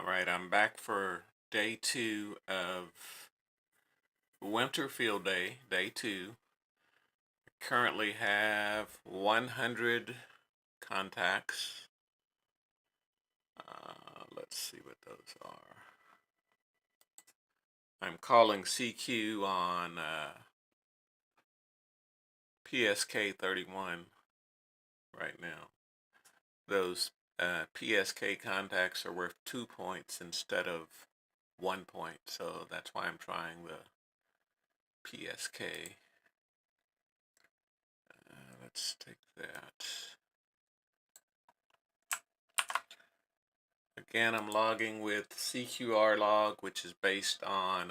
All right, I'm back for day 2 of winter field day, day 2. Currently have 100 contacts. Let's see what those are. I'm calling CQ on PSK31 right now. Those PSK contacts are worth 2 points instead of 1 point, so that's why I'm trying the PSK. Let's take that. Again, I'm logging with CQR log, which is based on,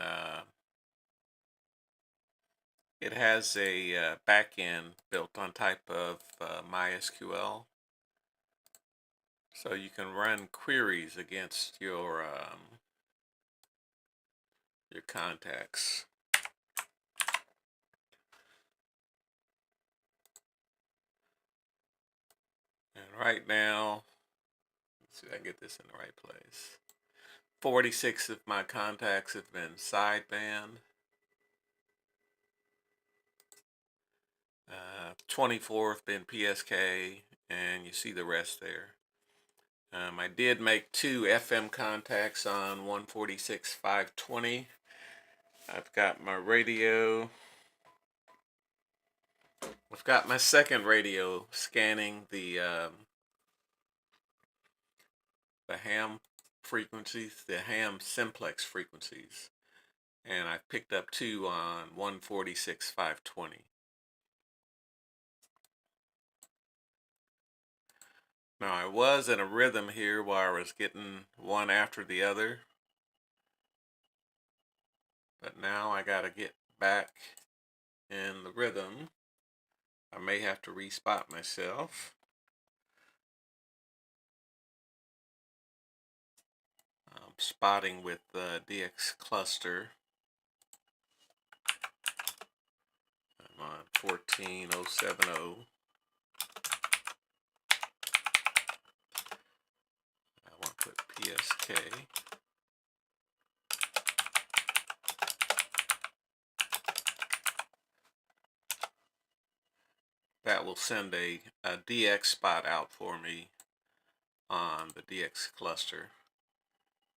it has a backend built on type of MySQL. So you can run queries against your contacts. And right now, let's see if I can get this in the right place. 46 of my contacts have been sideband. 24 have been PSK, and you see the rest there. I did make 2 FM contacts on 146.520. I've got my radio. I've got my second radio scanning the ham frequencies, the ham simplex frequencies, and I picked up 2 on 146.520. Now I was in a rhythm here where I was getting one after the other, but now I gotta get back in the rhythm. I may have to respot myself. Spotting with the DX cluster. I'm on 14070. I want to put PSK. That will send a DX spot out for me on the DX cluster.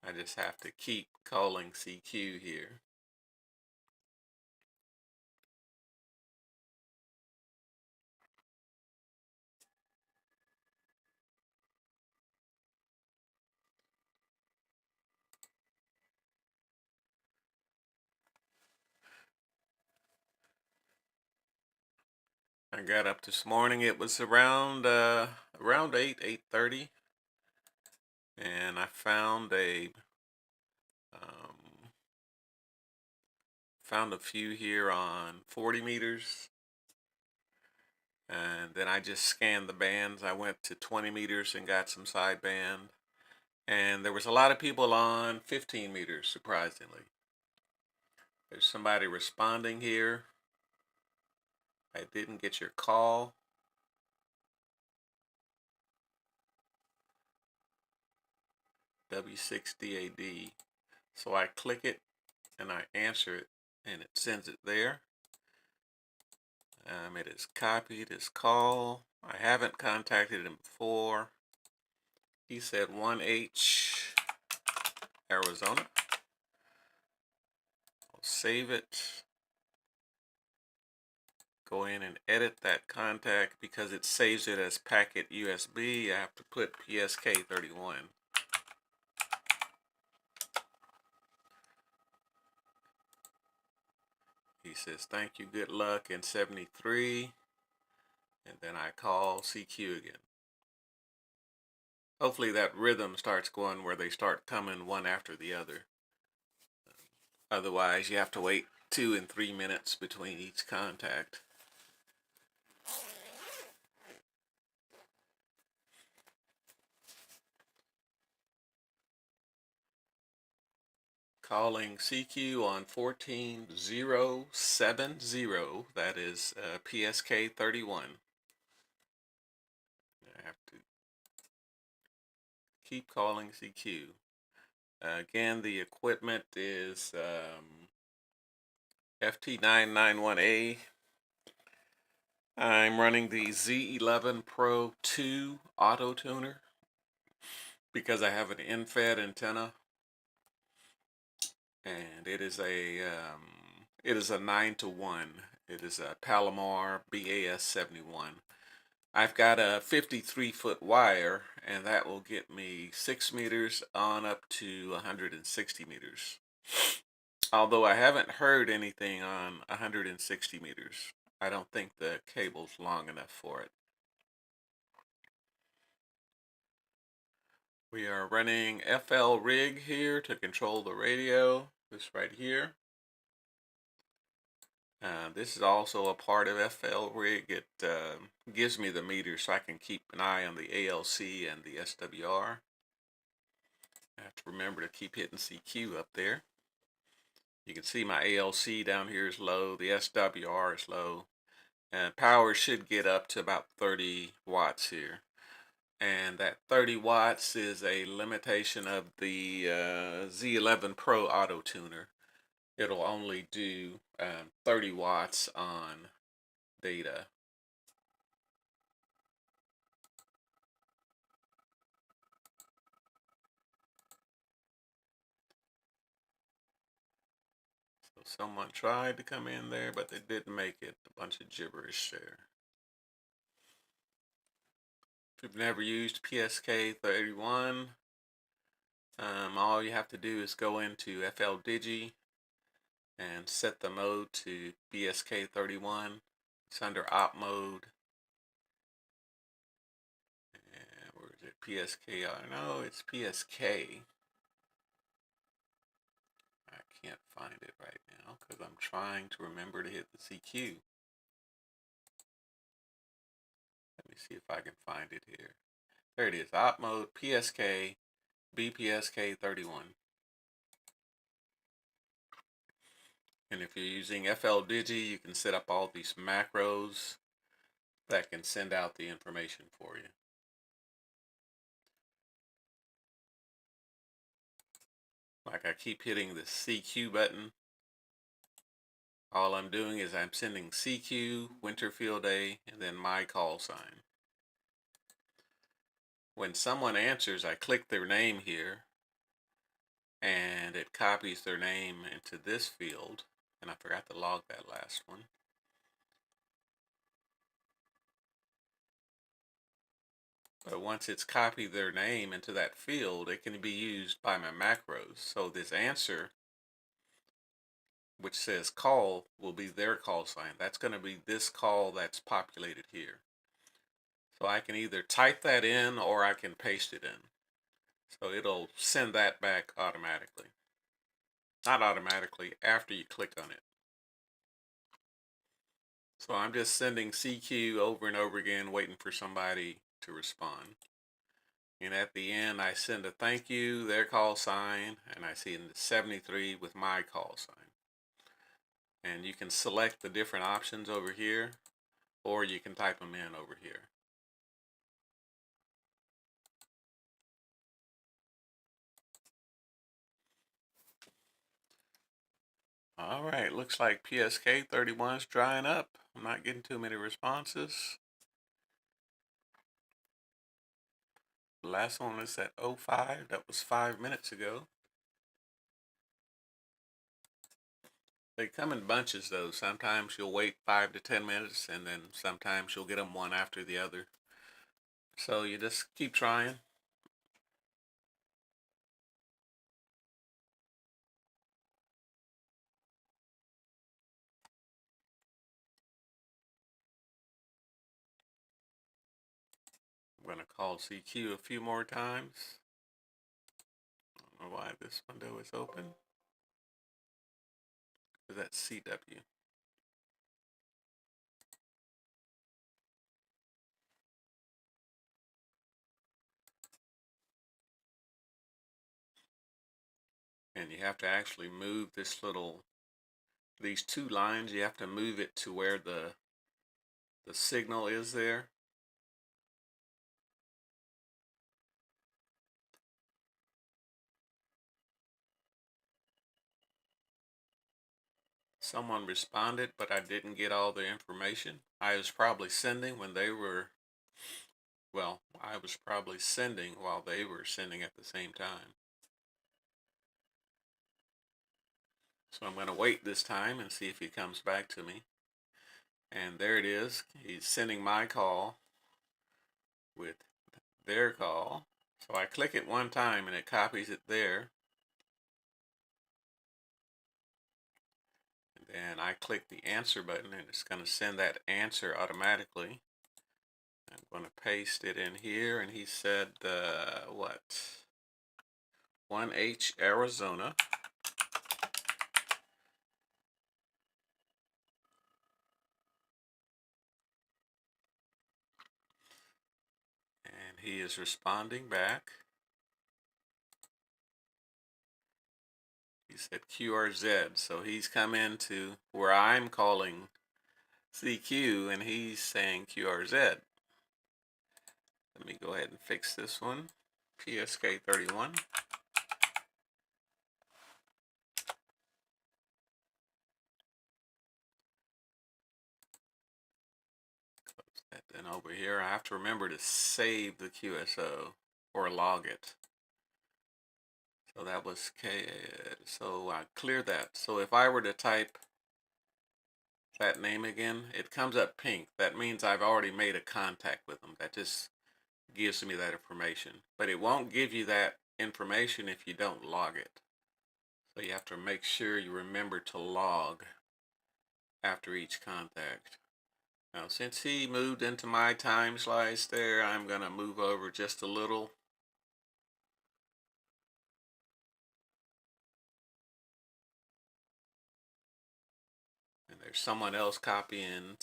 I just have to keep calling CQ here. I got up this morning. It was around 8:30, and I found a few here on 40 meters. And then I just scanned the bands. I went to 20 meters and got some sideband. And there was a lot of people on 15 meters, surprisingly. There's somebody responding here. I didn't get your call. W6DAD. So I click it and I answer it, and it sends it there. It is copied as call. I haven't contacted him before. He said 1H, Arizona. I'll save it. Go in and edit that contact. Because it saves it as packet USB, I have to put PSK31. He says, thank you, good luck in 73. And then I call CQ again. Hopefully that rhythm starts going where they start coming one after the other. Otherwise, you have to wait 2 and 3 minutes between each contact. Calling CQ on 14070, that is PSK31. I have to keep calling CQ. Again, the equipment is FT991A. I'm running the Z11 Pro 2 auto tuner because I have an in-fed antenna, and it is a 9-to-1. It is a Palomar BAS71. I've got a 53-foot wire, and that will get me 6 meters on up to 160 meters. Although I haven't heard anything on 160 meters. I don't think the cable's long enough for it. We are running FL rig here to control the radio. This right here. This is also a part of FL rig. It gives me the meter so I can keep an eye on the ALC and the SWR. I have to remember to keep hitting CQ up there. You can see my ALC down here is low. The SWR is low. And power should get up to about 30 watts here. And that 30 watts is a limitation of the Z11 Pro Auto Tuner. It'll only do 30 watts on data. So someone tried to come in there, but they didn't make it. A bunch of gibberish there. If you've never used PSK31, all you have to do is go into FL Digi and set the mode to PSK31. It's under op mode. And where is it? PSK? No, it's PSK. I can't find it right now because I'm trying to remember to hit the CQ. Let me see if I can find it here. There it is. Op mode PSK BPSK31. And if you're using FL Digi, you can set up all these macros that can send out the information for you. Like I keep hitting the CQ button. All I'm doing is I'm sending CQ, winter field day, and then my call sign. When someone answers, I click their name here, and it copies their name into this field. And I forgot to log that last one. But once it's copied their name into that field, it can be used by my macros. So this answer, which says call, will be their call sign. That's going to be this call that's populated here. So I can either type that in or I can paste it in. So it'll send that back automatically. Not automatically, after you click on it. So I'm just sending CQ over and over again, waiting for somebody to respond. And at the end, I send a thank you, their call sign, and I see in the 73 with my call sign. And you can select the different options over here, or you can type them in over here. All right, looks like PSK31 is drying up. I'm not getting too many responses. The last one is at 05. That was 5 minutes ago. They come in bunches though. Sometimes you'll wait 5 to 10 minutes, and then sometimes you'll get them one after the other. So you just keep trying. I'm going to call CQ a few more times. I don't know why this window is open. Because that's CW. And you have to actually move these two lines, you have to move it to where the signal is there. Someone responded, but I didn't get all the information. I was probably sending when they were, well, I was probably sending while they were sending at the same time. So I'm going to wait this time and see if he comes back to me. And there it is. He's sending my call with their call. So I click it one time and it copies it there. And then I click the answer button and it's going to send that answer automatically. I'm going to paste it in here, and he said, what? 1H, Arizona. And he is responding back. He said QRZ, so he's come into where I'm calling CQ, and he's saying QRZ. Let me go ahead and fix this one. PSK31. Then over here, I have to remember to save the QSO or log it. So that was K. So I clear that. So if I were to type that name again, it comes up pink. That means I've already made a contact with them. That just gives me that information. But it won't give you that information if you don't log it. So you have to make sure you remember to log after each contact. Now, since he moved into my time slice there, I'm going to move over just a little. And there's someone else copying,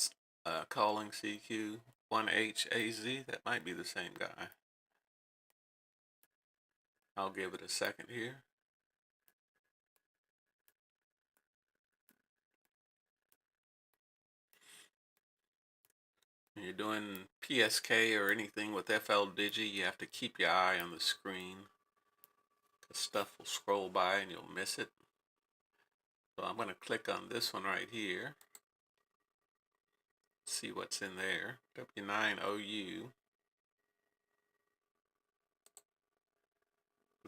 calling CQ1HAZ. That might be the same guy. I'll give it a second here. When you're doing PSK or anything with FL-Digi, you have to keep your eye on the screen, because stuff will scroll by and you'll miss it. So I'm going to click on this one right here. See what's in there. W9OU.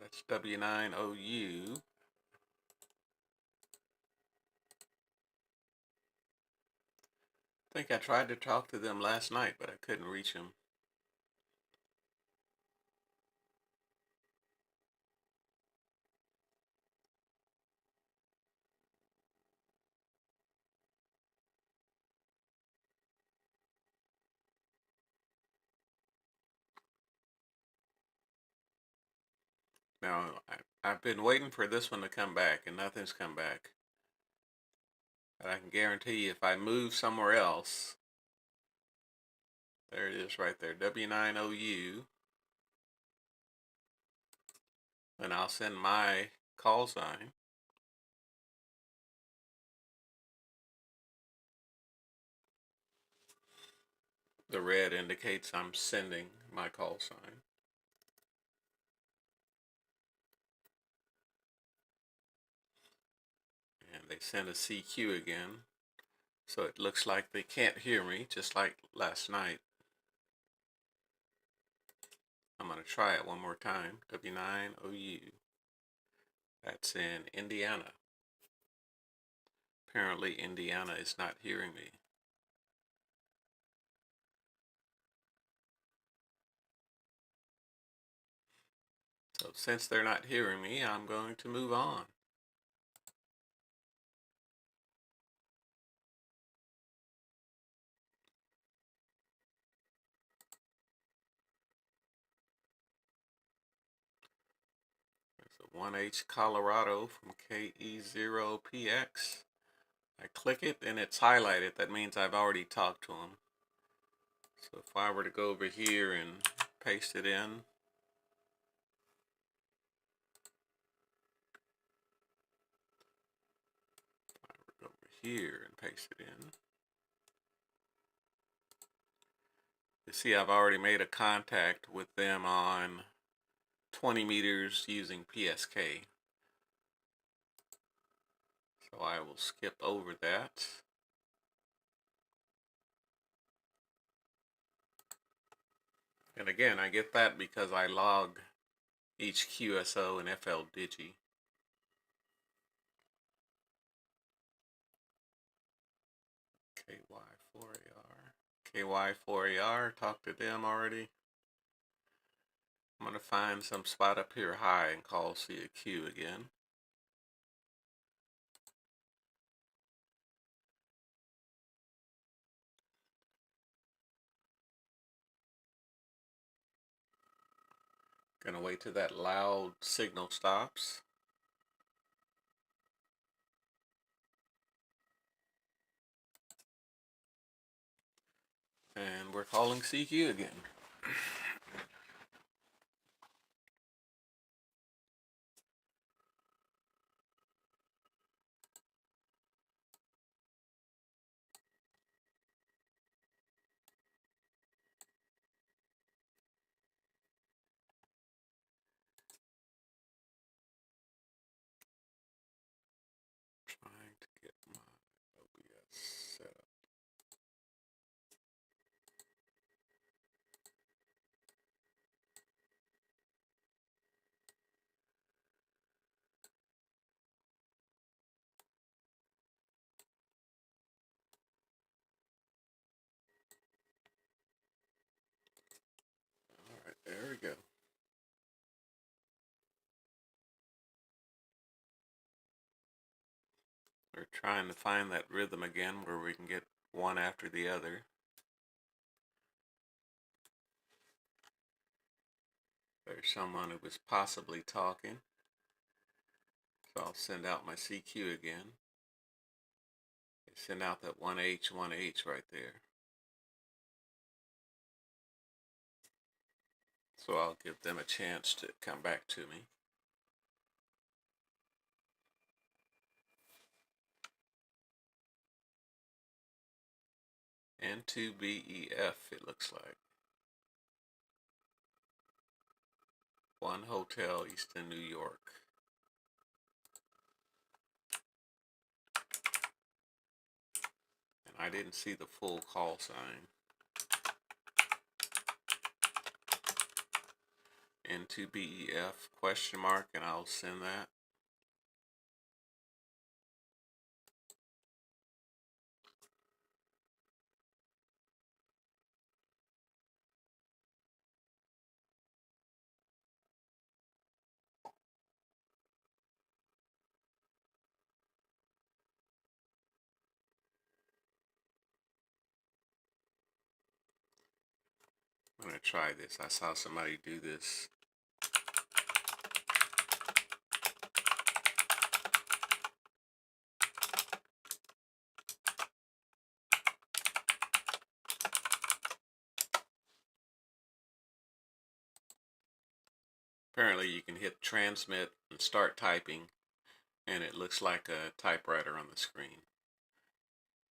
That's W9OU. I think I tried to talk to them last night, but I couldn't reach them. Now, I've been waiting for this one to come back, and nothing's come back. But I can guarantee you, if I move somewhere else, there it is right there, W9OU, and I'll send my call sign. The red indicates I'm sending my call sign. And they send a CQ again. So it looks like they can't hear me, just like last night. I'm going to try it one more time. W9OU. That's in Indiana. Apparently Indiana is not hearing me. So since they're not hearing me, I'm going to move on. There's a 1H Colorado from KI5WWT. I click it and it's highlighted. That means I've already talked to them. So if I were to go over here and paste it in, over here and paste it in, you see I've already made a contact with them on 20 meters using PSK. So I will skip over that. And again, I get that because I log each QSO and FLDigi. KY4AR. KY4AR, talked to them already. I'm going to find some spot up here high and call CAQ again. Gonna wait till that loud signal stops. And we're calling CQ again. Trying to get my OBS set up. All right, there we go. We're trying to find that rhythm again where we can get one after the other. There's someone who was possibly talking. So I'll send out my CQ again. Send out that 1H, 1H right there. So I'll give them a chance to come back to me. N2BEF, it looks like. One Hotel, Easton, New York. And I didn't see the full call sign. N2BEF question mark, and I'll send that. I'm going to try this. I saw somebody do this. Apparently you can hit transmit and start typing, and it looks like a typewriter on the screen.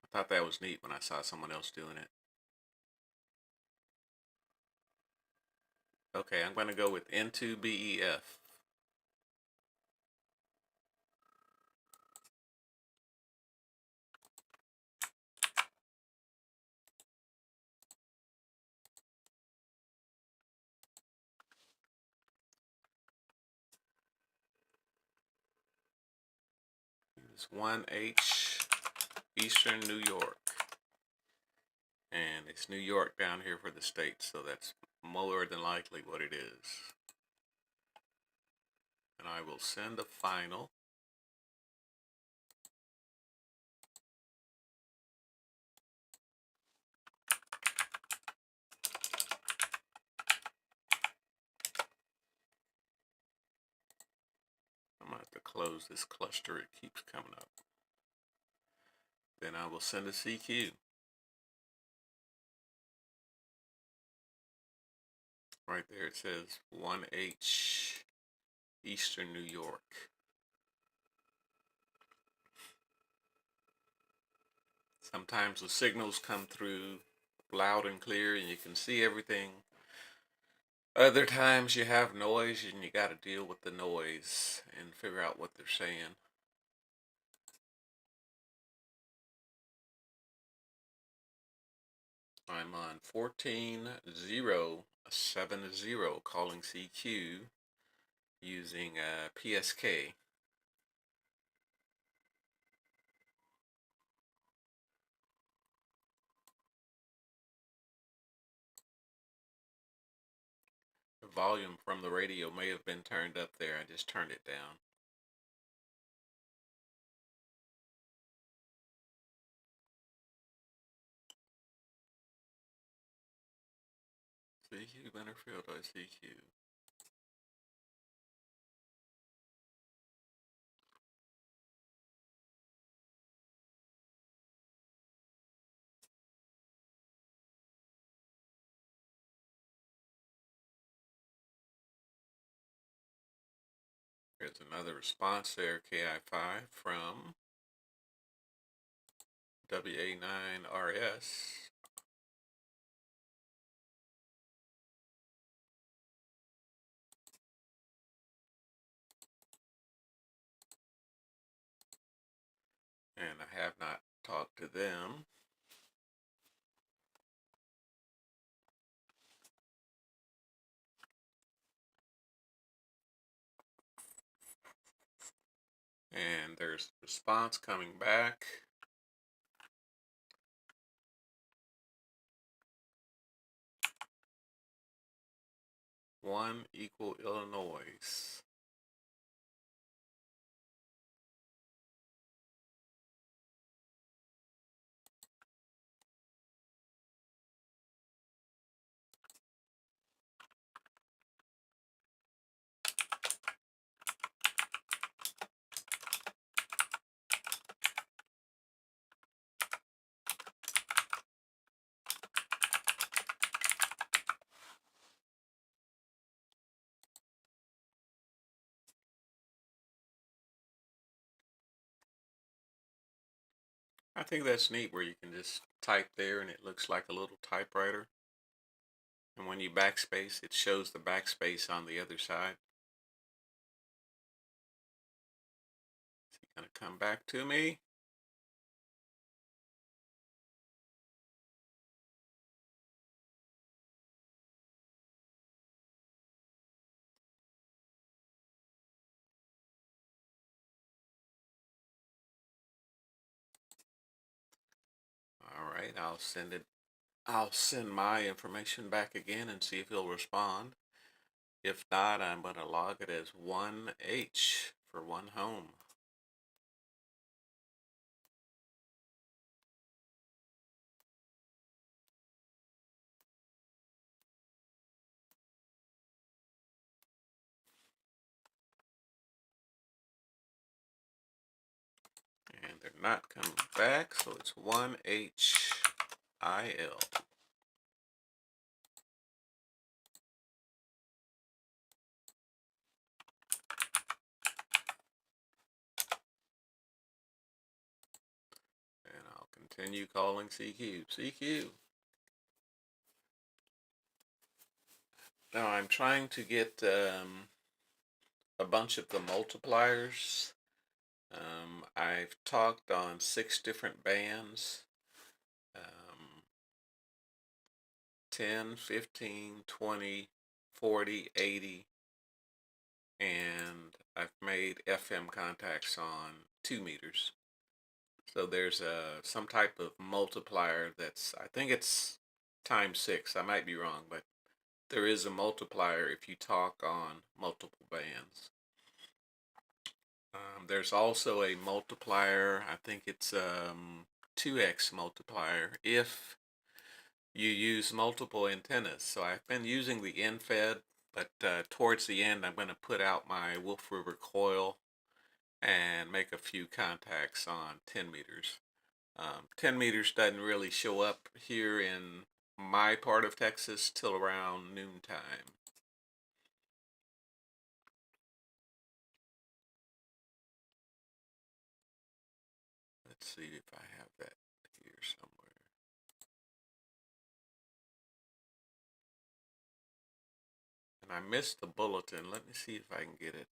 I thought that was neat when I saw someone else doing it. Okay, I'm going to go with N2BEF. It's 1H, Eastern New York. And it's New York down here for the States, so that's more than likely what it is. And I will send a final. I'm going to have to close this cluster. It keeps coming up. Then I will send a CQ. Right there it says 1H, Eastern New York. Sometimes the signals come through loud and clear and you can see everything. Other times you have noise and you got to deal with the noise and figure out what they're saying. I'm on 14070 calling CQ using PSK. The volume from the radio may have been turned up there. I just turned it down. CQ Bennerfield CQ. There's another response there, KI5 from WA9RS. And I have not talked to them. And there's a response coming back. One equal Illinois. I think that's neat where you can just type there and it looks like a little typewriter. And when you backspace, it shows the backspace on the other side. Is he gonna come back to me? All right, I'll send my information back again and see if he'll respond. If not, I'm gonna log it as 1H for one home. And they're not coming back, so it's 1HIL. And I'll continue calling CQ. CQ. Now I'm trying to get a bunch of the multipliers. I've talked on 6 different bands. 10, 15, 20, 40, 80, and I've made FM contacts on 2 meters. So there's some type of multiplier that's, I think it's times 6. I might be wrong, but there is a multiplier if you talk on multiple bands. There's also a multiplier, I think it's 2x multiplier if you use multiple antennas. So I've been using the end-fed, but towards the end I'm going to put out my Wolf River coil and make a few contacts on 10 meters. 10 meters doesn't really show up here in my part of Texas till around noontime. Let's see if I have that here somewhere. And I missed the bulletin. Let me see if I can get it.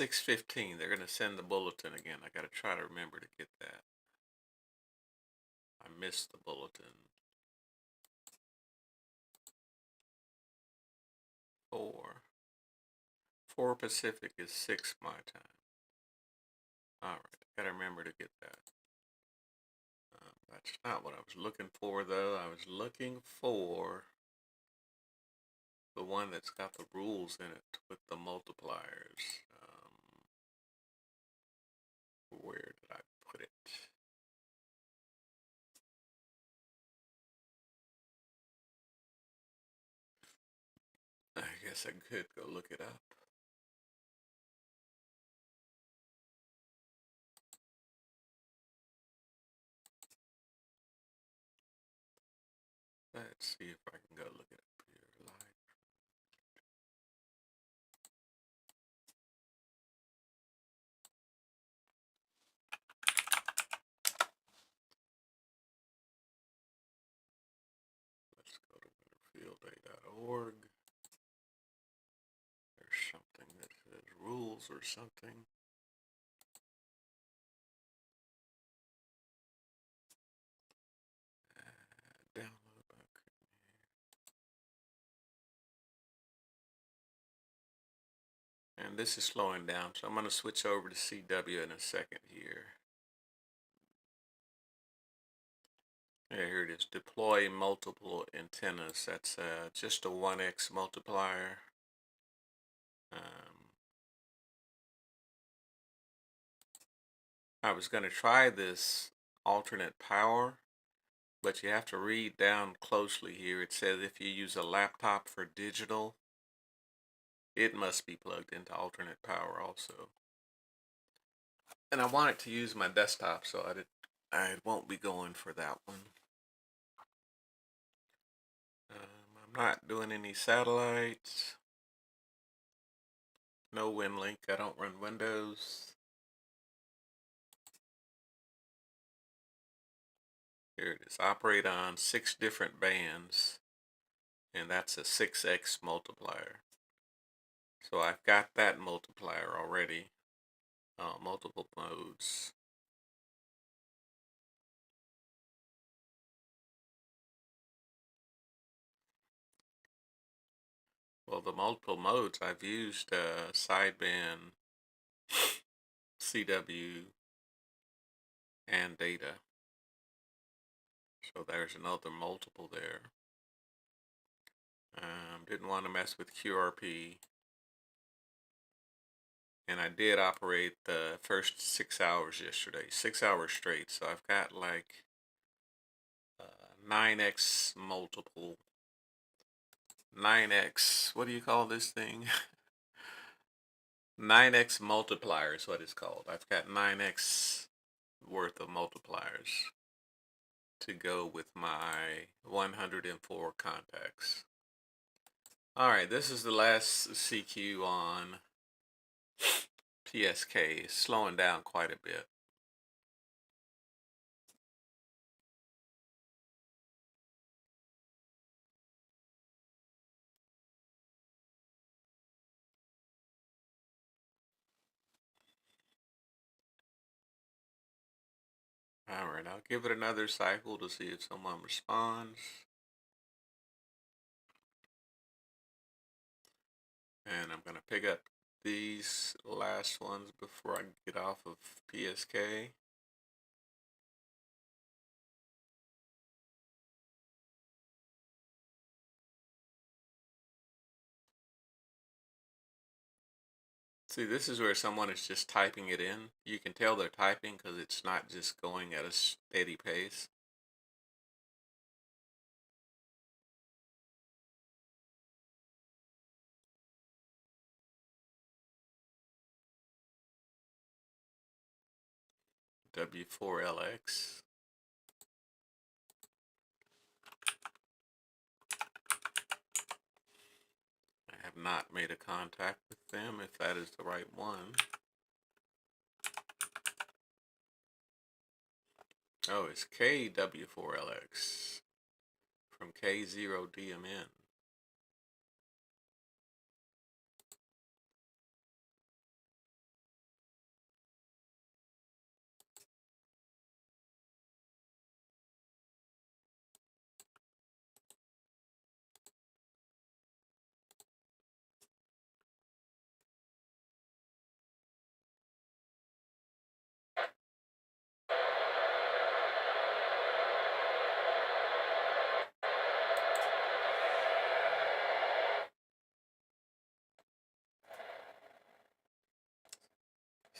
6:15. They're going to send the bulletin again. I got to try to remember to get that. I missed the bulletin. 4 Pacific is 6 my time. All right, got to remember to get that. That's not what I was looking for, though. I was looking for the one that's got the rules in it with the multipliers. Where did I put it? I guess I could go look it up. Let's see if I can go look it up here live. Let's go to winterfieldday.org. There's something that says rules or something. Download by and this is slowing down, so I'm going to switch over to CW in a second here. Yeah, here it is. Deploy multiple antennas. That's just a 1x multiplier. I was going to try this alternate power, but you have to read down closely here. It says if you use a laptop for digital, it must be plugged into alternate power also. And I wanted to use my desktop, so I won't be going for that one. I'm not doing any satellites. No WinLink. I don't run Windows. Here it is. Operate on 6 different bands, and that's a 6x multiplier. So I've got that multiplier already. Multiple modes. Well, the multiple modes I've used sideband, CW, and data. So there's another multiple there. Didn't want to mess with QRP. And I did operate the first 6 hours yesterday, 6 hours straight. So I've got like 9x multiple, 9x, what do you call this thing? 9x multiplier is what it's called. I've got 9x worth of multipliers to go with my 104 contacts. Alright, this is the last CQ on PSK. It's slowing down quite a bit. Alright, I'll give it another cycle to see if someone responds. And I'm going to pick up these last ones before I get off of PSK. See, this is where someone is just typing it in. You can tell they're typing because it's not just going at a steady pace. W4LX. I have not made a contact with them, if that is the right one. Oh, it's KW4LX from K0DMN.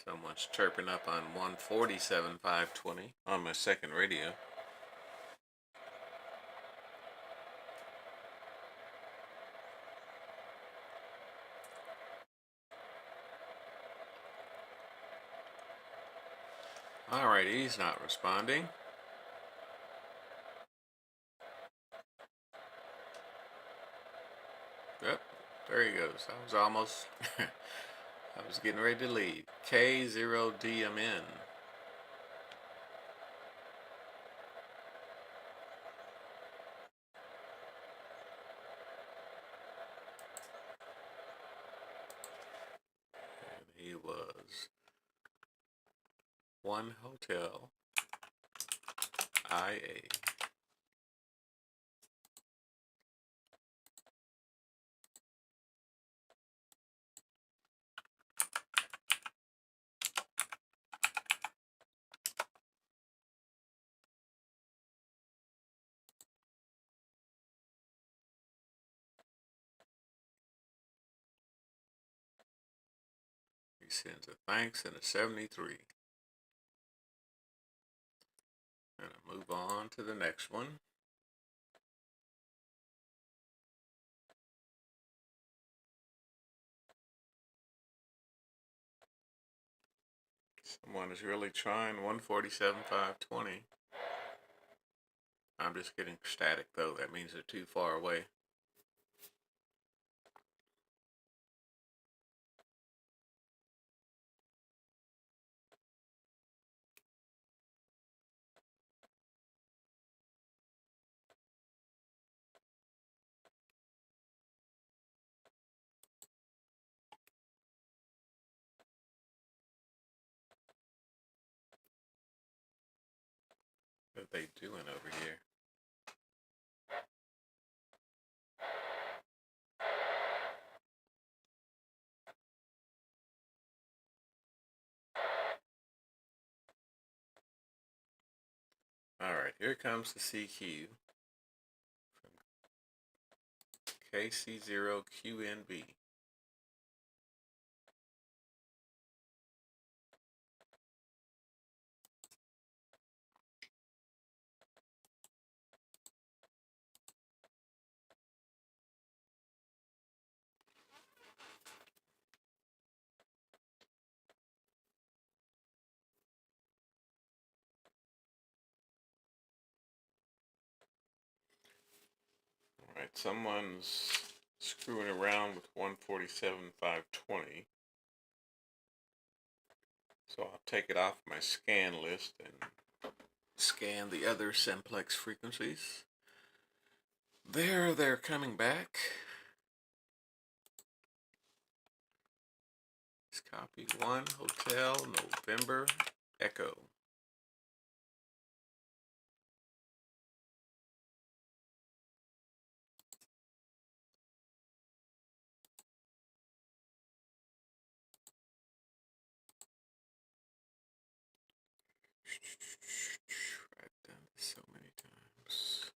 Someone's chirping up on 147.520 on my second radio. Alright, he's not responding. Yep, there he goes. I was almost, I was getting ready to leave. K0DMN. And he was One Hotel IA. He sends a thanks and a 73. And I move on to the next one. Someone is really trying 147.520. I'm just getting static though. That means they're too far away. What are they doing over here? Alright, here comes the CQ from KC0QNB. Alright, someone's screwing around with 147.520. So I'll take it off my scan list and scan the other simplex frequencies. They're coming back. Let's copy 1 Hotel November Echo. I've done this so many times.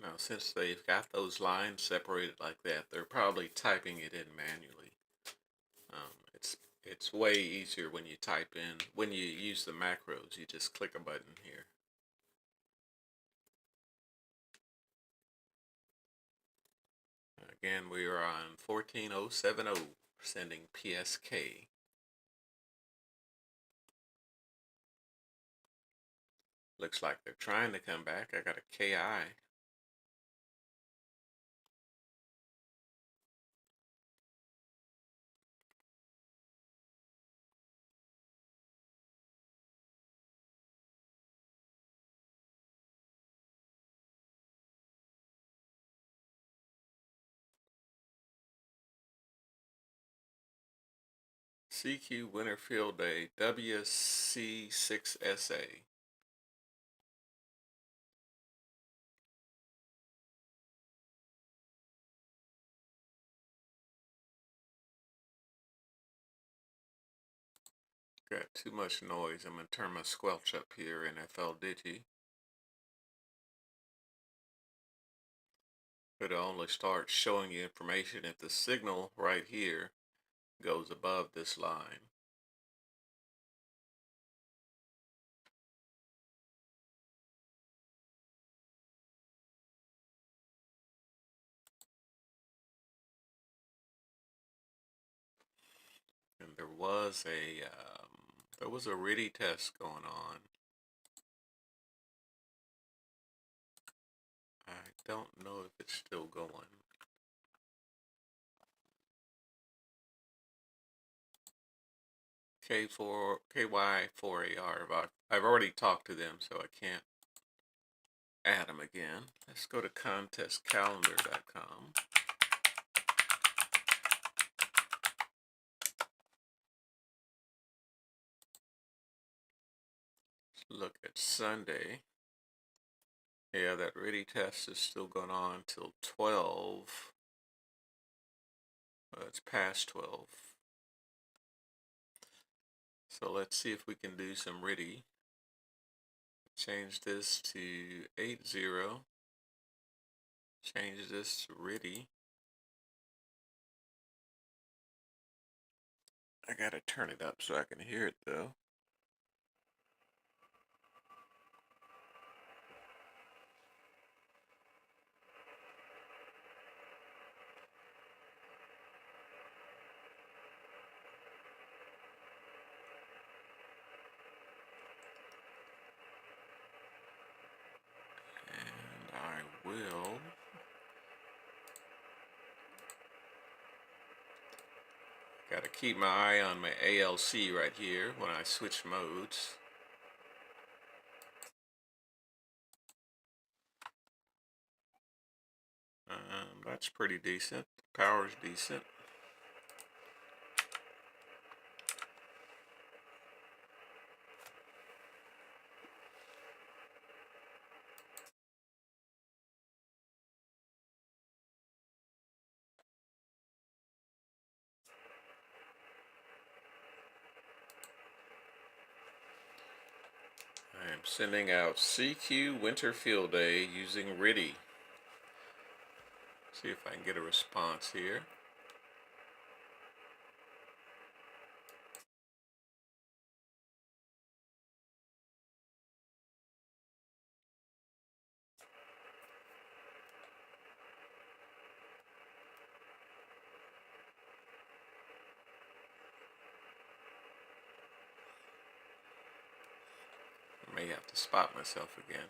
Now, since they've got those lines separated like that, they're probably typing it in manually. It's way easier when you type in, when you use the macros, you just click a button here. Again, we are on 14070, sending PSK. Looks like they're trying to come back. I got a KI. CQ Winter Field Day WC6SA. Got too much noise. I'm going to turn my squelch up here in FL-Digi. It'll only start showing you information if the signal right here goes above this line. And there was a RIDI test going on. I don't know if it's still going. KY5WWT. I've already talked to them, so I can't add them again. Let's go to contestcalendar.com. Look at Sunday. Yeah, that RIDI test is still going on till 12. It's past 12. So let's see if we can do some RIDI. Change this to 80. Change this to RIDI. I gotta turn it up so I can hear it though. And I will gotta keep my eye on my ALC right here when I switch modes. That's pretty decent. Power's decent. I am sending out CQ Winter Field Day using RIDI. See if I can get a response here. I may have to spot myself again.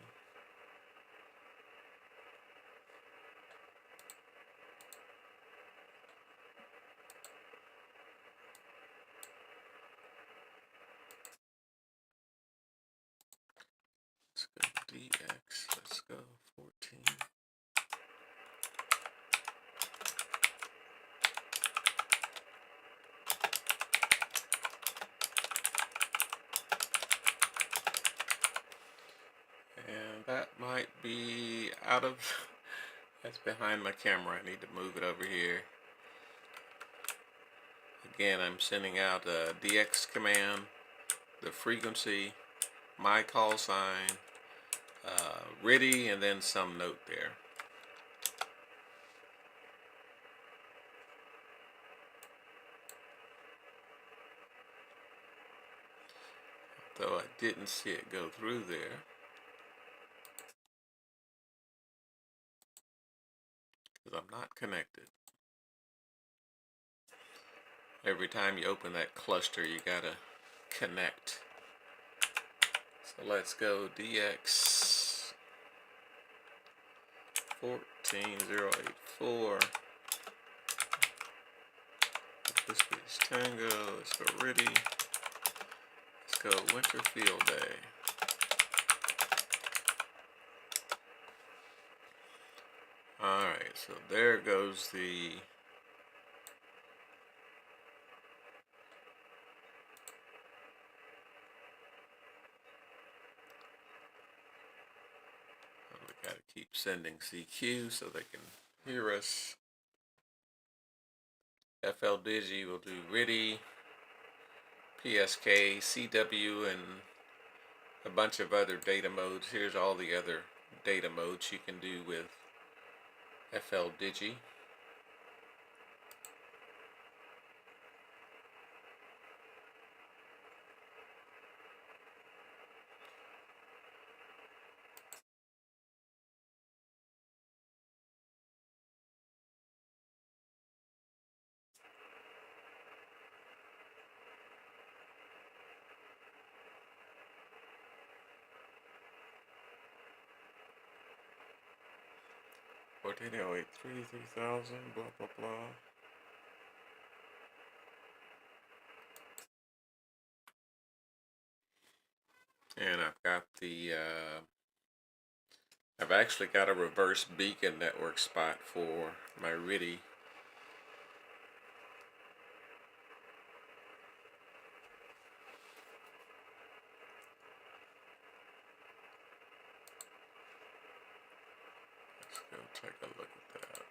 Let's go DX. Let's go 14. And that might be out of, that's behind my camera. I need to move it over here. Again, I'm sending out a DX command, the frequency, my call sign, RIDI, and then some note there. Though I didn't see it go through there. Because I'm not connected. Every time you open that cluster, you gotta connect. So let's go DX 14084. This is Tango. Let's go RIDI. Let's go Winter Field Day. Alright, so there goes the we gotta keep sending CQ so they can hear us. FL-Digi will do RIDI. PSK, CW, and a bunch of other data modes. Here's all the other data modes you can do with FLDigi. What did it wait? 3,000, blah blah blah. And I've actually got a reverse beacon network spot for my RTTY. Let's go take a look at that.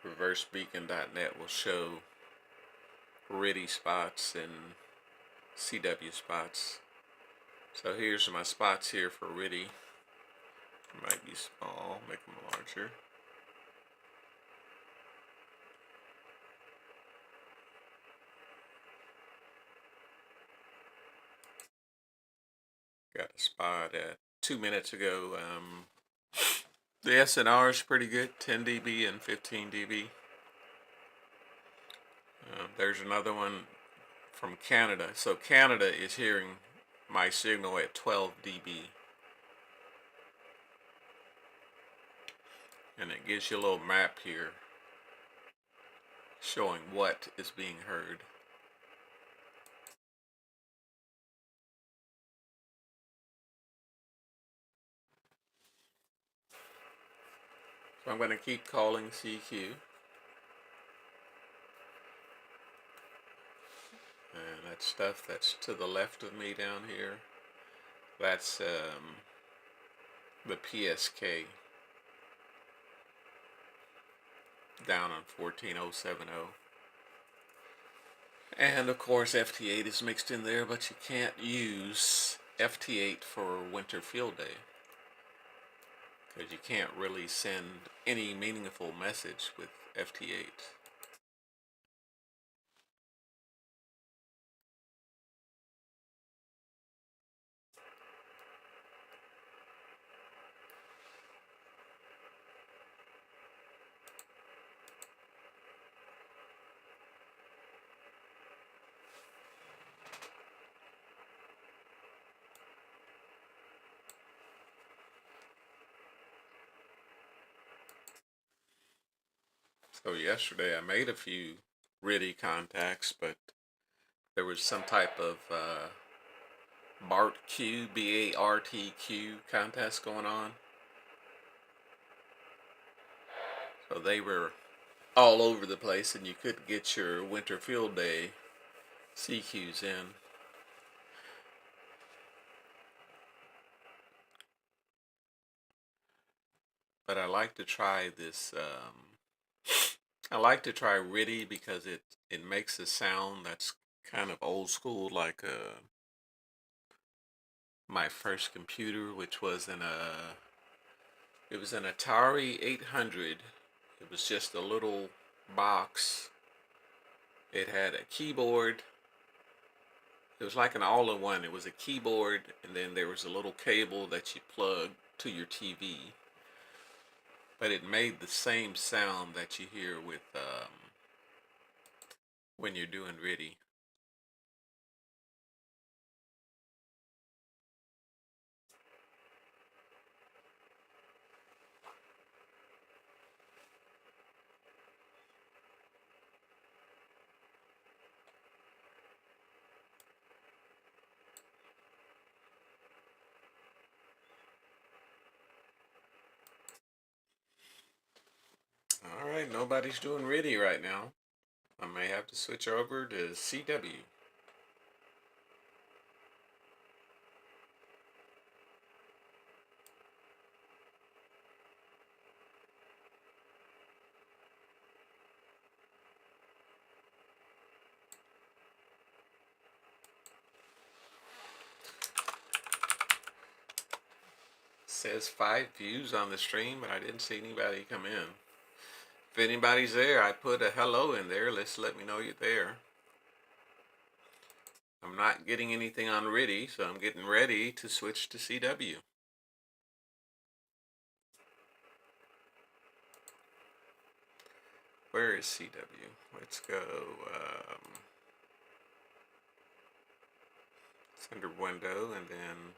Reversebeacon.net will show RTTY spots and CW spots. So here's my spots here for RTTY. Might be small, make them larger. Got a spot at 2 minutes ago. The SNR is pretty good, 10 dB and 15 dB. There's another one from Canada. So Canada is hearing my signal at 12 dB. And it gives you a little map here showing what is being heard. So I'm going to keep calling CQ. And that stuff that's to the left of me down here, that's the PSK down on 14070. And of course FT8 is mixed in there, but you can't use FT8 for winter field day because you can't really send any meaningful message with FT8. So yesterday I made a few RTTY contacts, but there was some type of BARTQ, BARTQ contest going on. So they were all over the place and you couldn't get your winter field day CQs in. But I like to try this, I like to try RTTY because it makes a sound that's kind of old school, like my first computer, which was it was an Atari 800. It was just a little box. It had a keyboard. It was like an all-in-one. It was a keyboard, and then there was a little cable that you plug to your TV. But it made the same sound that you hear with when you're doing RTTY. Alright, nobody's doing RTTY right now. I may have to switch over to CW. says 5 views on the stream, but I didn't see anybody come in. If anybody's there, I put a hello in there. Let me know you're there. I'm not getting anything on RIDI, so I'm getting ready to switch to CW. Where is CW? Let's go. It's under window and then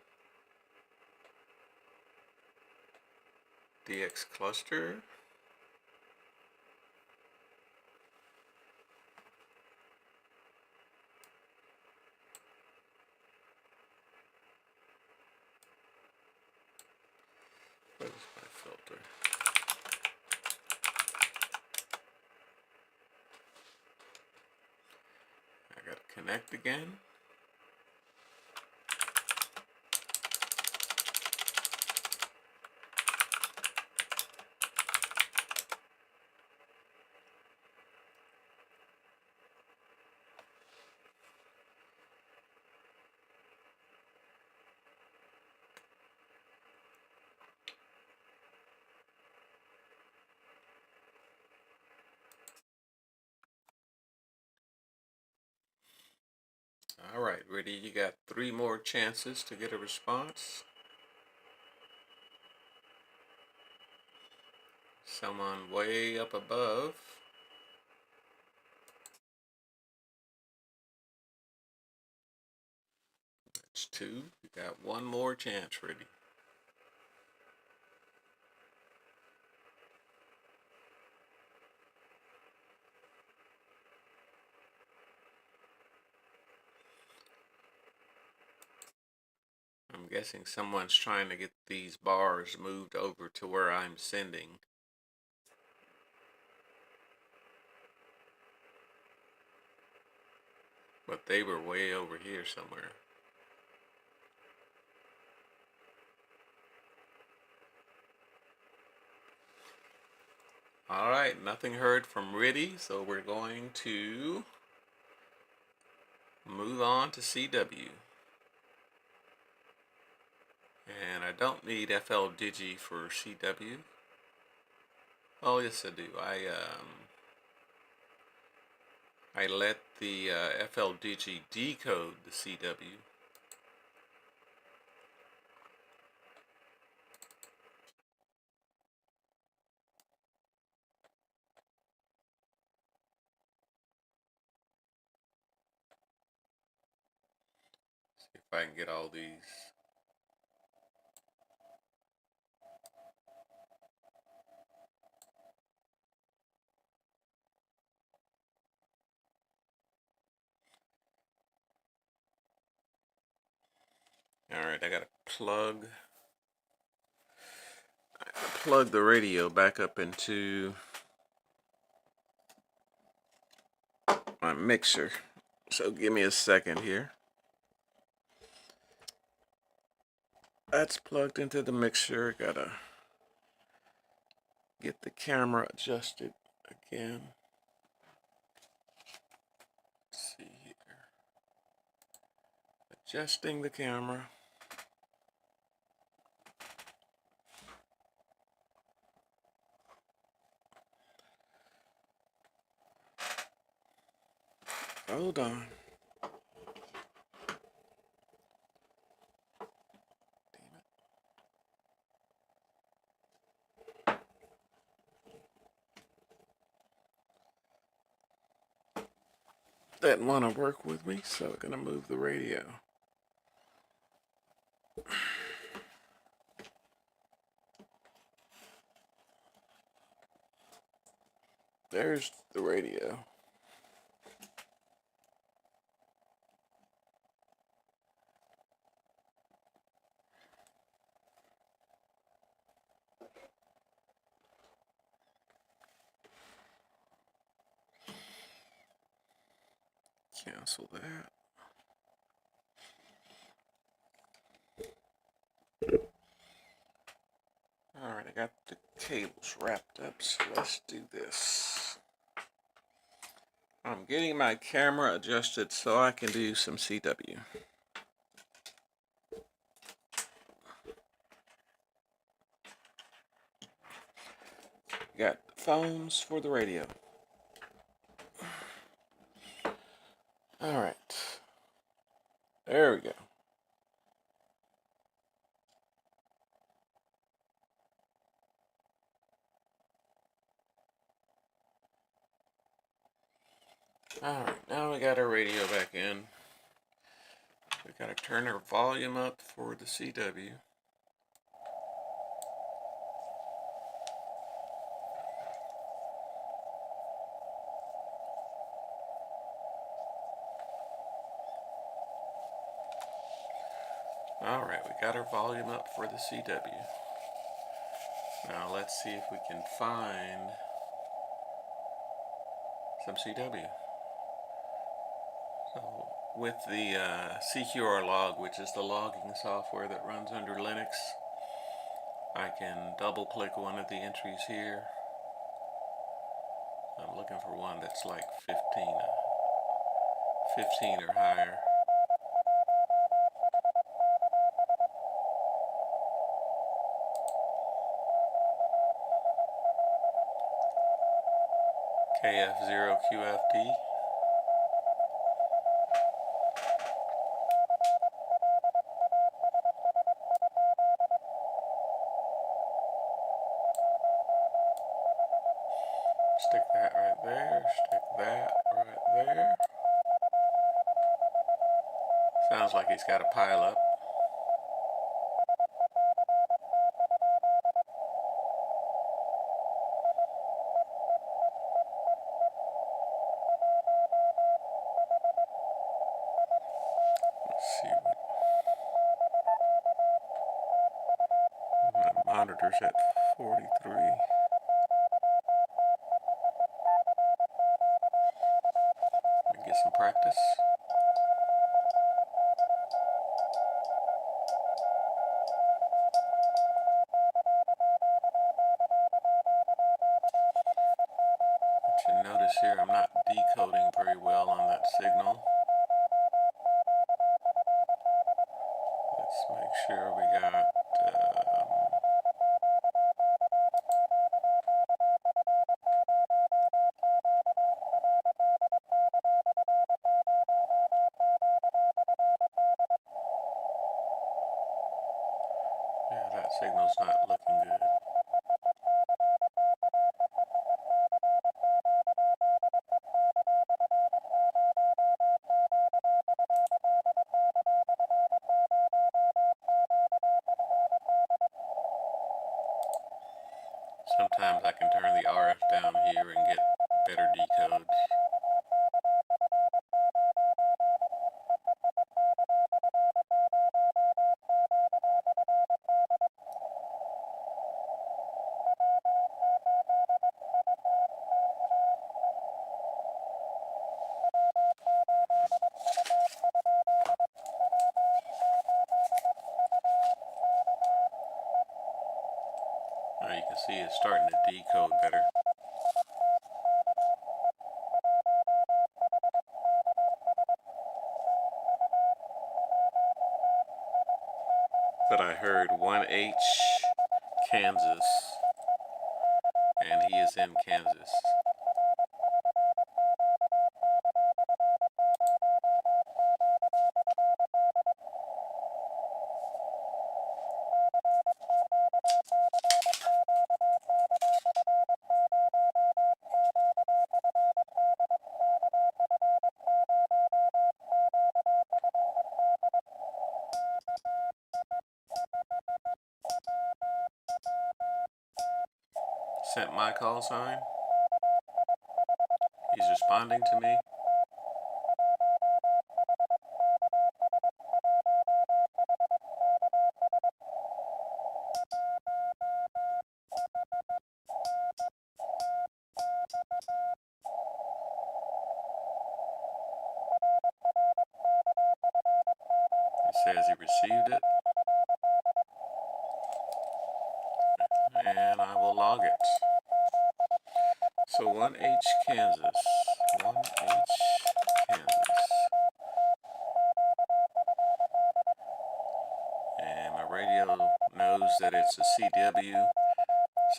DX cluster. What is my filter? I gotta connect again. All right, RIDI, you got 3 more chances to get a response. Someone way up above. That's 2. You got 1 more chance, RIDI. I'm guessing someone's trying to get these bars moved over to where I'm sending. But they were way over here somewhere. All right, nothing heard from RIDI, so we're going to move on to CW. And I don't need FL Digi for CW. Oh, yes I do. I let the FL Digi decode the CW. See if I can get all these. Alright, I gotta plug the radio back up into my mixer. So give me a second here. That's plugged into the mixer. Gotta get the camera adjusted again. Let's see here. Adjusting the camera. Hold on. Didn't want to work with me, so I'm gonna move the radio. There's the radio. Cancel that. Alright, I got the cables wrapped up, so let's do this. I'm getting my camera adjusted so I can do some CW. Got phones for the radio. All right. There we go. All right, now we got our radio back in. We got to turn our volume up for the CW. All right, we got our volume up for the CW. Now let's see if we can find some CW. So with the CQR log, which is the logging software that runs under Linux, I can double click one of the entries here. I'm looking for one that's like 15 or higher. KI5WWT. Stick that right there, stick that right there. Sounds like he's got a pile up. Let's see what my monitor's at 43. Get some practice. But you notice here I'm not decoding very well on that signal. Let's make sure we got yeah, that signal's not looking good. Sometimes I can turn the RF down here and get better decodes. Now you can see it's starting to decode better. But I heard 1H Kansas, and he is in Kansas. Sent my call sign. He's responding to me. He says he received it. And I will log it. So 1H Kansas. 1H Kansas. And my radio knows that it's a CW.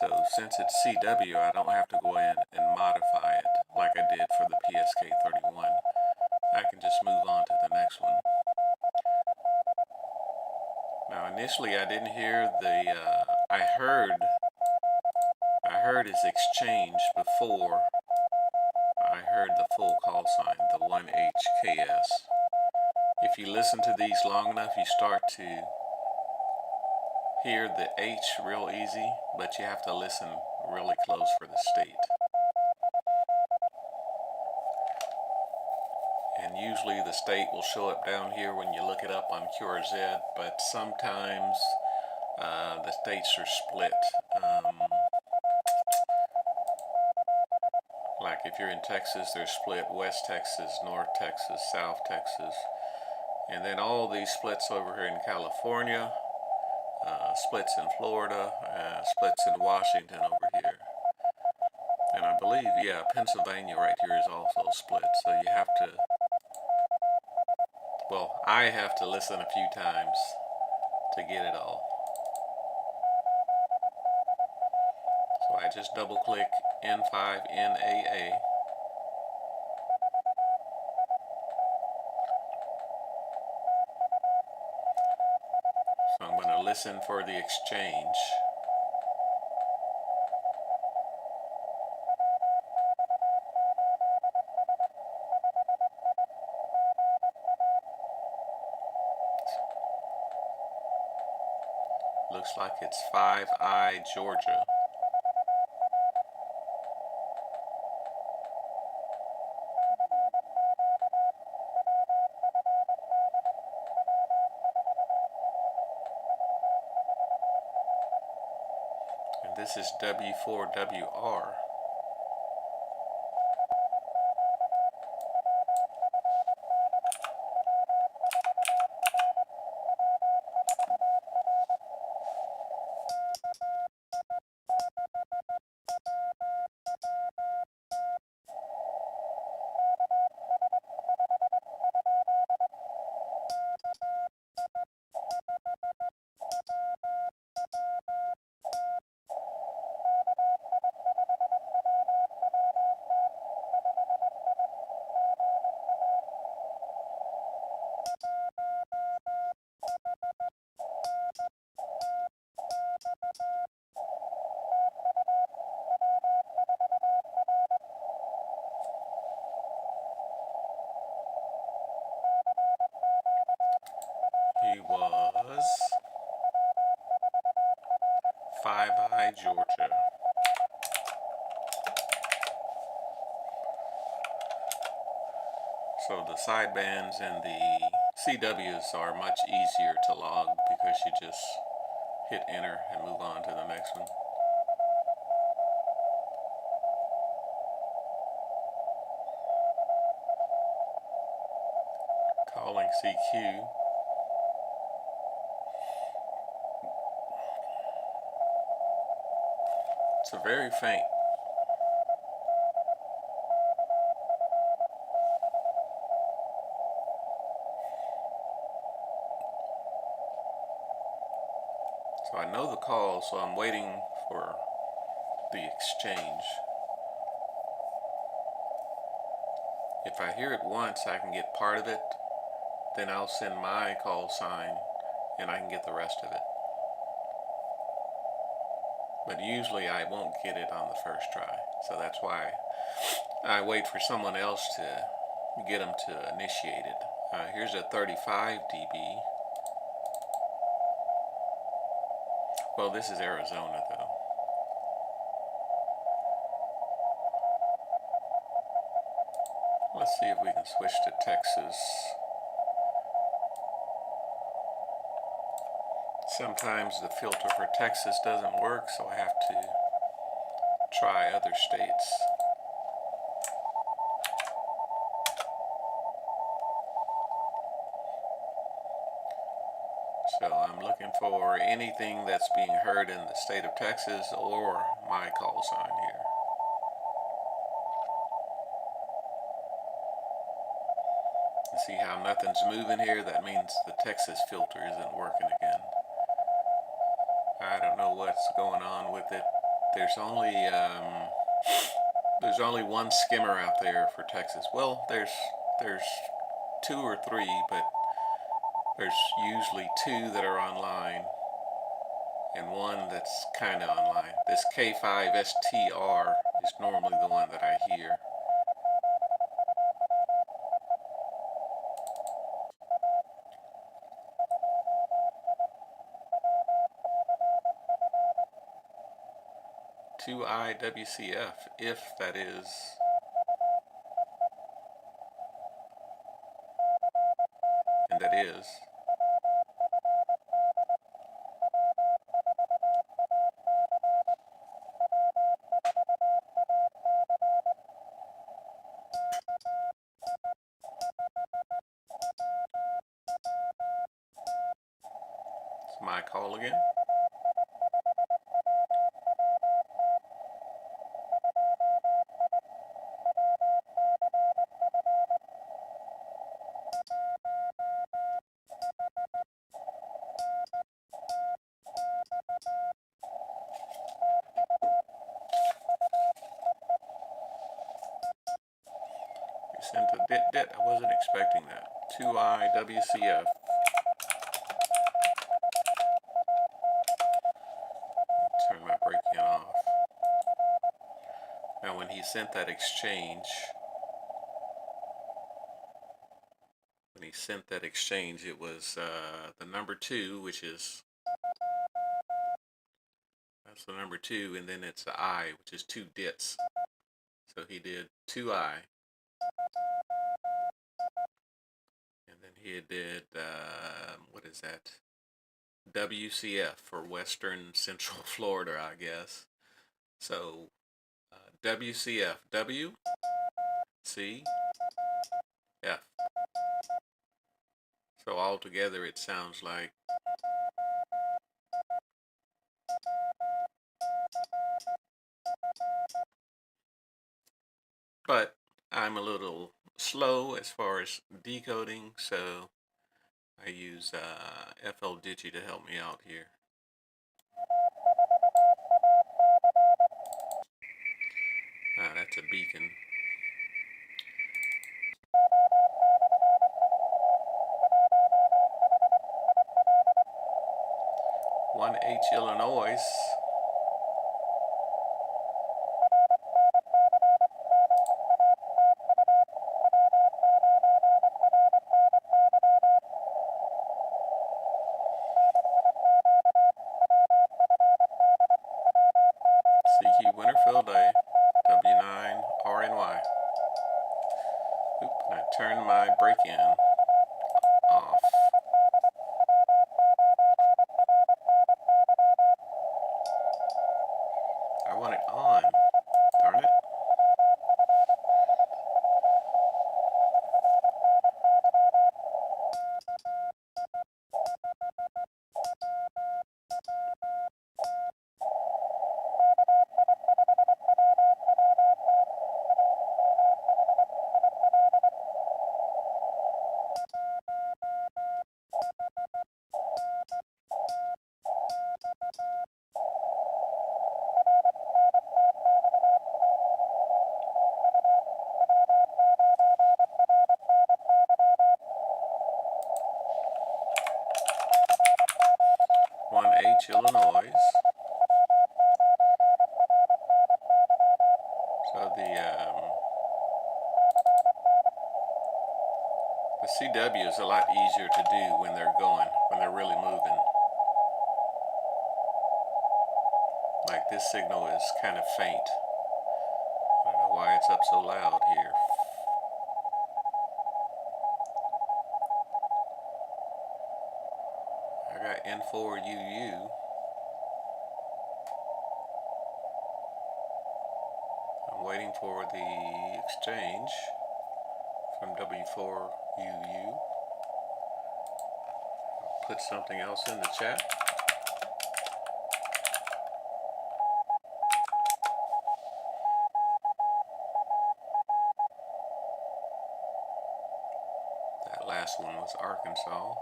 So since it's CW, I don't have to go in and modify it like I did for the PSK31. I can just move on to the next one. Now initially I didn't hear the, I heard his exchange before I heard the full call sign, the 1HKS. If you listen to these long enough, you start to hear the H real easy, but you have to listen really close for the state. And usually the state will show up down here when you look it up on QRZ, but sometimes the states are split. Like if you're in Texas, they're split West Texas, North Texas, South Texas, and then all these splits over here in California, splits in Florida, splits in Washington over here. And I believe, yeah, Pennsylvania right here is also split. So you have to, well, I have to listen a few times to get it all. So I just double click N5NAA. So I'm going to listen for the exchange. Looks like it's 5I Georgia. And this is W4WR. He was 5I Georgia. So the sidebands and the CWs are much easier to log because you just hit enter and move on to the next one. Calling CQ. It's a very faint. So I know the call, so I'm waiting for the exchange. If I hear it once, I can get part of it, then I'll send my call sign and I can get the rest of it. But usually I won't get it on the first try, so that's why I wait for someone else to get them to initiate it. Here's a 35 dB. Well, this is Arizona though. Let's see if we can switch to Texas. Sometimes the filter for Texas doesn't work, so I have to try other states. So I'm looking for anything that's being heard in the state of Texas or my call sign here. You see how nothing's moving here? That means the Texas filter isn't working again. I don't know what's going on with it. there's only one skimmer out there for Texas. Well, there's two or three, but there's usually two that are online and one that's kind of online. This K5STR is normally the one that I hear. KI5WWT, if that is. And that is. It's my call again. You sent a dit. I wasn't expecting that. 2IWCF. Turn my break-in off. Now when he sent that exchange, it was the number 2, which is, that's the number 2, and then it's the I, which is 2 dits. So he did 2I. And then he did, what is that? WCF for Western Central Florida, I guess. So WCF, W, C, F. So all together it sounds like but I'm a little slow as far as decoding, so I use FL-Digi to help me out here. That's a beacon. 1H Illinois. CQ Winterfield A, W9 RNY. Oop, and I turned my break-in off. I want it on. Darn it. Illinois. So the CW is a lot easier to do when they're going, when they're really moving. Like this signal is kind of faint. I don't know why it's up so loud here. I got N4UU. I'm waiting for the exchange from W4UU. I'll put something else in the chat. That last one was Arkansas.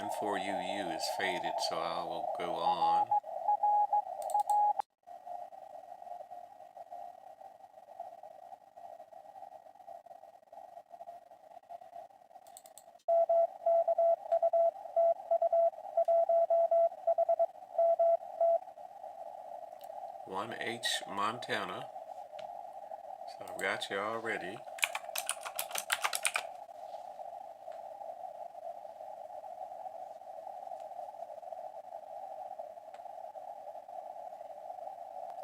N4UU is faded, so I will go on. 1H Montana. So I've got you already.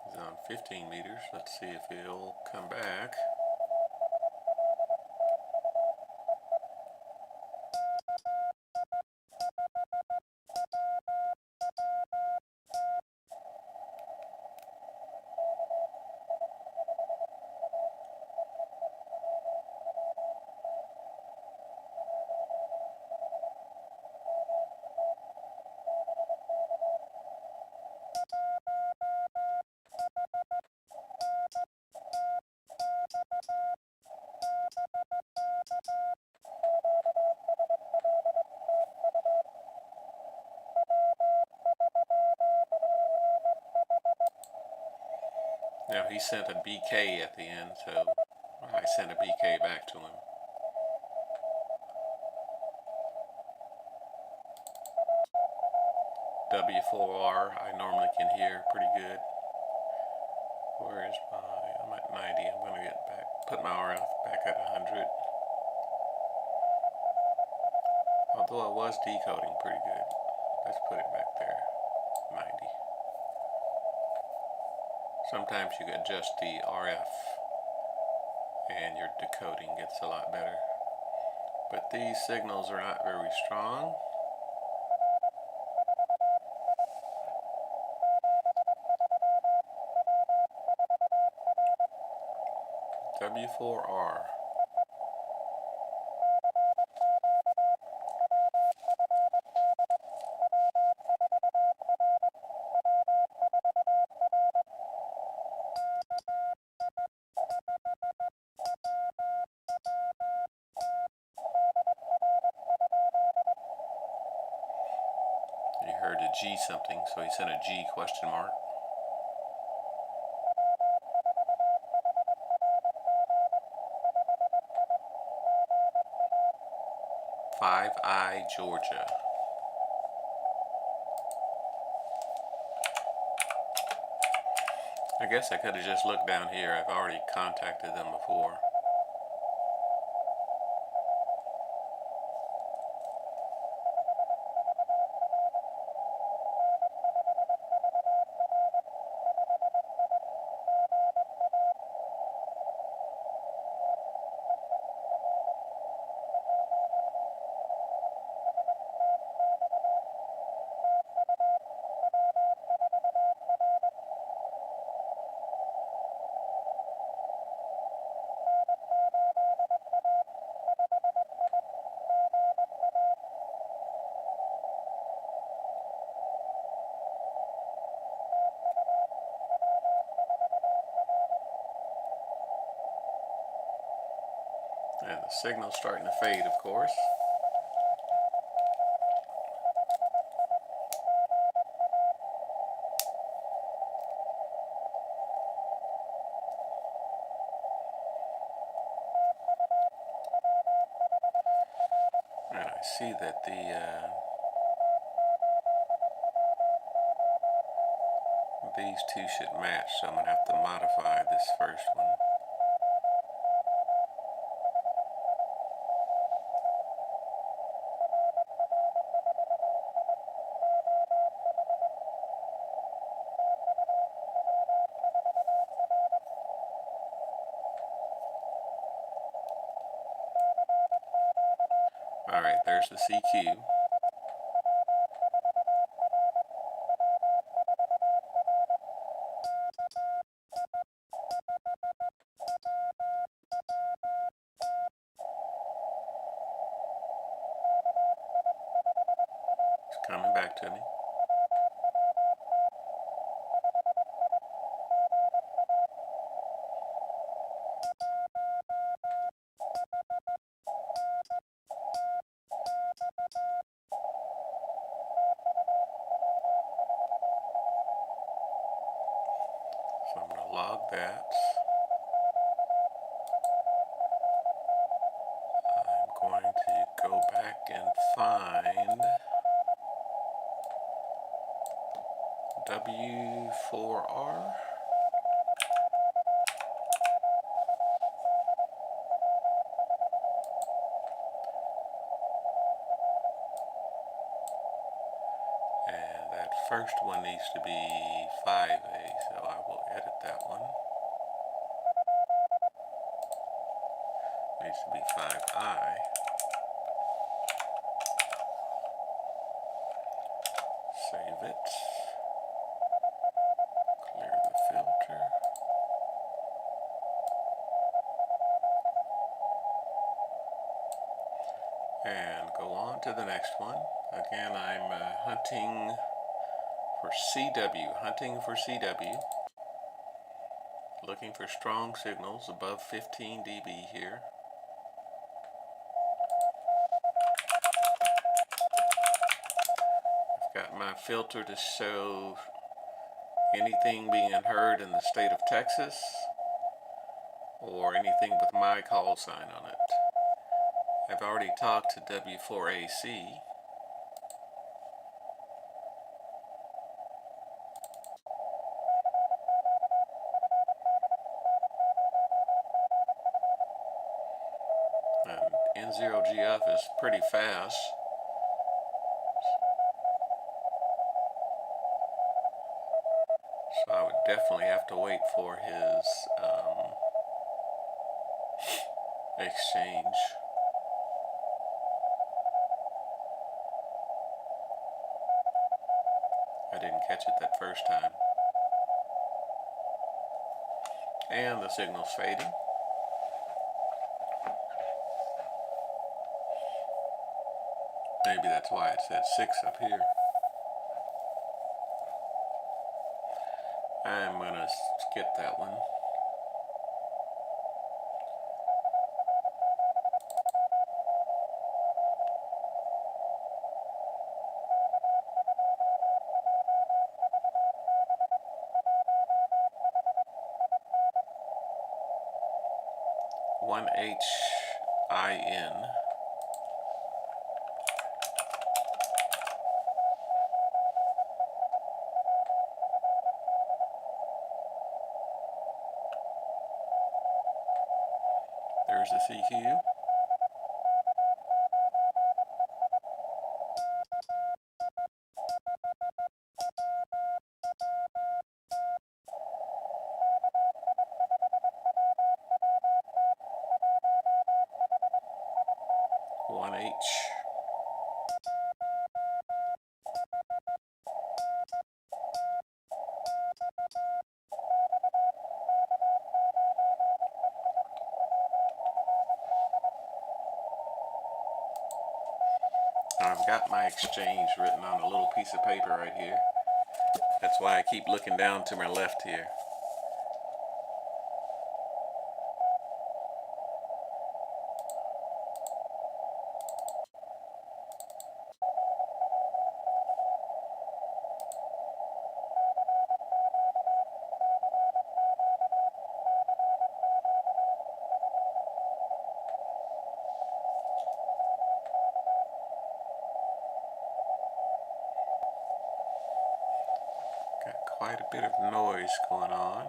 He's on 15 meters. Let's see if he'll come back. Now he sent a BK at the end, so I sent a BK back to him. W4R I normally can hear pretty good. Where is I'm at 90. I'm going to get back, put my RF back at 100. Although I was decoding pretty good. Let's put it back there, 90. Sometimes you can adjust the RF and your decoding gets a lot better. But these signals are not very strong. W4R. You heard a G something, so he sent a G question mark. KI5WWT, Georgia. I guess I could have just looked down here. I've already contacted them before. And the signal's starting to fade, of course. And I see that these two should match, so I'm going to have to modify this first one. Alright, there's the CQ. It's coming back to me. So I'm going to log that. I'm going to go back and find W4R. And that first one needs to be 5A, so I will edit that one. Needs to be 5I. Save it. Clear the filter. And go on to the next one. Again, I'm hunting for CW. Looking for strong signals above 15 dB here. I've got my filter to show anything being heard in the state of Texas or anything with my call sign on it. I've already talked to W4AC. And N0GF is pretty fast. So I would definitely have to wait for his exchange. I didn't catch it that first time. And the signal's fading. Maybe that's why it said 6 up here. I'm gonna skip that one. One HIN. There's the CQ. One H. I've got my exchange written on a little piece of paper right here. That's why I keep looking down to my left here. Got quite a bit of noise going on.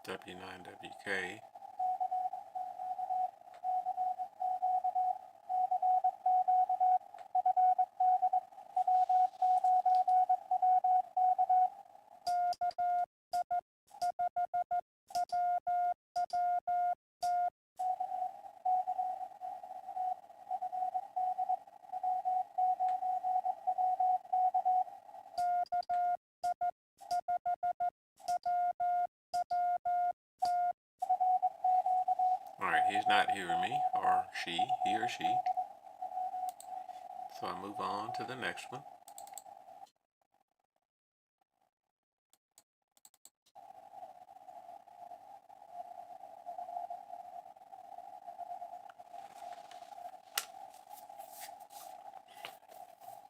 W9WK. Alright, he's not hearing me, or he or she. So I move on to the next one.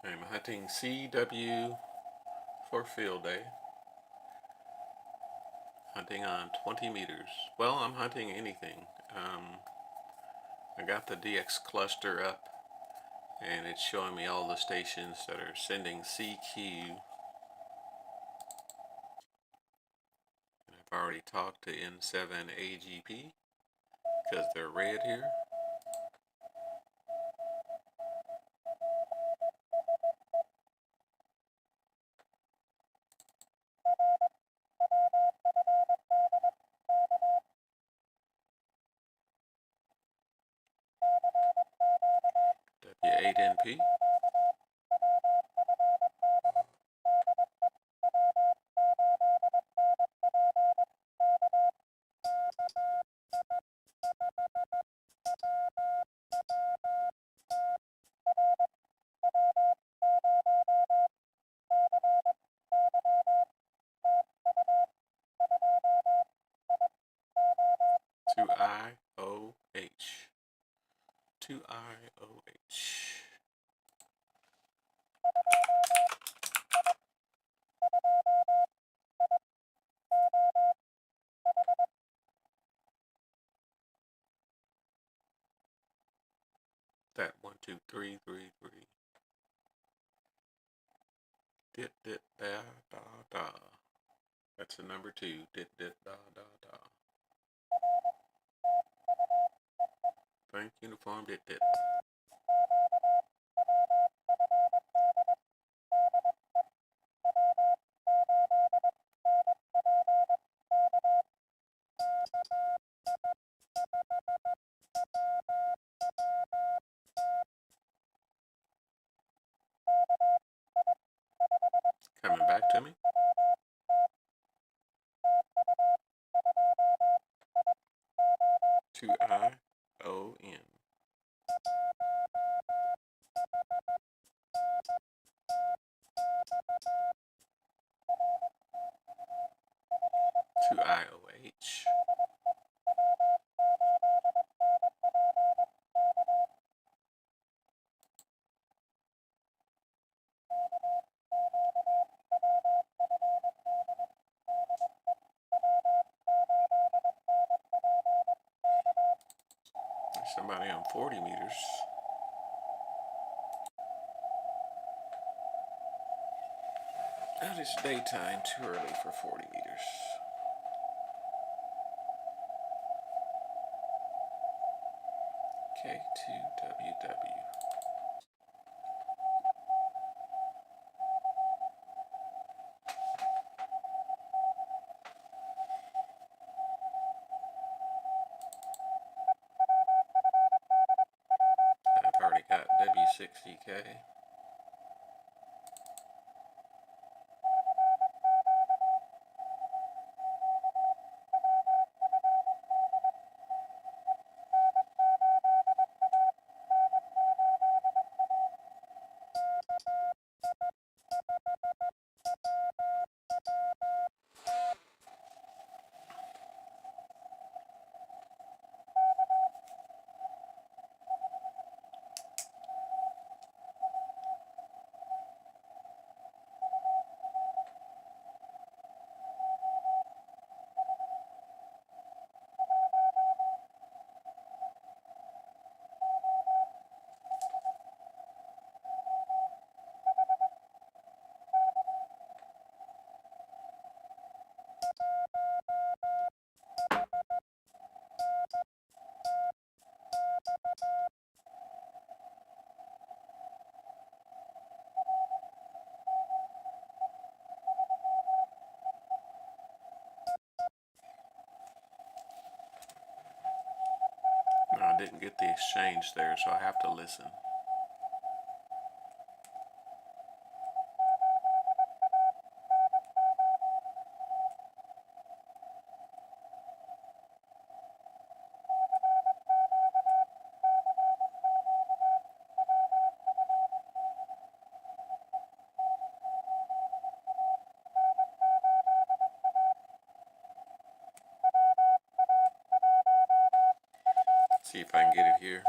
I'm hunting CW for field day. Hunting on 20 meters. Well, I'm hunting anything. I got the DX cluster up and it's showing me all the stations that are sending CQ. And I've already talked to N7AGP because they're red here. W8NP. To IOH. To IOH. That 12333. Dit dit da da da. That's the number 2. Dit dit da da da. Frank uniform dit dit. Coming back to me. To ION. To IOH. There's somebody on 40 meters. That is daytime, too early for 40 meters. K2WW. I've already got W60K. No, I didn't get the exchange there, so I have to listen. See if I can get it here.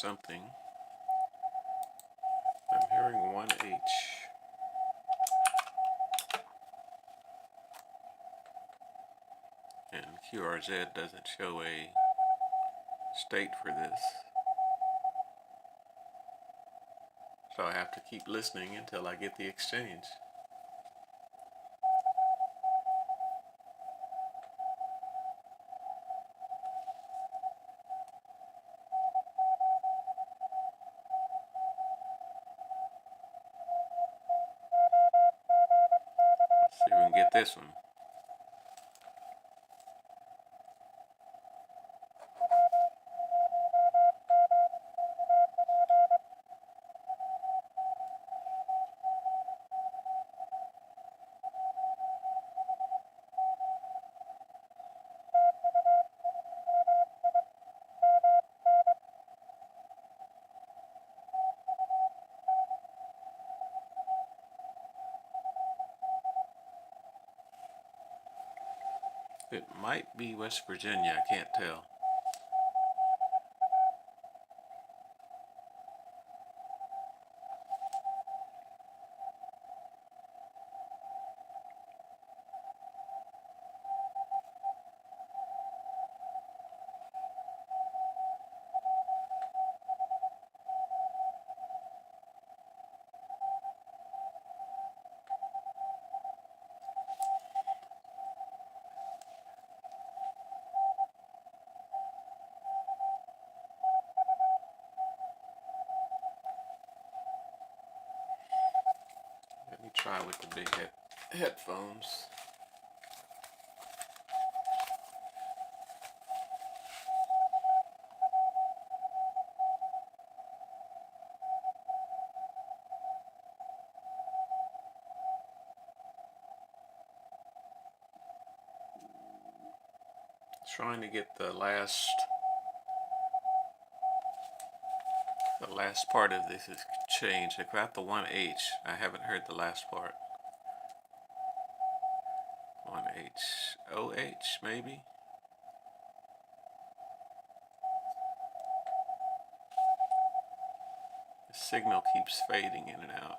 something. I'm hearing 1H. And QRZ doesn't show a state for this. So I have to keep listening until I get the exchange. Let's see if we can get this one. It might be West Virginia, I can't tell. Let me try with the big headphones. Trying to get the last part of this is changed. I got the 1H. I haven't heard the last part. 1H. OH, maybe? The signal keeps fading in and out.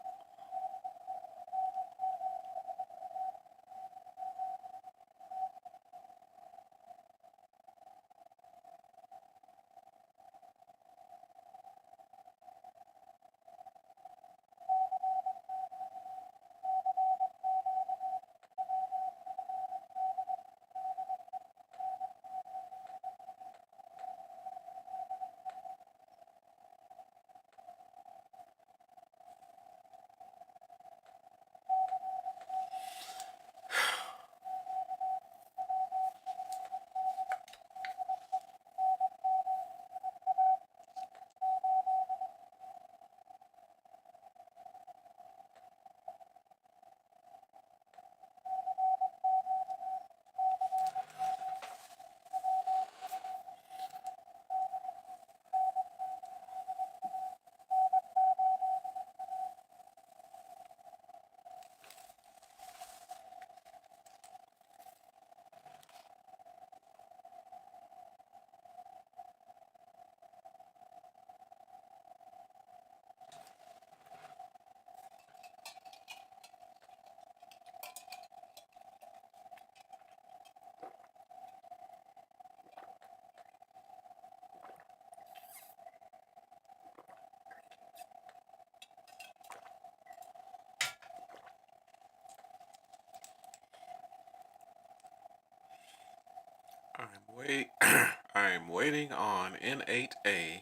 I'm waiting on N8A to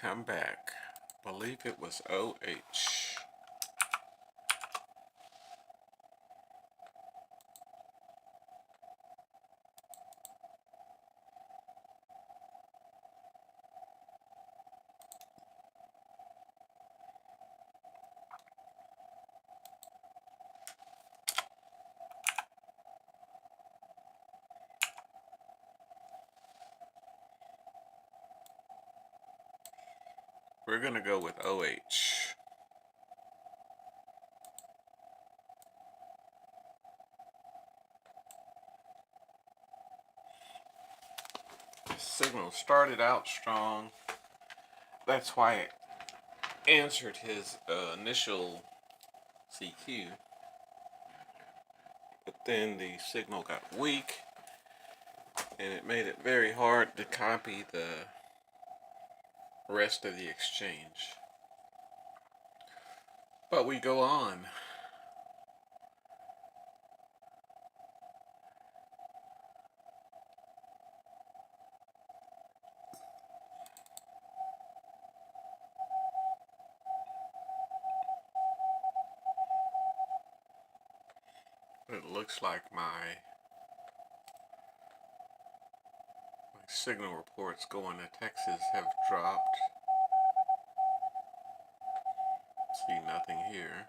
come back. I believe it was OH. We're gonna go with OH. signal started out strong. That's why it answered his initial CQ. But then the signal got weak, and it made it very hard to copy the rest of the exchange. But we go on. It looks like my signal reports going to Texas have dropped. See nothing here.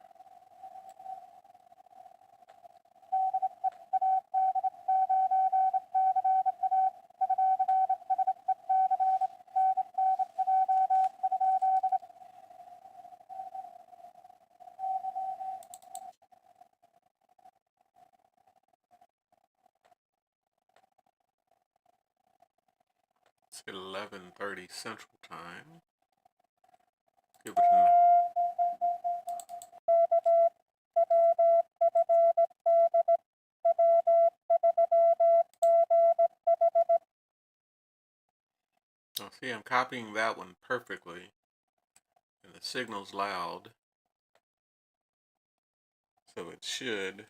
It's 11:30 Central Time. Give it an now see, I'm copying that one perfectly, and the signal's loud, so it should.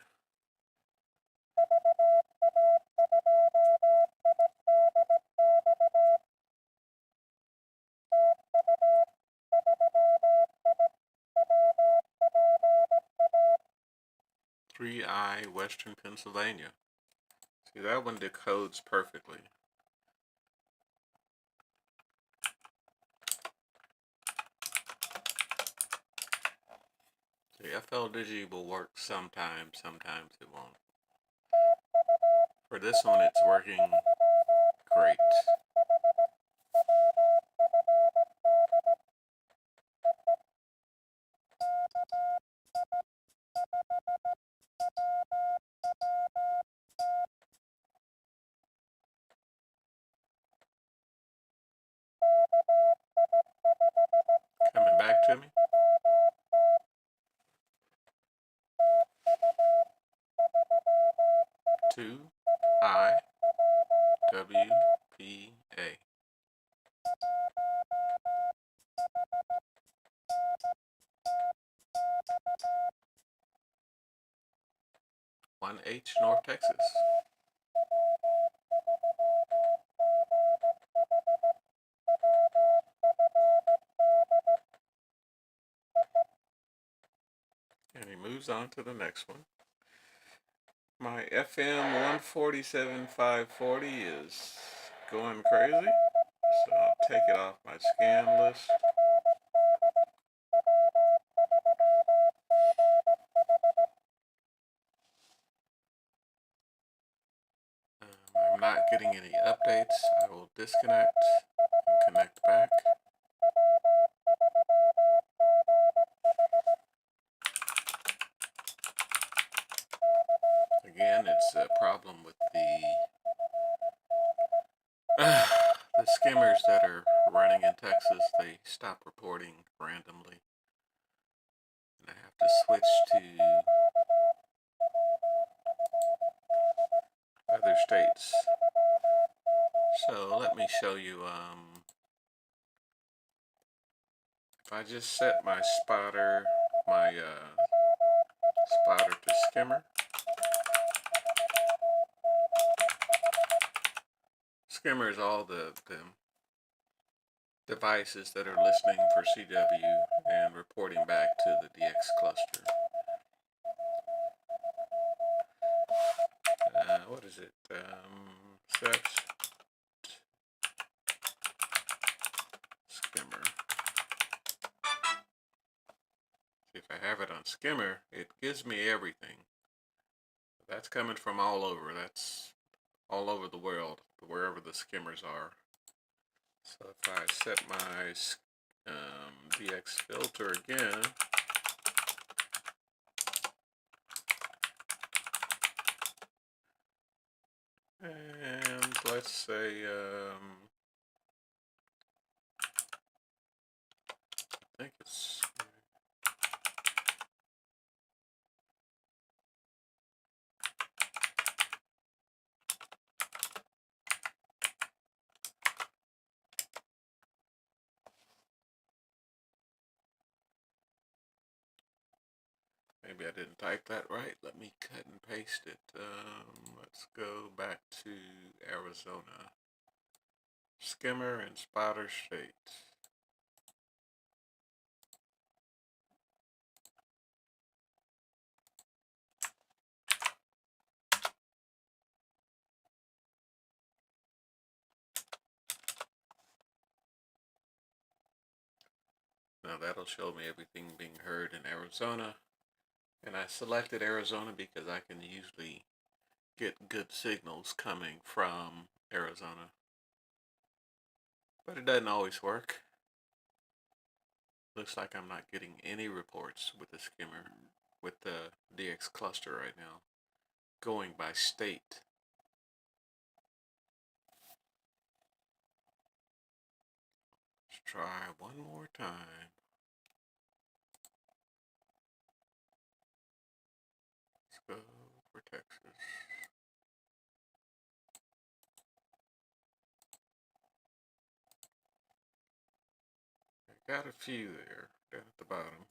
KI Western Pennsylvania. See, that one decodes perfectly. The FLDigi will work sometimes, sometimes it won't. For this one, it's working great. Coming back to me. KI5WWT. 1H North Texas. And he moves on to the next one. My FM 147.540 is going crazy, so I'll take it off my scan list. I'm not getting any updates. I will disconnect and connect back. Again, it's a problem with the skimmers that are running in Texas. They stop reporting randomly, and I have to switch to other states. So let me show you. If I just set my spotter to skimmer. Skimmer is all the devices that are listening for CW and reporting back to the DX cluster. What is it? Set skimmer. If I have it on skimmer, it gives me everything. That's coming from all over. That's all over the world, wherever the skimmers are. So if I set my DX filter again, and let's say Maybe I didn't type that right. Let me cut and paste it. Let's go back to Arizona. Skimmer and Spotter State. Now that'll show me everything being heard in Arizona. And I selected Arizona because I can usually get good signals coming from Arizona. But it doesn't always work. Looks like I'm not getting any reports with the skimmer, with the DX cluster right now, going by state. Let's try one more time. Let's go for Texas. I got a few there, down at the bottom.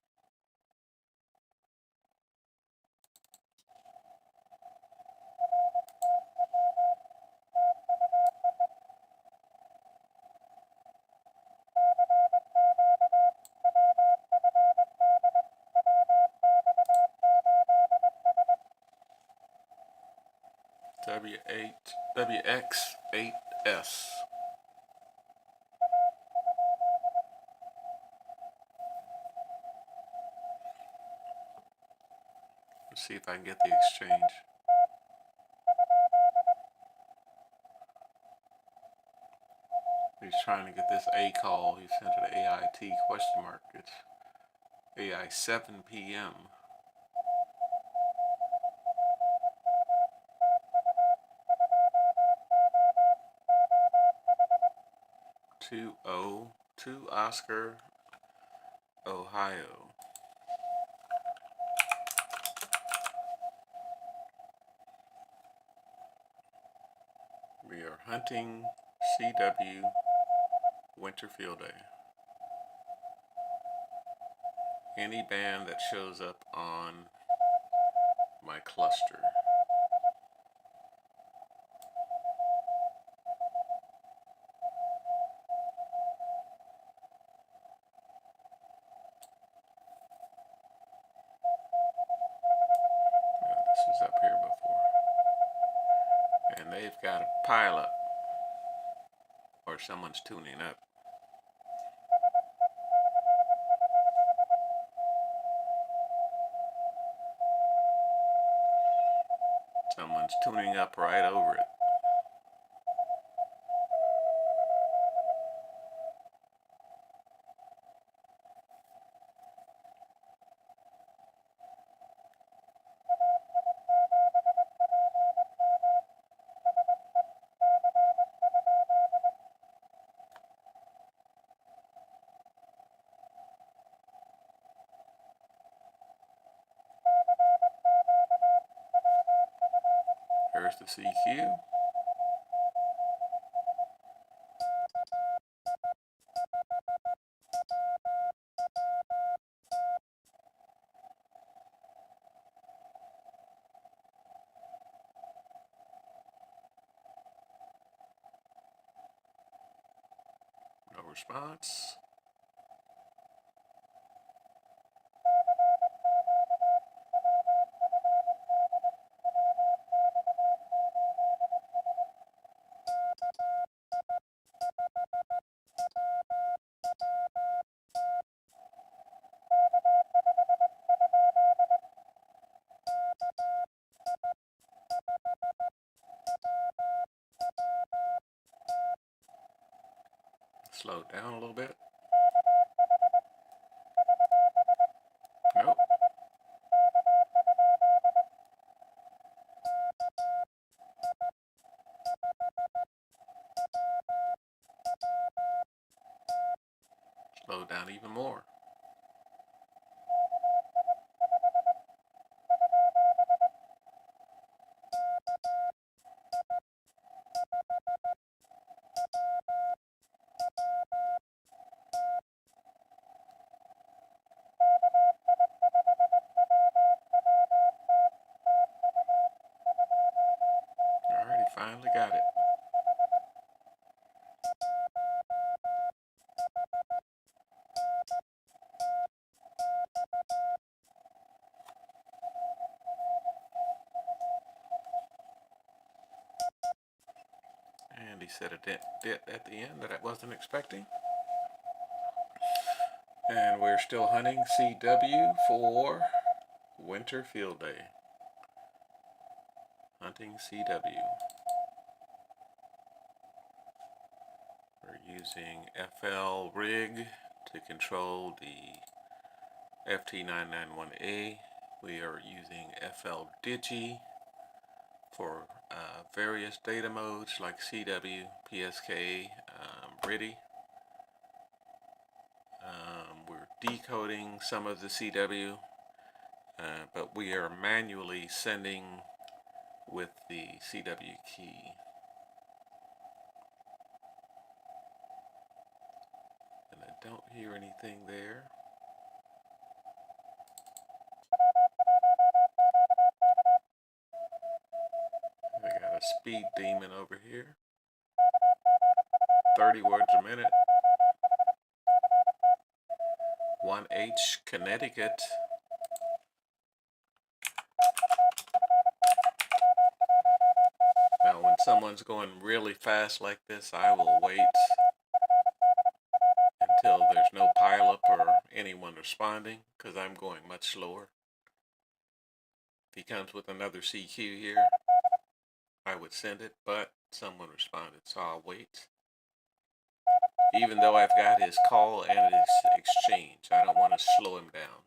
WX8S. Let's see if I can get the exchange. He's trying to get this A call. He sent it AIT question mark. It's AI 7 p.m. to Oscar, Ohio. We are hunting CW Winter Field Day. Any band that shows up on my cluster. Yeah, this was up here before. And they've got a pile up. Or someone's tuning up. Someone's tuning up right over it. Here's the CQ. No response. Slow it down a little bit. Nope. Slow it down even more. finally got it. And he said a dent at the end that I wasn't expecting. And we're still hunting CW for winter field day. Hunting CW. We're using FL rig to control the FT991A. We are using FL Digi for various data modes like CW, PSK, RIDI. We're decoding some of the CW, but we are manually sending with the CW key. And I don't hear anything there. I got a speed demon over here. 30 words a minute. 1H, Connecticut. Now when someone's going really fast like this, I will wait until there's no pileup or anyone responding, because I'm going much slower. If he comes with another CQ here, I would send it, but someone responded, so I'll wait. Even though I've got his call and his exchange, I don't want to slow him down.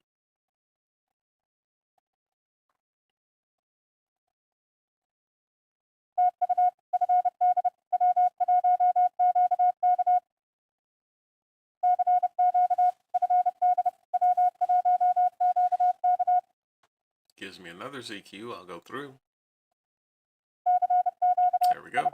Gives me another ZQ, I'll go through. There we go.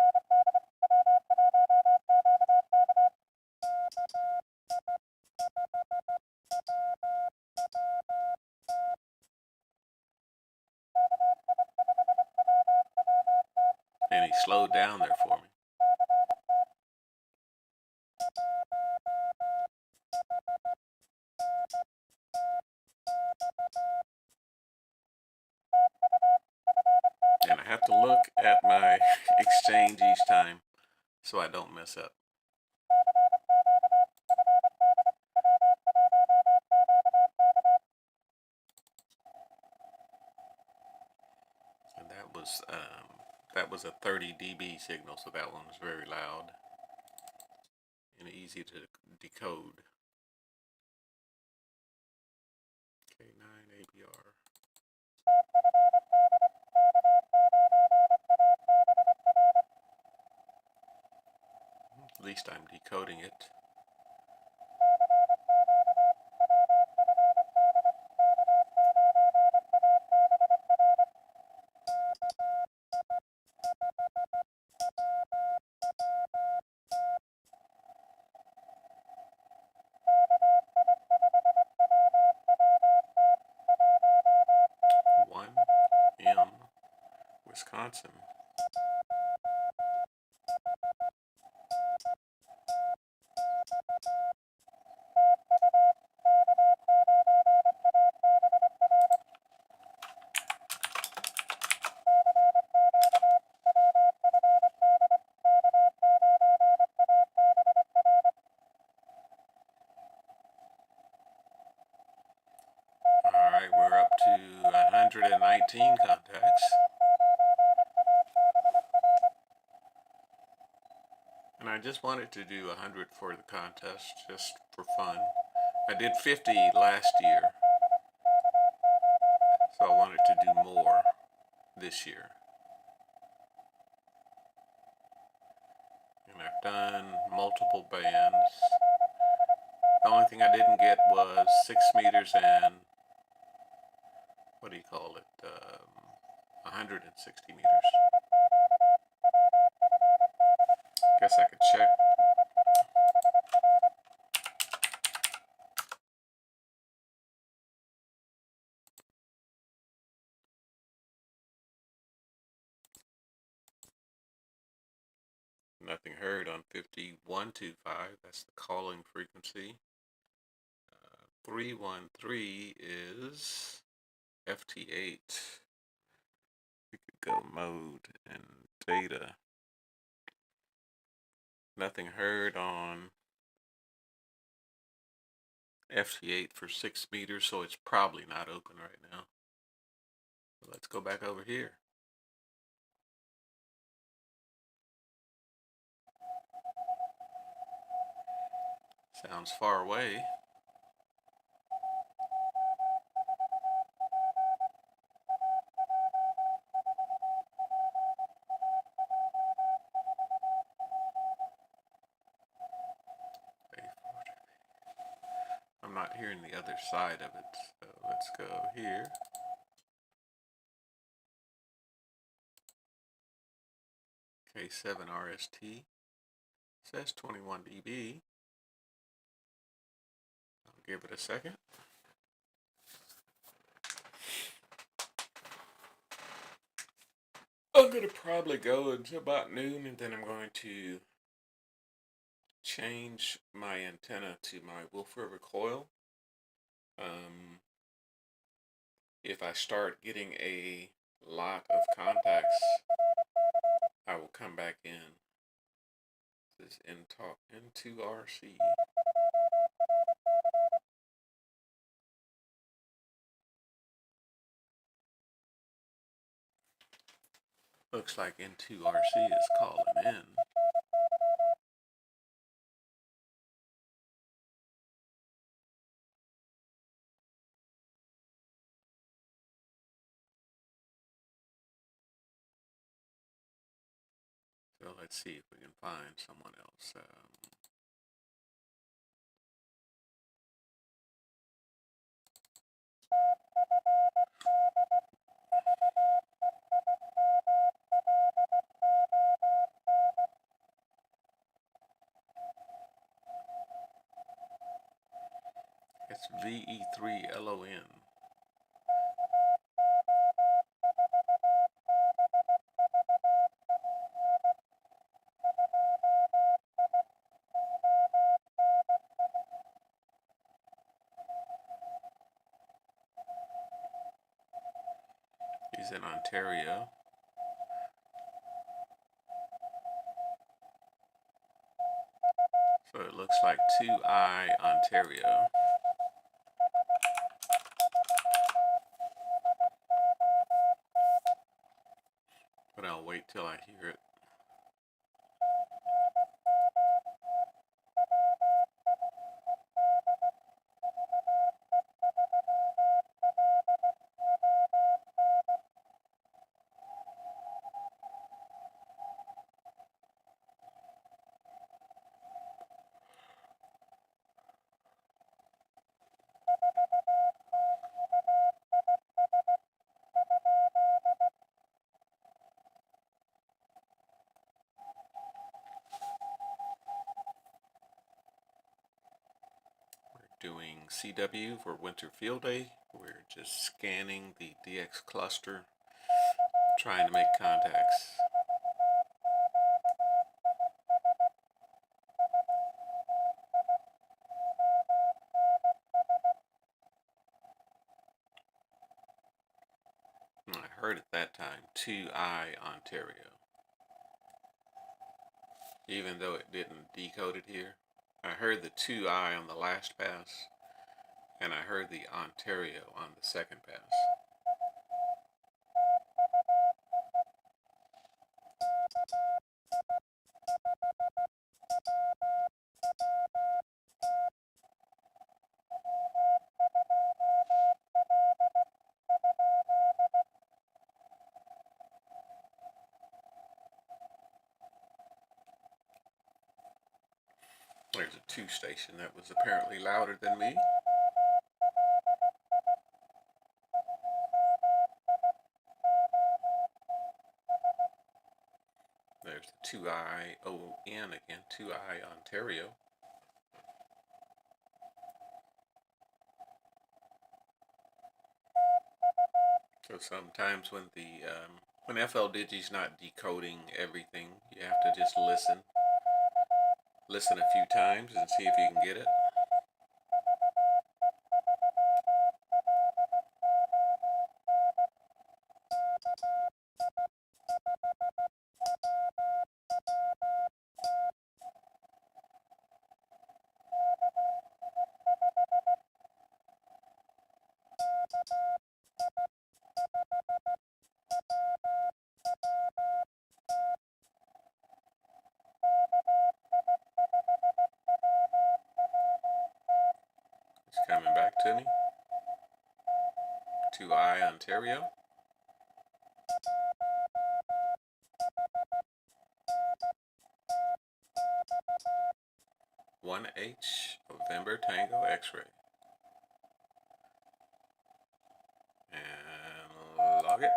And he slowed down there for me. And I have to look at my exchange each time so I don't mess up. And that was a 30 dB signal, so that one was very loud and easy to decode. K9 ABR. At least I'm decoding it. Wisconsin. Alright, we're up to 119 contacts. And I just wanted to do 100 for the contest, just for fun. I did 50 last year, so I wanted to do more this year. And I've done multiple bands. The only thing I didn't get was 6 meters and, what do you call it, 160 meters. Guess I could check. Nothing heard on 5125. That's the calling frequency. 313 is FT8. We could go mode and data. Nothing heard on FT8 for 6 meters, so it's probably not open right now. But let's go back over here. Sounds far away. I'm not hearing the other side of it, so let's go here. K7RST says 21 dB. I'll give it a second. I'm going to probably go until about noon, and then I'm going to change my antenna to my Wolf River coil. If I start getting a lot of contacts, I will come back in. This is N2RC. Looks like N2RC is calling in. So let's see if we can find someone else. It's VE3LON. He's in Ontario. So it looks like 2I Ontario. But I'll wait till I hear it. Doing CW for Winter Field Day. We're just scanning the DX cluster, trying to make contacts. I heard at that time 2I Ontario. Even though it didn't decode it here. I heard the 2I on the last pass, and I heard the Ontario on the second pass. There's a 2 station that was apparently louder than me. There's the 2ION again, 2I Ontario. So sometimes when the When FLDigi's not decoding everything, you have to just listen a few times and see if you can get it. It's coming back to me. To Ontario. 1H November Tango X-ray. And log it.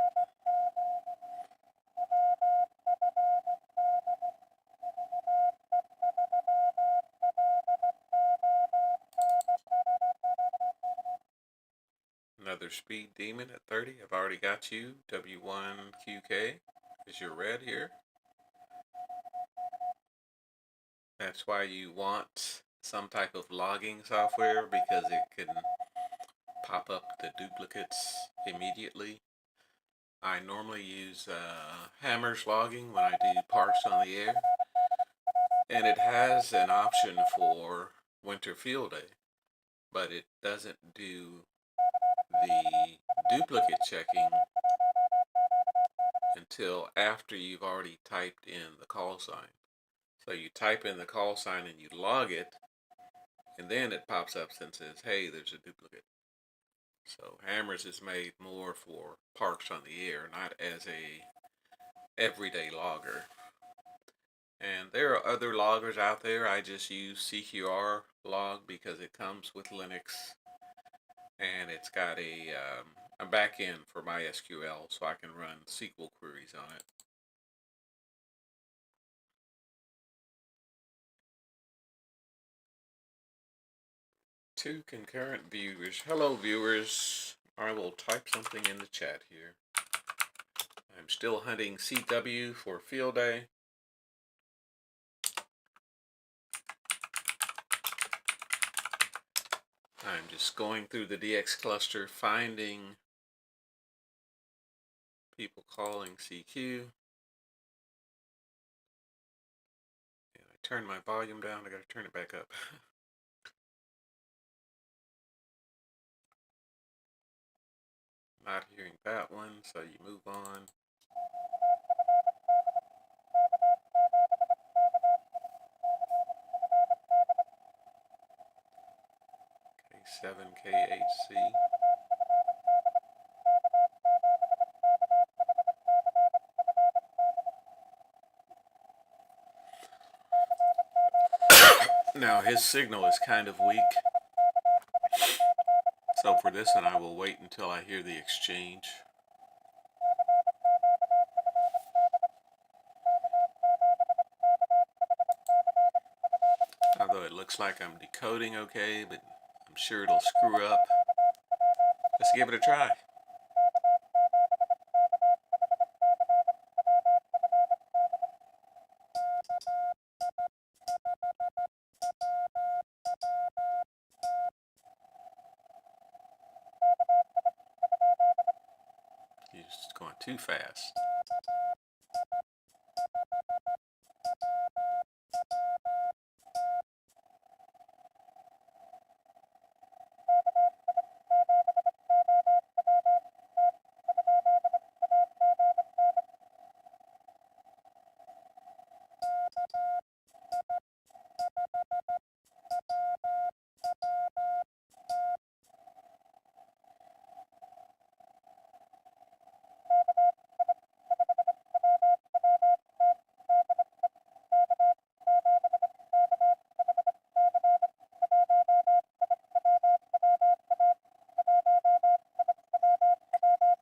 Another speed demon at 30. I've already got you. W1QK is your red here. That's why you want some type of logging software, because it can pop up the duplicates immediately. I normally use Hammer's logging when I do parks on the air, and it has an option for winter field day, but it doesn't do the duplicate checking until after you've already typed in the call sign. So you type in the call sign and you log it, and then it pops up and says, hey, there's a duplicate. So Hammers is made more for parks on the air, not as a everyday logger. And there are other loggers out there. I just use CQR log because it comes with Linux, and it's got a backend for MySQL, so I can run SQL queries on it. Two concurrent viewers. Hello, viewers. I will type something in the chat here. I'm still hunting CW for field day. I'm just going through the DX cluster, finding people calling CQ. And I turned my volume down. I gotta turn it back up. Not hearing that one, so you move on. K7KHC. Now his signal is kind of weak, so for this one I will wait until I hear the exchange. Although it looks like I'm decoding okay, but I'm sure it'll screw up. Let's give it a try. You're just going too fast.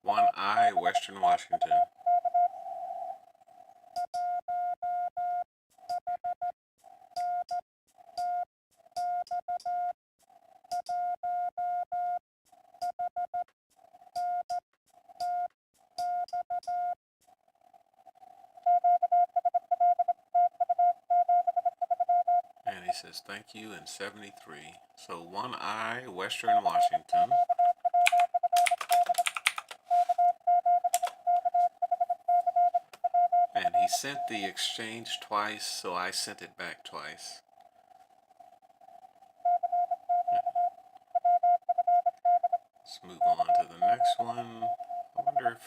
One I, Western Washington. says thank you in 73. So One Eye, Western Washington. And he sent the exchange twice, so I sent it back twice. Let's move on to the next one. I wonder if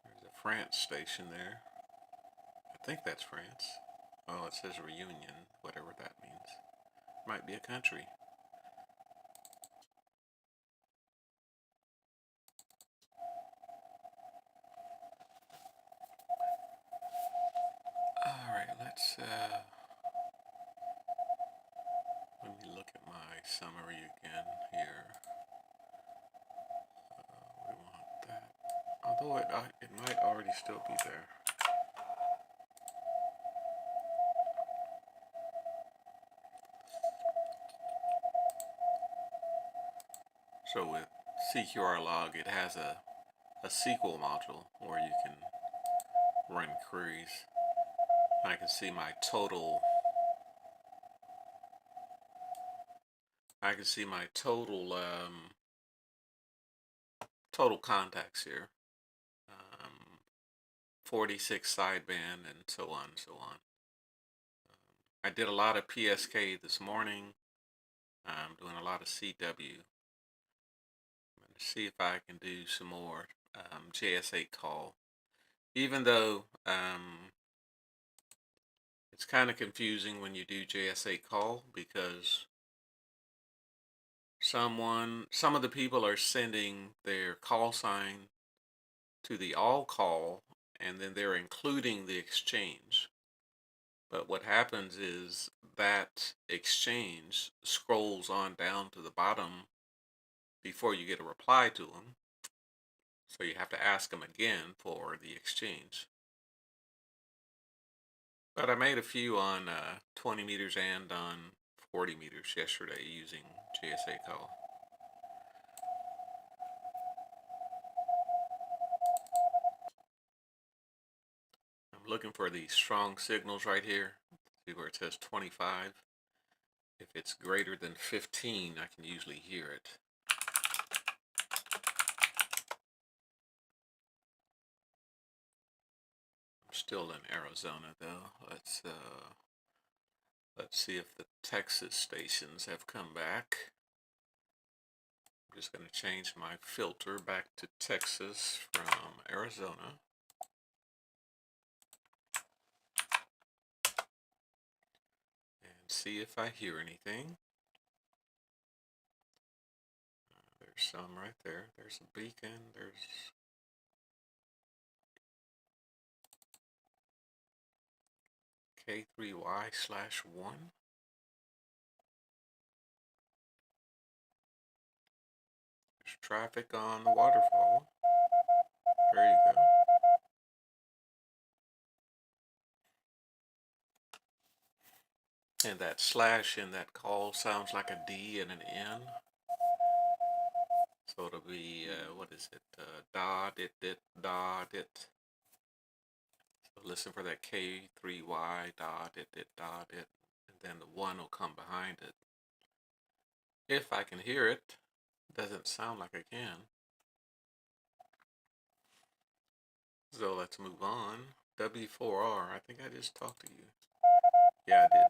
there's a France station there. I think that's France. Oh, it says Reunion, whatever that means. Might be a country. Alright, let me look at my summary again here. We want that. Although it might already still be there. So with CQR log, it has a SQL module where you can run queries. I can see my total. I can see my total contacts here. 46 sideband and so on and so on. I did a lot of PSK this morning. I'm doing a lot of CW. I'm going to see if I can do some more JS8 call. Even though it's kind of confusing when you do JS8 call, because some of the people are sending their call sign to the all call, and then they're including the exchange. But what happens is that exchange scrolls on down to the bottom before you get a reply to them. So you have to ask them again for the exchange. But I made a few on 20 meters and on 40 meters yesterday using JSA call. I'm looking for these strong signals right here. See where it says 25. If it's greater than 15, I can usually hear it. I'm still in Arizona though. Let's see if the Texas stations have come back. I'm just going to change my filter back to Texas from Arizona. And see if I hear anything. There's some right there. There's a beacon. There's K3Y/1. There's traffic on the waterfall. There you go. And that slash in that call sounds like a D and an N. So it'll be, what is it? Dot it. So listen for that K3Y dot it, and then the 1 will come behind it. If I can hear it. Doesn't sound like I can. So let's move on. W4R, I think I just talked to you. Yeah, I did.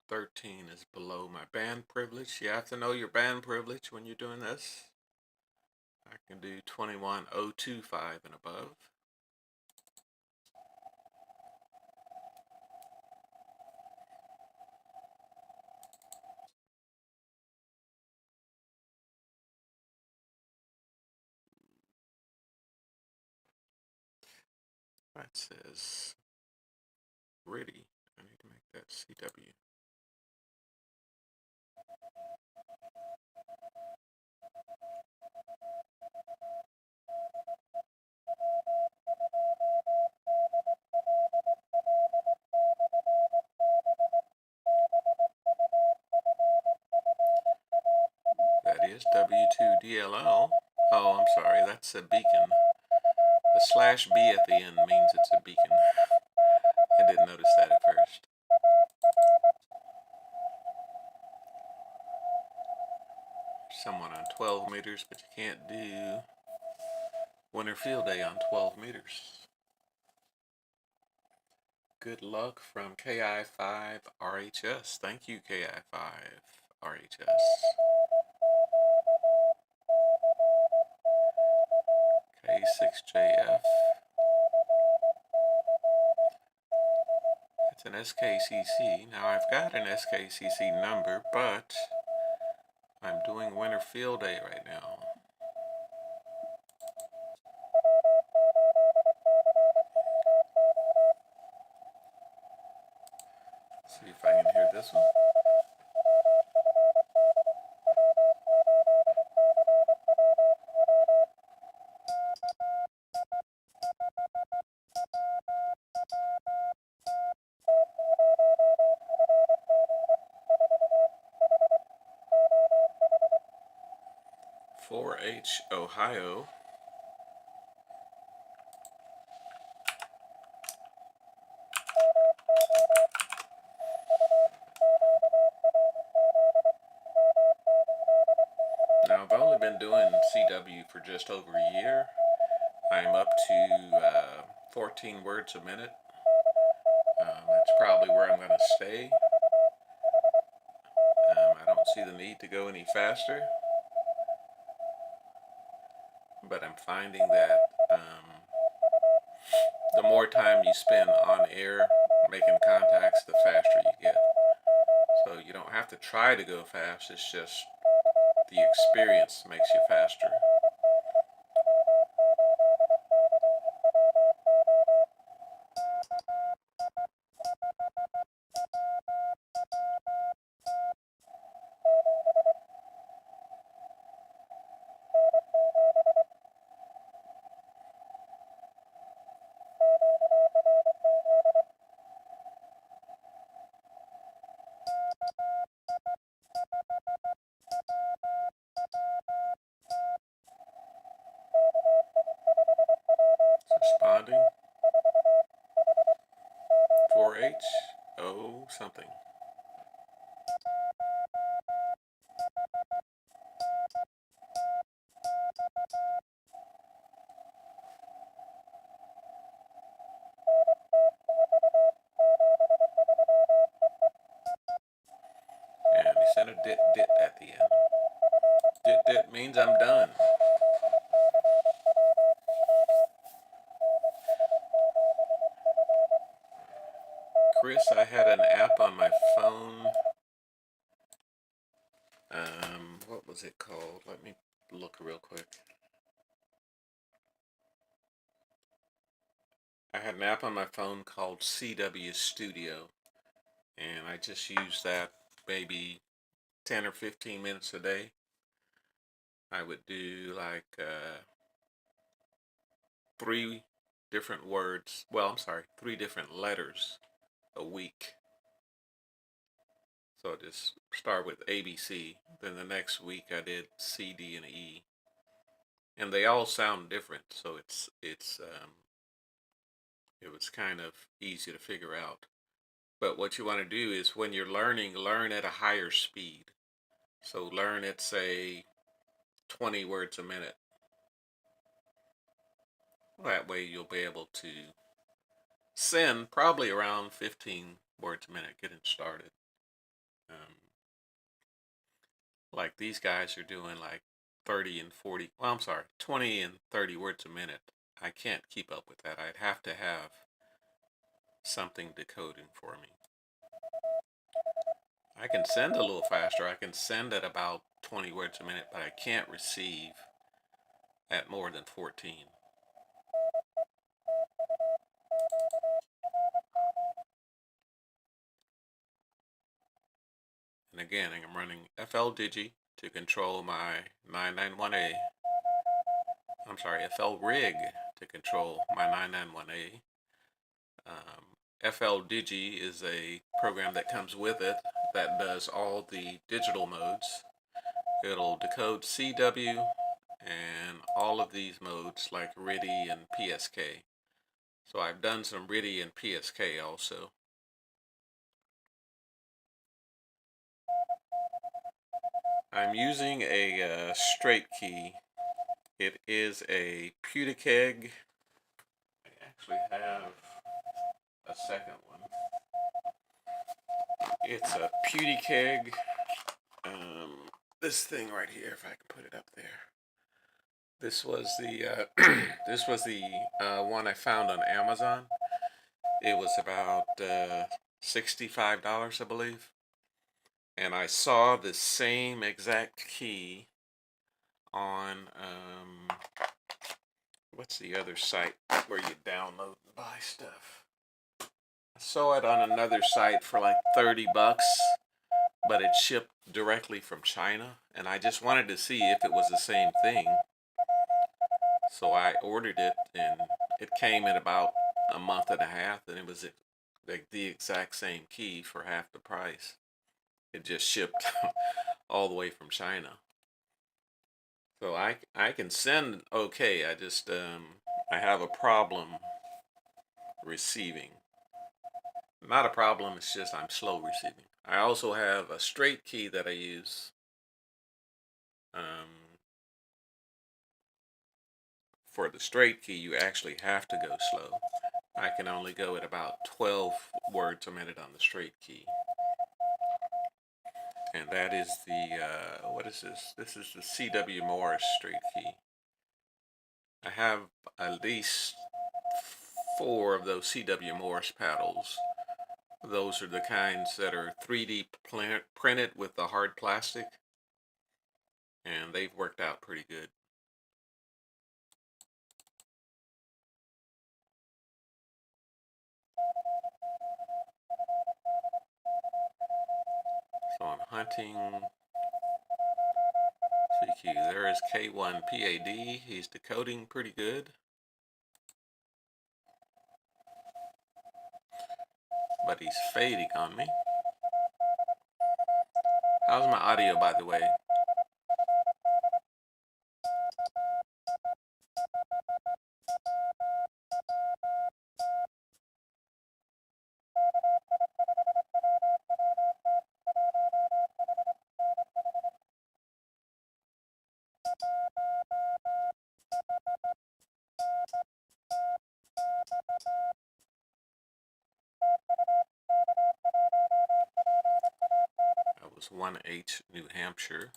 13 is below my band privilege. You have to know your band privilege when you're doing this. I can do 21025 and above. That says ready. I need to make that CW. That is W2DLL. Oh, I'm sorry, that's a beacon. slash B at the end means it's a beacon. I didn't notice that at first. Someone on 12 meters, but you can't do winter field day on 12 meters. Good luck from KI5RHS. Thank you, KI5RHS. K6JF. It's an SKCC. Now I've got an SKCC number, but I'm doing winter field day right now. See if I can hear this one. H Ohio. Now I've only been doing CW for just over a year. I'm up to 14 words a minute. That's probably where I'm going to stay. I don't see the need to go any faster. But I'm finding that the more time you spend on air making contacts, the faster you get. So you don't have to try to go fast, it's just the experience makes you faster. Responding. 4H, oh something. And he sent a dit at the end. Dit means I'm done. Chris, I had an app on my phone. What was it called? Let me look real quick. I had an app on my phone called CW Studio, and I just use that maybe 10 or 15 minutes a day. I would do like 3 different words. Well, I'm sorry, 3 different letters a week. So I just start with ABC. Then the next week I did C, D, and E, and they all sound different. So it was kind of easy to figure out. But what you want to do is when you're learning, learn at a higher speed. So learn at, say, 20 words a minute. That way you'll be able to send probably around 15 words a minute getting started. Like these guys are doing like 30 and 40, well, I'm sorry, 20 and 30 words a minute. I can't keep up with that. I'd have to have something decoding for me. I can send a little faster. I can send at about 20 words a minute, but I can't receive at more than 14. And again, I'm running FL Digi to control my 991A. I'm sorry, FL Rig to control my 991A. FL Digi is a program that comes with it that does all the digital modes. It'll decode CW and all of these modes like RTTY and PSK. So I've done some RTTY and PSK also. I'm using a straight key. It is a PewDieKeg. I actually have a second one. It's a PewDieKeg. This thing right here, if I can put it up there. This was the this was the one I found on Amazon. It was about $65, I believe. And I saw the same exact key on what's the other site where you download and buy stuff? I saw it on another site for like 30 bucks, but it shipped directly from China, and I just wanted to see if it was the same thing. So I ordered it, and it came in about a month and a half, and it was like the exact same key for half the price. It just shipped all the way from China. So I can send okay. I just I have a problem receiving. Not a problem, it's just I'm slow receiving. I also have a straight key that I use for the straight key. You actually have to go slow. I can only go at about 12 words a minute on the straight key. And that is the, what is this? This is the C.W. Morris straight key. I have at least 4 of those C.W. Morris paddles. Those are the kinds that are 3D printed with the hard plastic, and they've worked out pretty good. So on hunting CQ, there is K1PAD. He's decoding pretty good. But he's fading on me. How's my audio, by the way? That was 1H New Hampshire.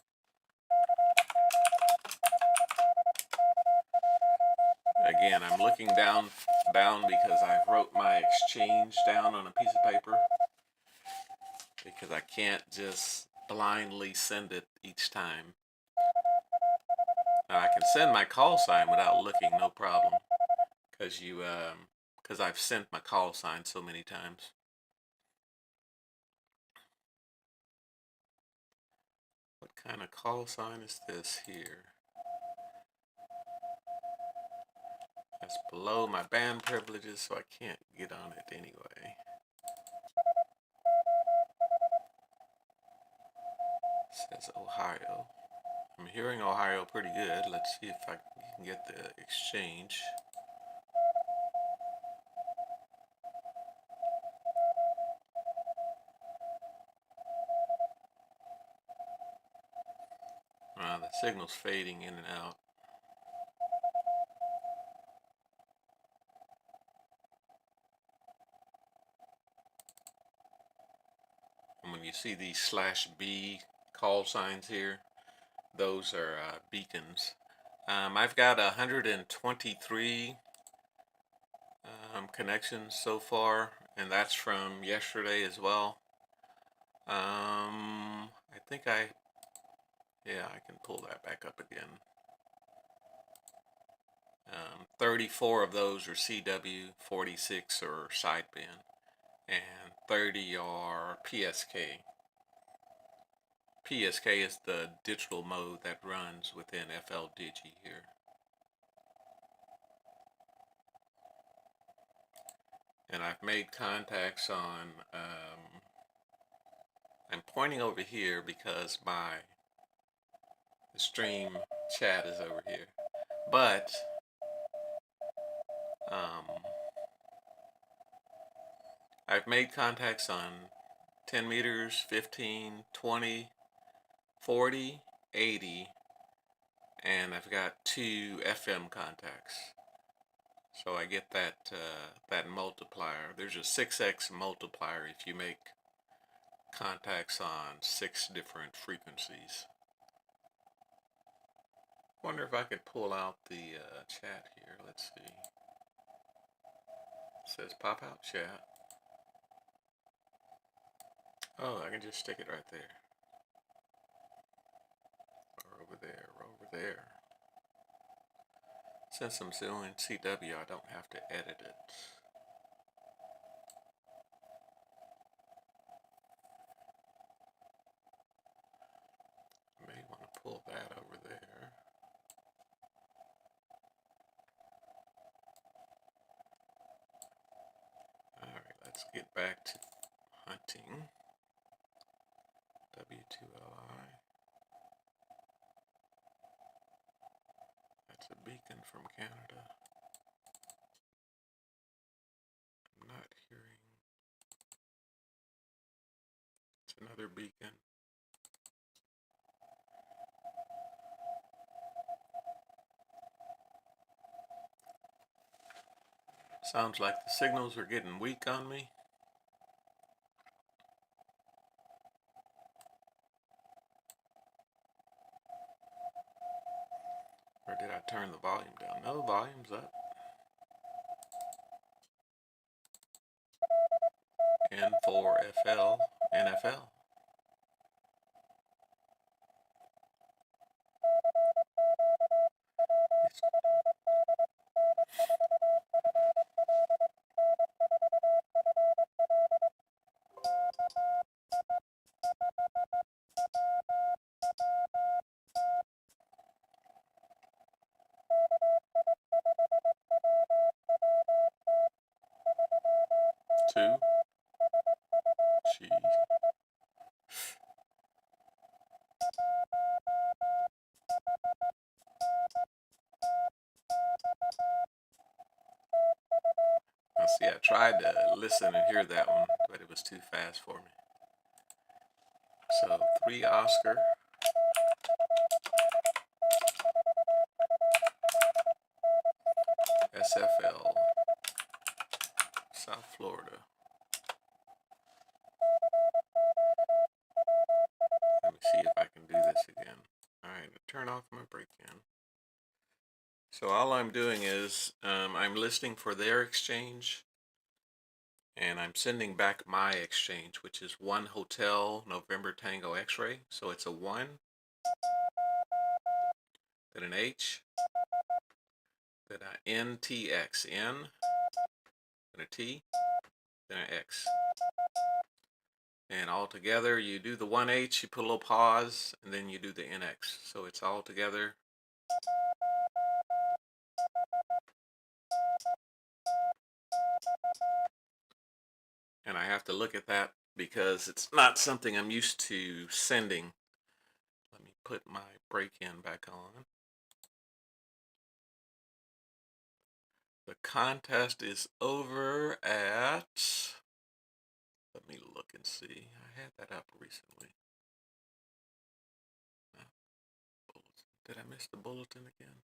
Again, I'm looking down because I wrote my exchange down on a piece of paper, because I can't just blindly send it each time. Now I can send my call sign without looking, no problem, because I've sent my call sign so many times. What kind of call sign is this here? That's below my band privileges, so I can't get on it anyway. It says Ohio. I'm hearing Ohio pretty good. Let's see if I can get the exchange. The signal's fading in and out. And when you see these /B call signs here, those are beacons. I've got 123 connections so far, and that's from yesterday as well. I think yeah, I can pull that back up again. 34 of those are CW, 46 are sideband, and 30 are PSK. PSK is the digital mode that runs within FLDigi here. And I've made contacts on, I'm pointing over here because the stream chat is over here. But um, I've made contacts on 10 meters, 15, 20, 40, 80, and I've got 2 FM contacts. So I get that multiplier. There's a 6x multiplier if you make contacts on 6 different frequencies. Wonder if I could pull out the chat here. Let's see. It says pop out chat. Oh, I can just stick it right there. Or over there, or over there. Since I'm doing CW, I don't have to edit it. May want to pull that over there. Alright, let's get back to hunting. W2LI. That's a beacon from Canada. I'm not hearing. It's another beacon. Sounds like the signals are getting weak on me. Or did I turn the volume down? No, volume's up. N4FL, NFL. Two. G. Now see, I tried to listen and hear that one, but it was too fast for me. So 3 Oscar. SFL. South Florida. Let me see if I can do this again. Alright, turn off my break-in. So all I'm doing is I'm listening for their exchange, and I'm sending back my exchange, which is 1 Hotel November Tango X-ray. So it's a 1, then an H, then a NTX, N, then a T, then an X. And all together, you do the 1H, you put a little pause, and then you do the NX. So it's all together. And I have to look at that because it's not something I'm used to sending. Let me put my break-in back on. The contest is over at, let me look and see. I had that up recently. Did I miss the bulletin again?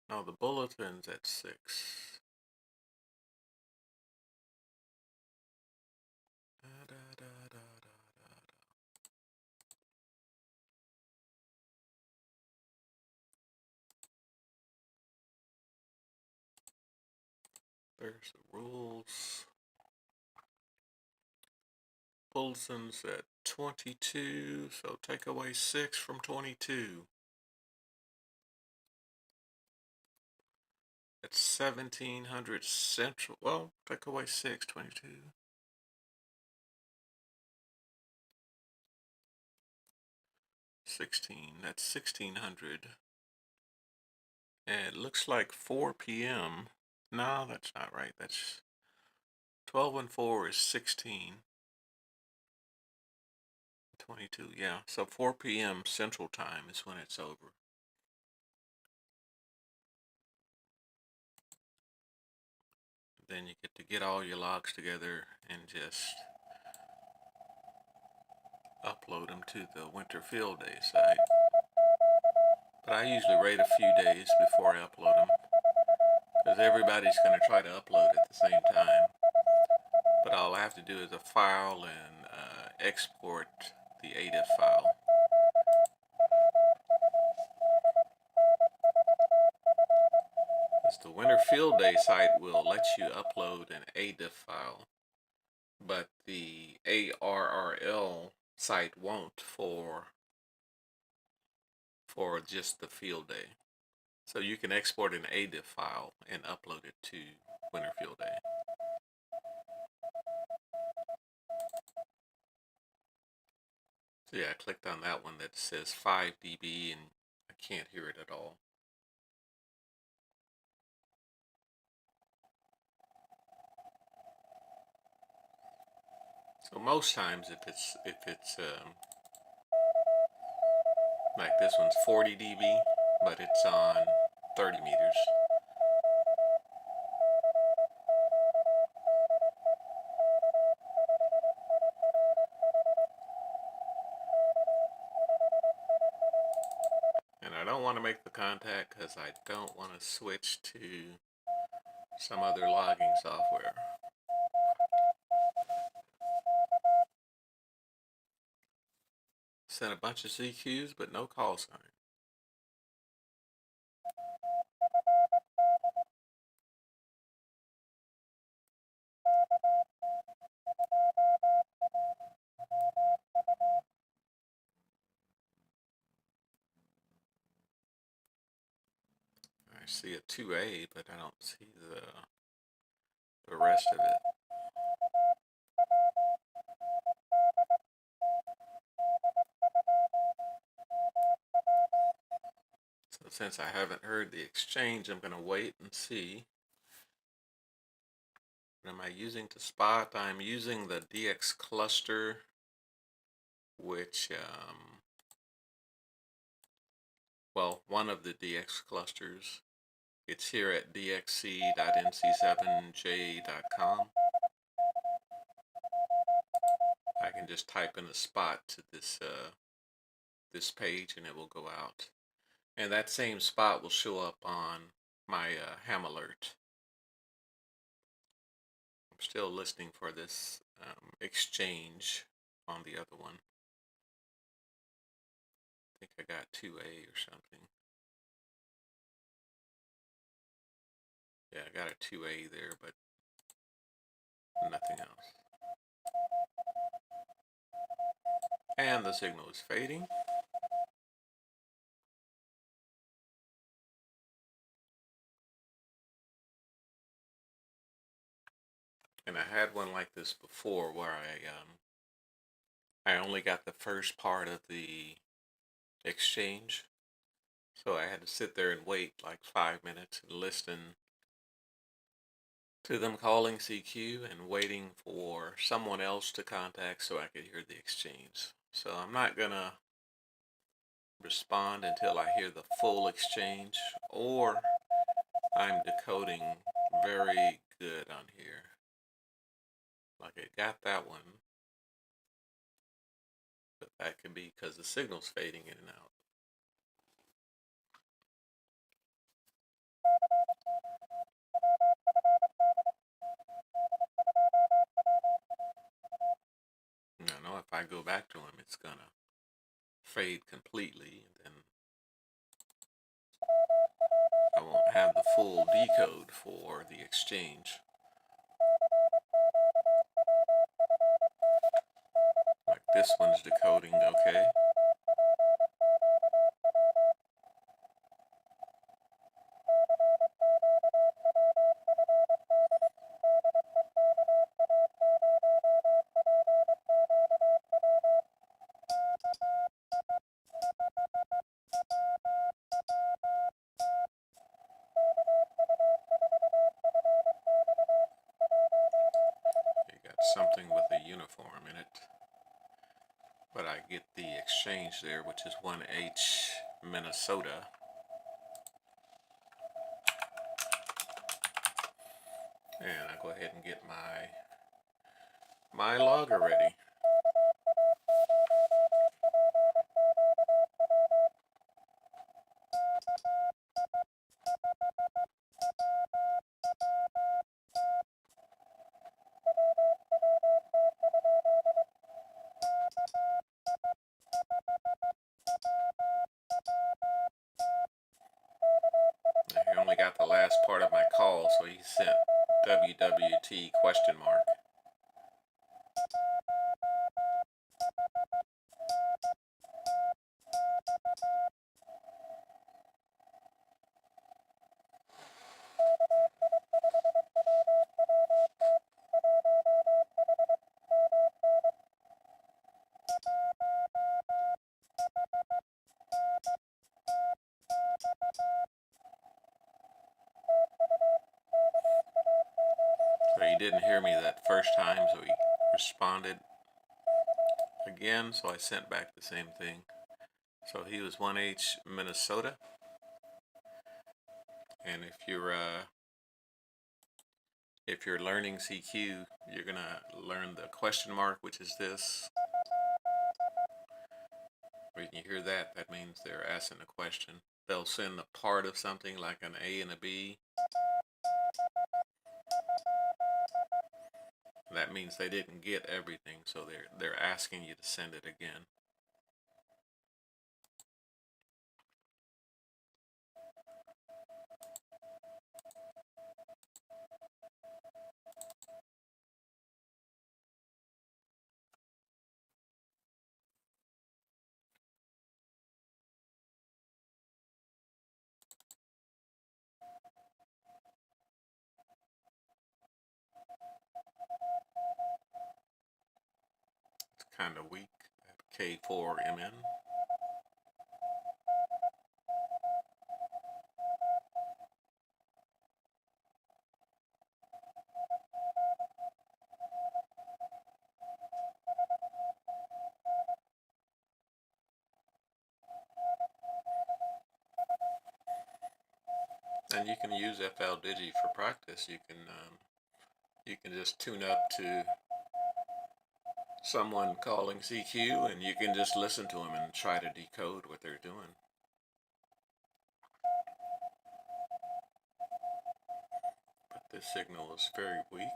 No, the bulletin's at 6. There's the rules. Bulletin's at 22, so take away 6 from 22. It's 1700 Central. Well, take away 6, 22. 16, that's 1600. And it looks like 4 p.m. No, that's not right. That's 12 and 4 is 16. 22, yeah. So 4 p.m. Central Time is when it's over. then you get to get all your logs together and just upload them to the winter field day site. But I usually wait a few days before I upload them, because everybody's going to try to upload at the same time. But all I have to do is a file and export the ADIF file. As the winter field day site will let you upload an ADIF file, but the ARRL site won't for just the field day. So you can export an ADIF file and upload it to winter field day. So yeah, I clicked on that one that says 5 dB and I can't hear it at all. So most times if it's like this one's 40 dB, but it's on 30 meters. And I don't want to make the contact because I don't want to switch to some other logging software. Sent a bunch of CQs, but no call sign. I see a 2A, but I don't see the rest of it. So since I haven't heard the exchange, I'm going to wait and see. What am I using to spot? I'm using the DX cluster, which, well, one of the DX clusters. It's here at dxc.nc7j.com. I can just type in a spot to this page and it will go out. And that same spot will show up on my ham alert. I'm still listening for this exchange on the other one. I think I got 2A or something. Yeah, I got a 2A there, but nothing else. And the signal is fading. And I had one like this before where I only got the first part of the exchange. So I had to sit there and wait like 5 minutes and listen to them calling CQ and waiting for someone else to contact so I could hear the exchange. So I'm not gonna respond until I hear the full exchange, or I'm decoding very good on here. Like it got that one, but that could be because the signal's fading in and out. I know if I go back to him, it's gonna fade completely, and then I won't have the full decode for the exchange. Like this one's decoding okay. You got something with a uniform in it. But I get the exchange there, which is 1H Minnesota. And I'll go ahead and get my logger ready. He only got the last part of my call, so he sent WWT question mark. So he didn't hear me that first time, so he responded again, so I sent back the same thing. So he was 1H Minnesota. And if you're learning CQ, you're gonna learn the question mark, which is this. When you hear that, that means they're asking a question. They'll send a part of something like an A and a B. That means they didn't get everything, so they're asking you to send it again. It's kind of weak at K4MN. And you can use FLDigi for practice. You can just tune up to someone calling CQ, and you can just listen to them and try to decode what they're doing. But this signal is very weak.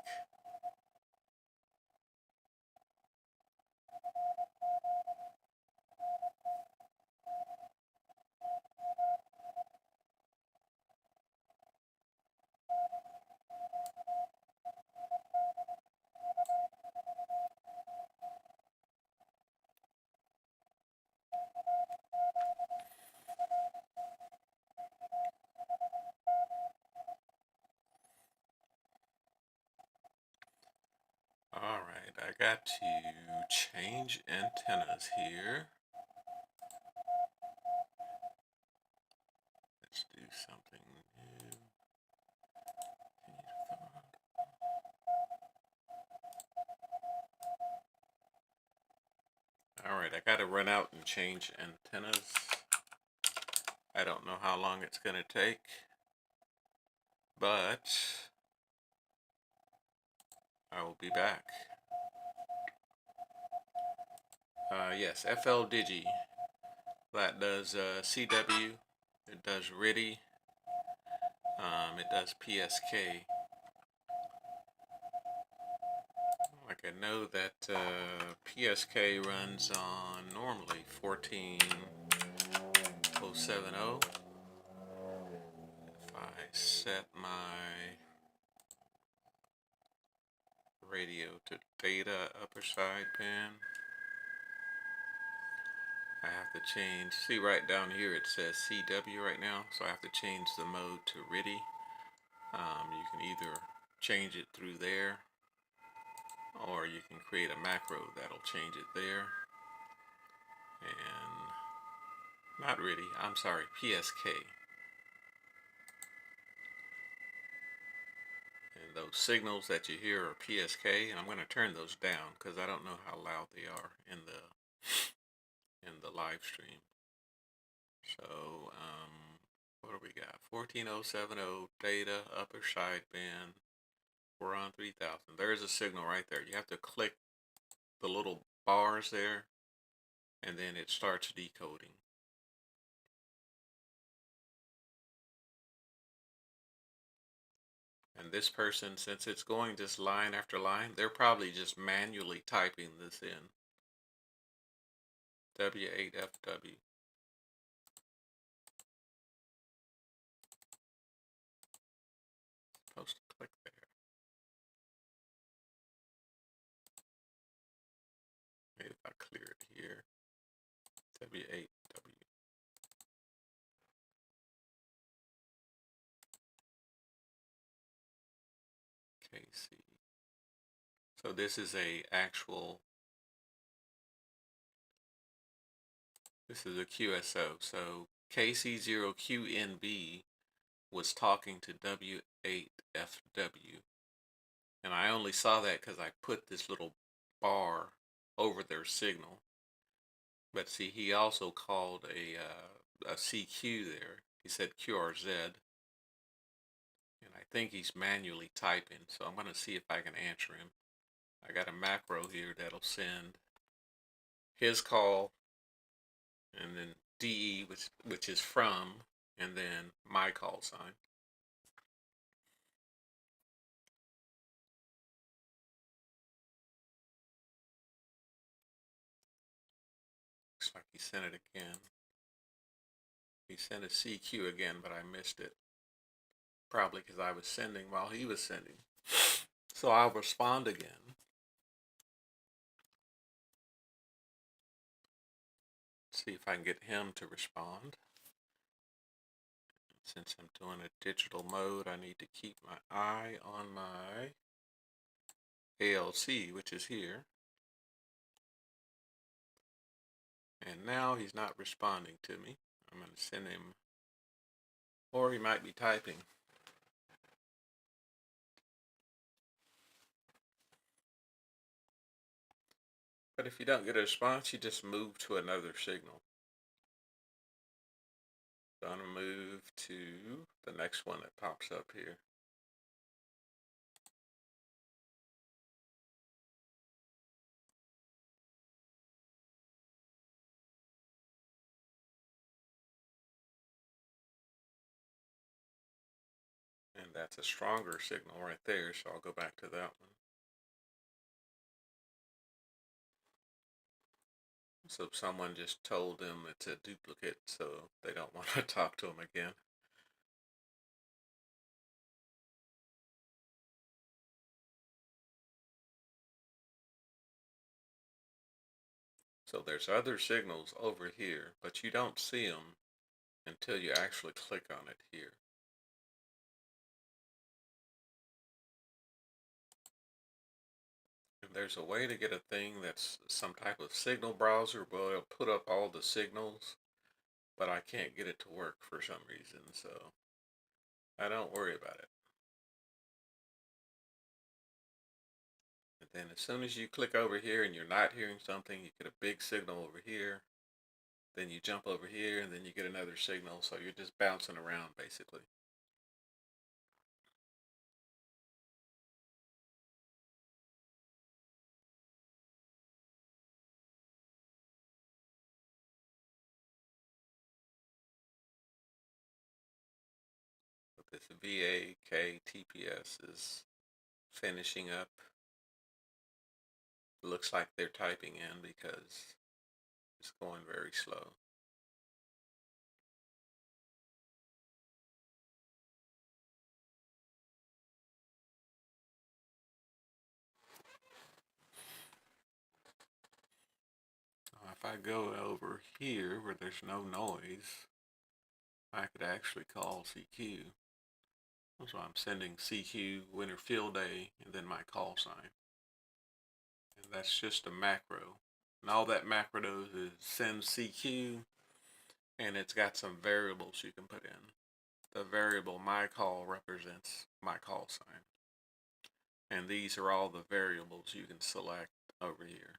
Alright, I got to change antennas here. Let's do something new. Alright, I gotta run out and change antennas. I don't know how long it's gonna take, but I will be back. Yes, FLDigi. That does CW. It does RIDI. It does PSK. Like I know that PSK runs on normally 14070. If I set my radio to data upper side pan, I have to change, see right down here it says CW right now, so I have to change the mode to RIDI. You can either change it through there, or you can create a macro that'll change it there. And not RIDI, I'm sorry, PSK. And those signals that you hear are PSK, and I'm going to turn those down because I don't know how loud they are in the live stream. So what do we got? 14070 data upper sideband We're on 3000. There's a signal right there. You have to click the little bars there, and then it starts decoding. And this person, since it's going just line after line, they're probably just manually typing this in. W8FW. Supposed to click there. Maybe if I clear it here. W8W. KC. So this is a actual, this is a QSO. So KC0QNB was talking to W8FW. And I only saw that because I put this little bar over their signal. But see, he also called a CQ there. He said QRZ. And I think he's manually typing. So I'm going to see if I can answer him. I got a macro here that'll send his call, and then DE, which is from, and then my call sign. Looks like he sent it again. He sent a CQ again, but I missed it. Probably because I was sending while he was sending. So I'll respond again. See if I can get him to respond. Since I'm doing a digital mode, I need to keep my eye on my ALC, which is here. And now he's not responding to me. I'm going to send him, or he might be typing. But if you don't get a response, you just move to another signal. So I'm going to move to the next one that pops up here. And that's a stronger signal right there, so I'll go back to that one. So someone just told them it's a duplicate, so they don't want to talk to them again. So there's other signals over here, but you don't see them until you actually click on it here. And there's a way to get a thing that's some type of signal browser where it'll put up all the signals, but I can't get it to work for some reason, so I don't worry about it. And then as soon as you click over here and you're not hearing something, you get a big signal over here, then you jump over here, and then you get another signal, so you're just bouncing around basically. But this VAK TPS is finishing up. It looks like they're typing in because it's going very slow. If I go over here where there's no noise, I could actually call CQ. So I'm sending CQ winter field day and then my call sign. And that's just a macro. And all that macro does is send CQ, and it's got some variables you can put in. The variable my call represents my call sign. And these are all the variables you can select over here.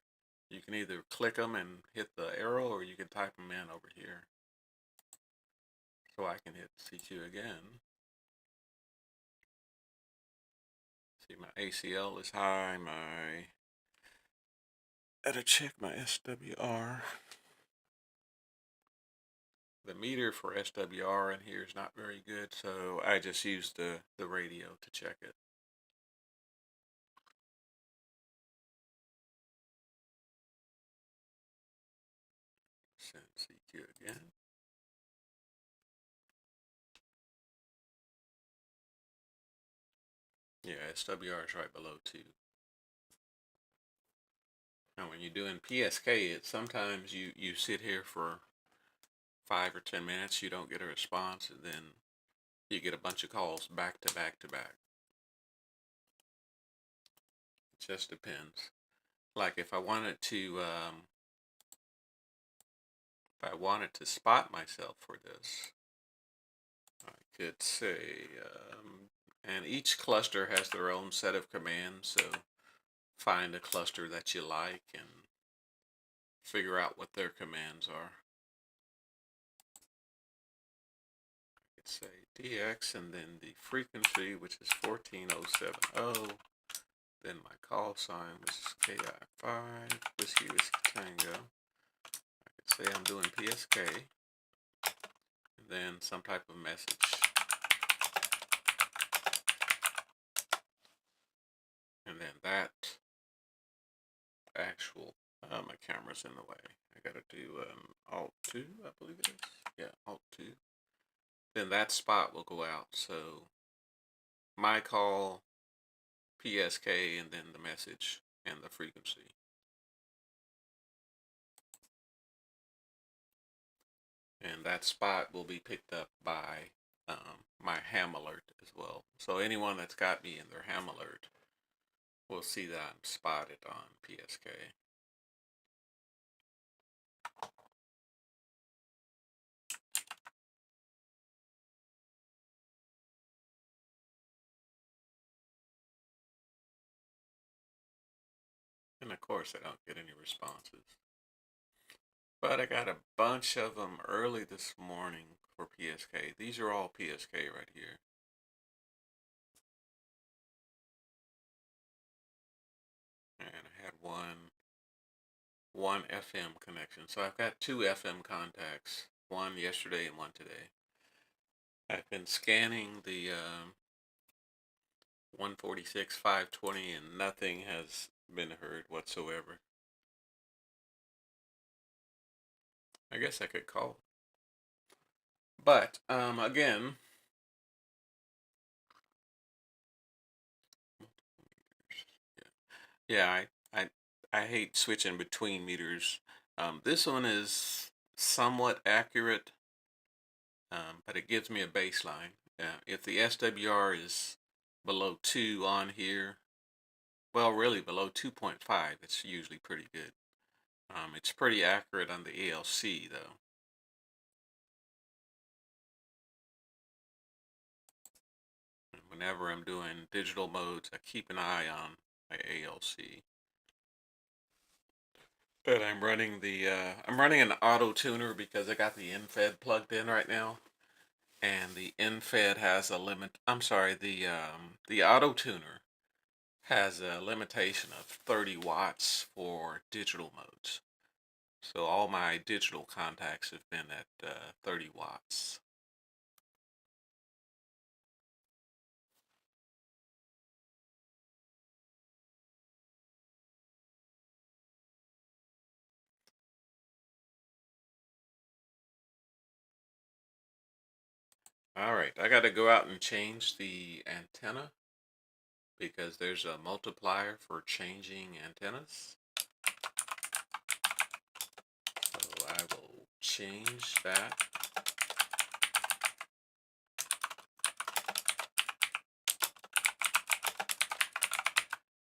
You can either click them and hit the arrow, or you can type them in over here. So I can hit CQ again. See, my ACL is high. Gotta check my SWR. The meter for SWR in here is not very good, so I just use the radio to check it. Send CQ again. Yeah, SWR is right below 2. Now when you're doing PSK, it's sometimes you sit here for 5 or 10 minutes, you don't get a response, and then you get a bunch of calls back to back to back. It just depends. Like if I wanted to spot myself for this, I could say, and each cluster has their own set of commands, so find a cluster that you like and figure out what their commands are. I could say DX and then the frequency, which is 14070. Then my call sign, which is KI5, Whiskey Tango. I could say I'm doing PSK, and then some type of message. And then that actual, my camera's in the way. I gotta do Alt 2, I believe it is. Yeah, Alt 2. Then that spot will go out. So my call, PSK, and then the message and the frequency. And that spot will be picked up by my ham alert as well. So anyone that's got me in their ham alert will see that I'm spotted on PSK. And of course, I don't get any responses. But I got a bunch of them early this morning for PSK. These are all PSK right here. And I had one FM connection. So I've got 2 FM contacts, one yesterday and one today. I've been scanning the 146, 520, and nothing has been heard whatsoever. I guess I could call. But again, yeah, I hate switching between meters. This one is somewhat accurate, but it gives me a baseline. If the SWR is below 2 on here, well, really below 2.5, it's usually pretty good. It's pretty accurate on the ALC though. And whenever I'm doing digital modes, I keep an eye on my ALC. But I'm running an auto tuner because I got the InFed plugged in right now, and the InFed has a limit. I'm sorry, the auto tuner has a limitation of 30 watts for digital modes. So all my digital contacts have been at 30 watts. All right, I got to go out and change the antenna because there's a multiplier for changing antennas. So I will change that.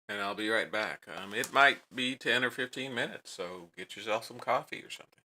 And I'll be right back. It might be 10 or 15 minutes, so get yourself some coffee or something.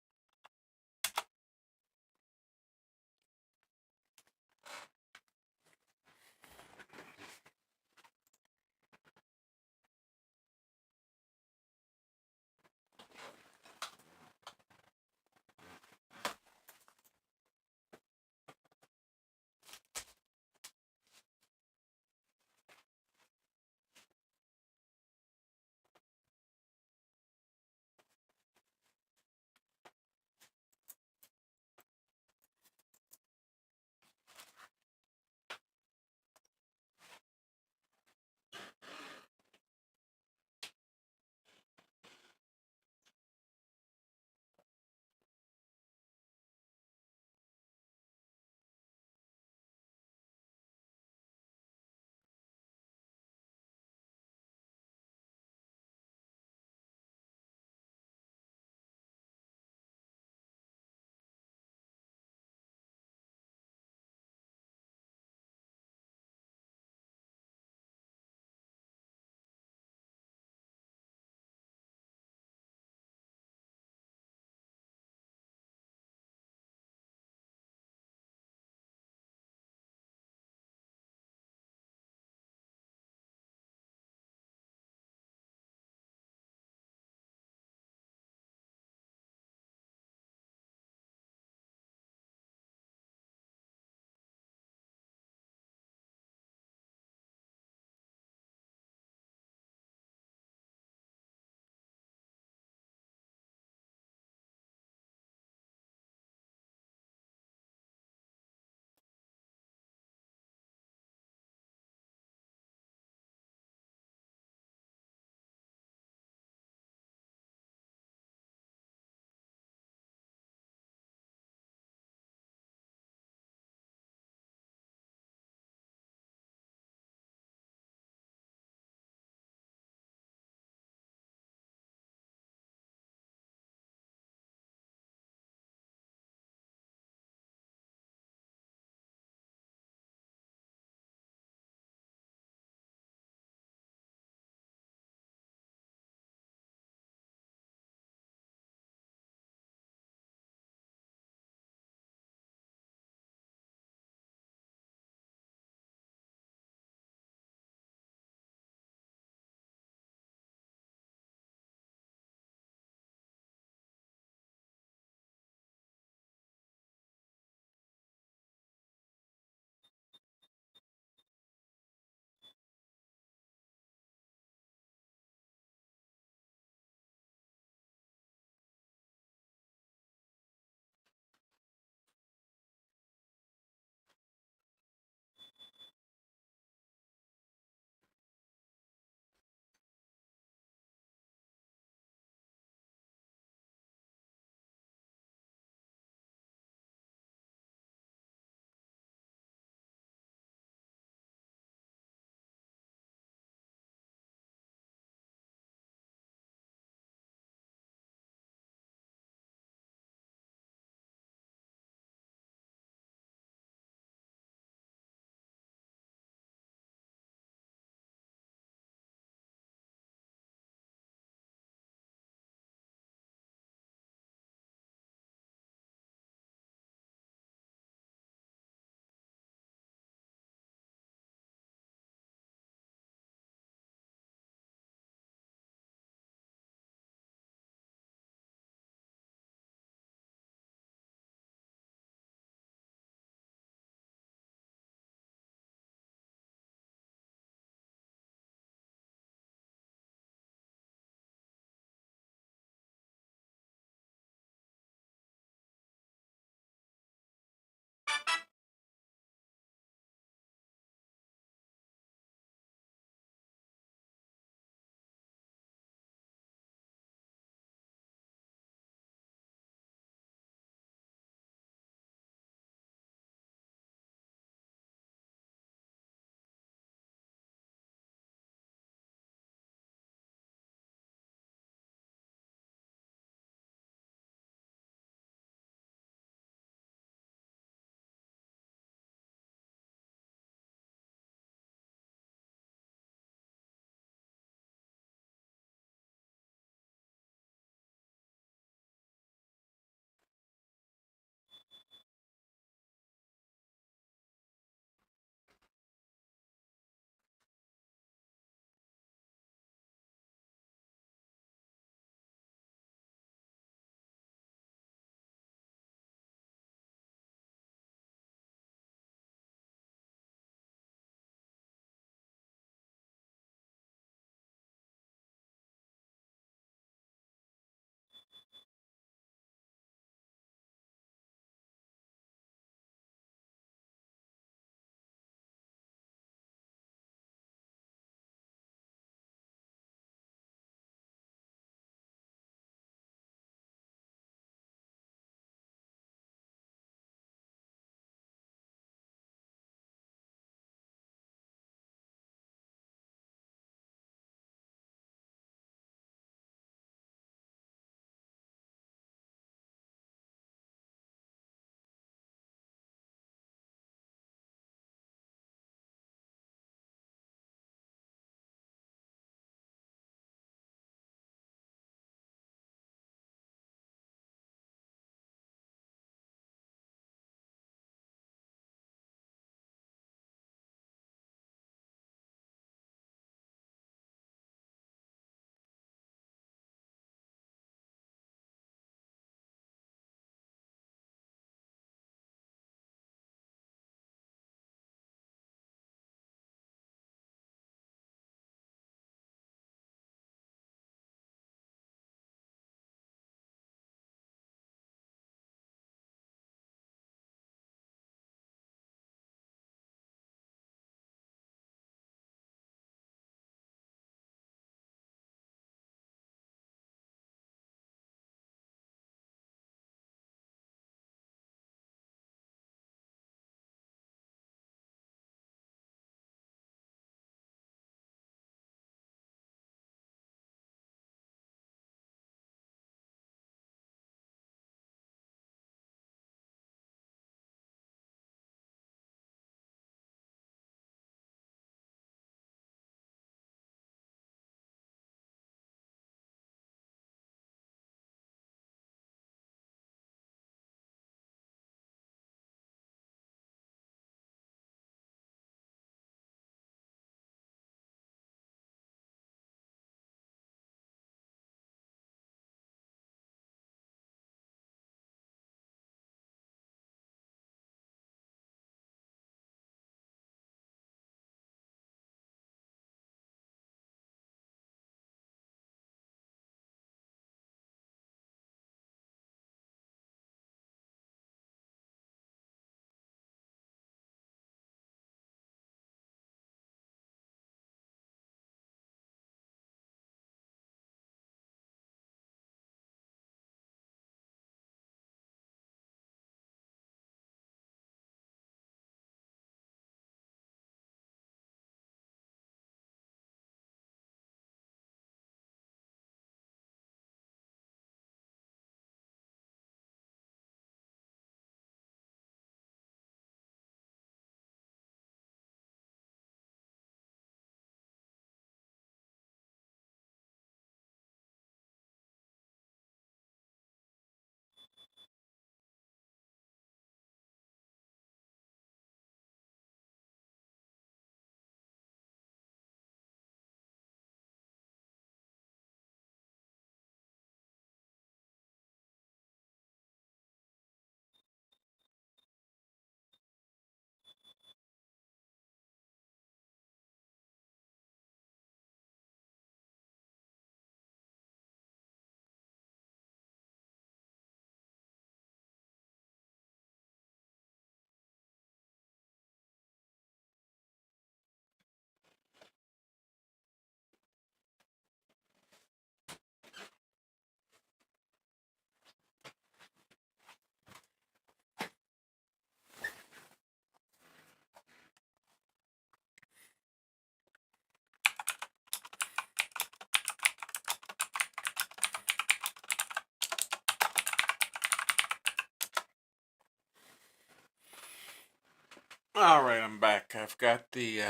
All right, I'm back. I've got the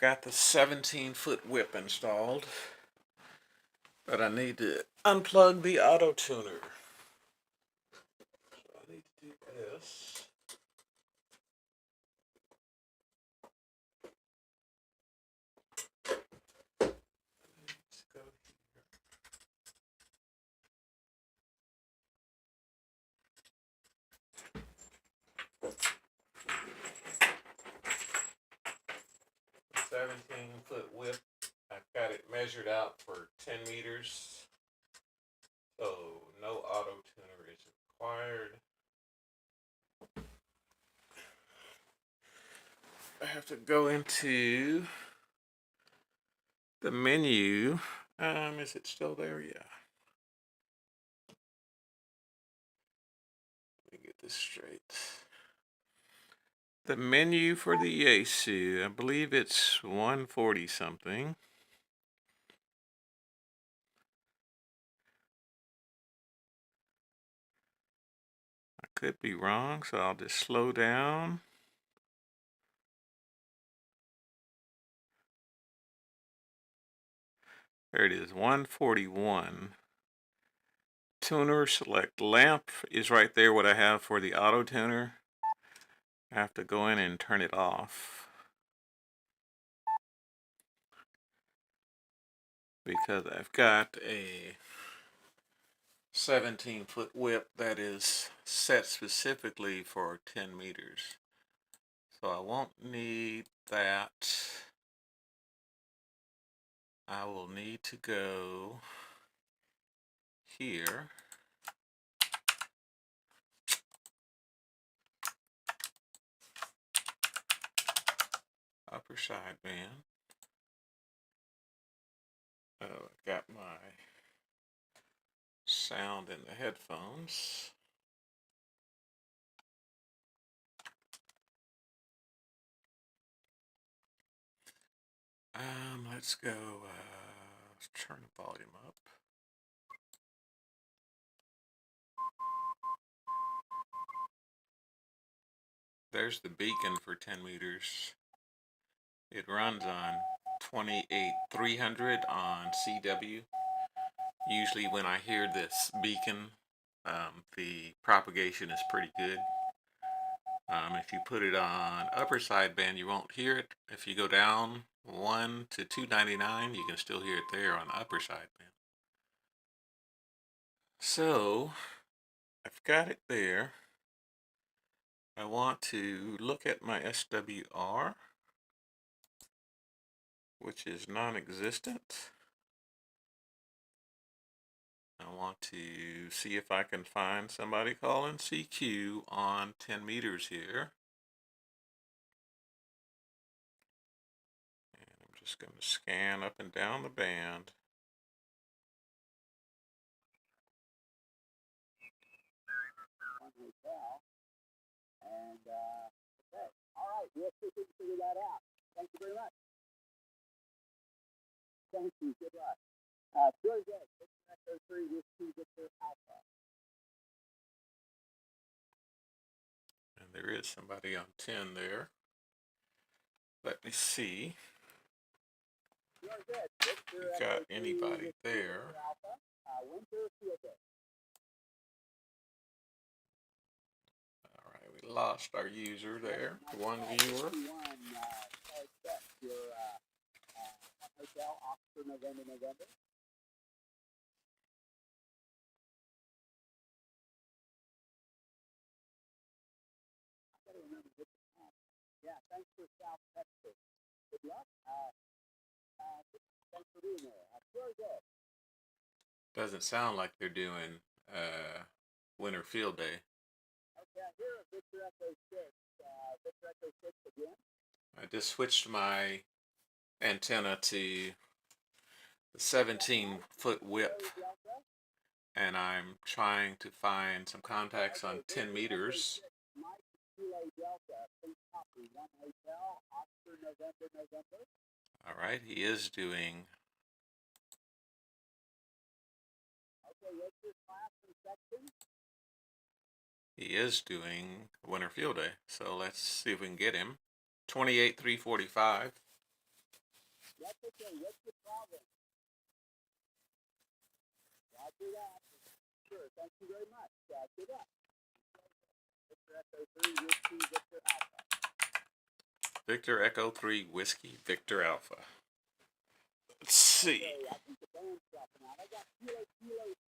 17-foot whip installed, but I need to unplug the auto tuner. So I need to do this. Let's go here. 17-foot whip. I've got it measured out for 10 meters. So no auto tuner is required. I have to go into the menu. Is it still there? Yeah. Let me get this straight. The menu for the Yaesu, I believe it's 140 something. I could be wrong, so I'll just slow down. There it is, 141. Tuner select lamp is right there, what I have for the auto tuner. I have to go in and turn it off because I've got a 17-foot whip that is set specifically for 10 meters. So I won't need that. I will need to go here. Upper sideband. Oh, I got my sound in the headphones. Let's go, let's turn the volume up. There's the beacon for 10 meters. It runs on 28,300 on CW. Usually when I hear this beacon, the propagation is pretty good. If you put it on upper sideband, you won't hear it. If you go down 1 to 299, you can still hear it there on the upper sideband. So, I've got it there. I want to look at my SWR, which is non-existent. I want to see if I can find somebody calling CQ on 10 meters here. And I'm just going to scan up and down the band. And okay, all right, we'll see if we can figure that out. Thank you very much. Thank you. Good luck. Very good. Echo 3 Whiskey Victor Alpha. And there is somebody on 10 there. Let me see. Very good. Victor If you got anybody there. Alpha. Winter Field Day. All right, we lost our user there. One viewer. Your hotel, Oxford, November. I gotta remember this. Yeah, thanks for South Texas. Good luck. Thanks for being there. Very good. Doesn't sound like they're doing Winter Field Day. Okay, I hear Victor Echo 6. Victor Echo 6 again. I just switched my antenna to the 17-foot whip, and I'm trying to find some contacts on 10 meters. All right, he is doing. He is doing Winter Field Day, so let's see if we can get him. 28,345. That's okay. What's the problem? Roger that. Sure. Thank you very much. Good luck. Victor Echo 3, Whiskey, Victor Alpha. Victor Echo 3, Whiskey, Victor Alpha. Let's see. Okay, I think the band's dropping out. I got Kilo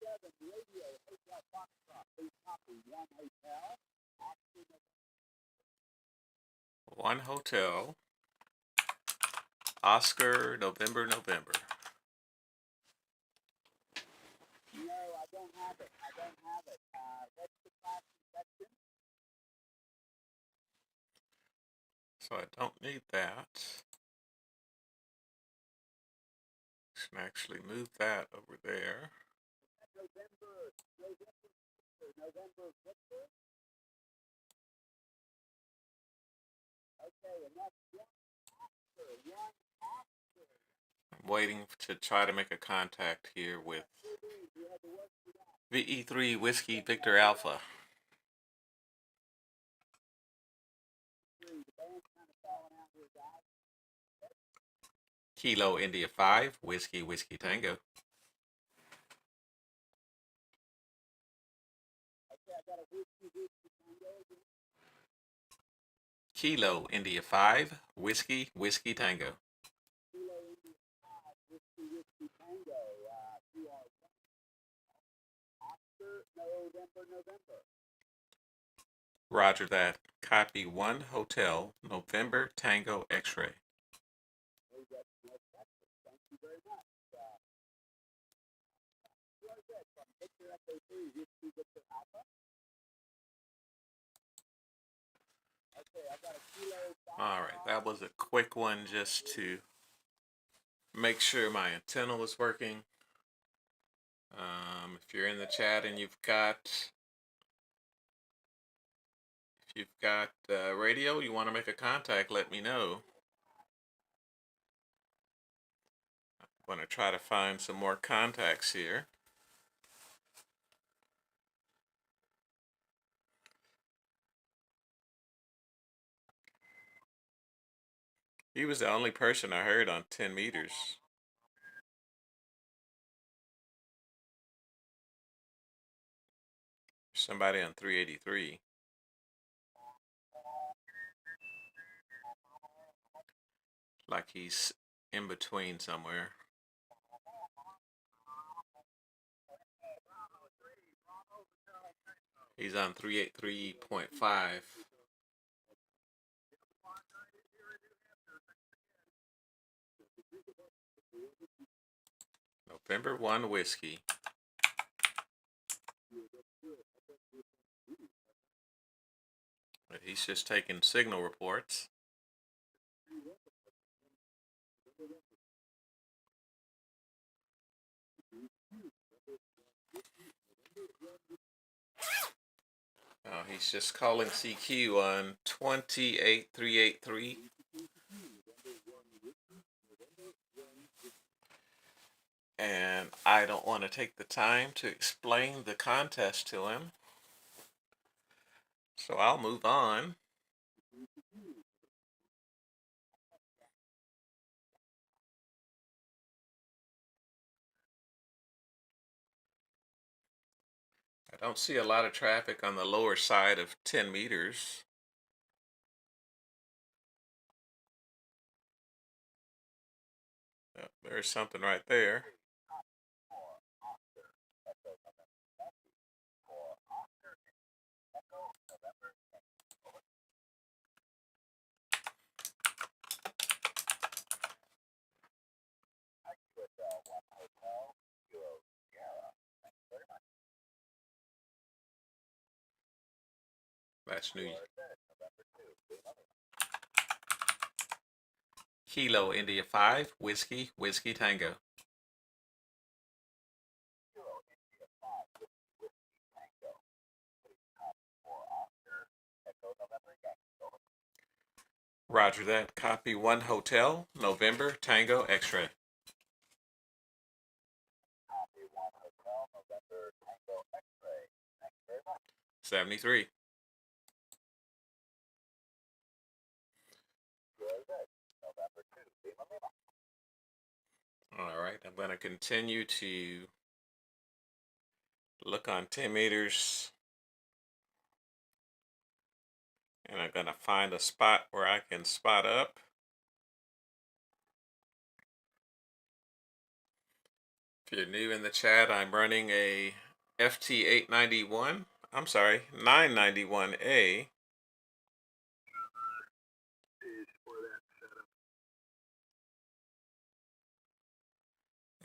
7 radio, Hotel Foxtrot. Please copy. 1 Hotel. One Hotel. Oscar, November. No, I don't have it. What's the class section? So I don't need that. Can actually move that over there. November Victor. Okay, and that's one Oscar. I'm waiting to try to make a contact here with VE3 Whiskey Victor Alpha. Kilo India 5 Whiskey Tango. Kilo India 5 Whiskey Tango. Kilo India 5 Whiskey Tango. Oscar November. Roger that. Copy 1 Hotel November Tango X-ray. Thank you very much. From Victor Echo 3, Whiskey Victor Alpha. Okay, I got a Kilo 5. All right, that was a quick one just to make sure my antenna was working. If you're in the chat and you've got radio, you want to make a contact, let me know. I'm going to try to find some more contacts here. He was the only person I heard on 10 meters. Somebody on 383. Like he's in between somewhere. He's on 383.5. November 1 Whiskey. But he's just taking signal reports. Oh, he's just calling CQ on 28383. And I don't want to take the time to explain the contest to him. So I'll move on. I don't see a lot of traffic on the lower side of 10 meters. Oh, there's something right there. That's New York. Kilo India 5 Whiskey Tango. Roger that. Copy 1 Hotel November Tango X-ray. 73. right, I'm going to continue to look on 10 meters, and I'm going to find a spot where I can spot up. If you're new in the chat, I'm running a FT891, I'm sorry, 991A,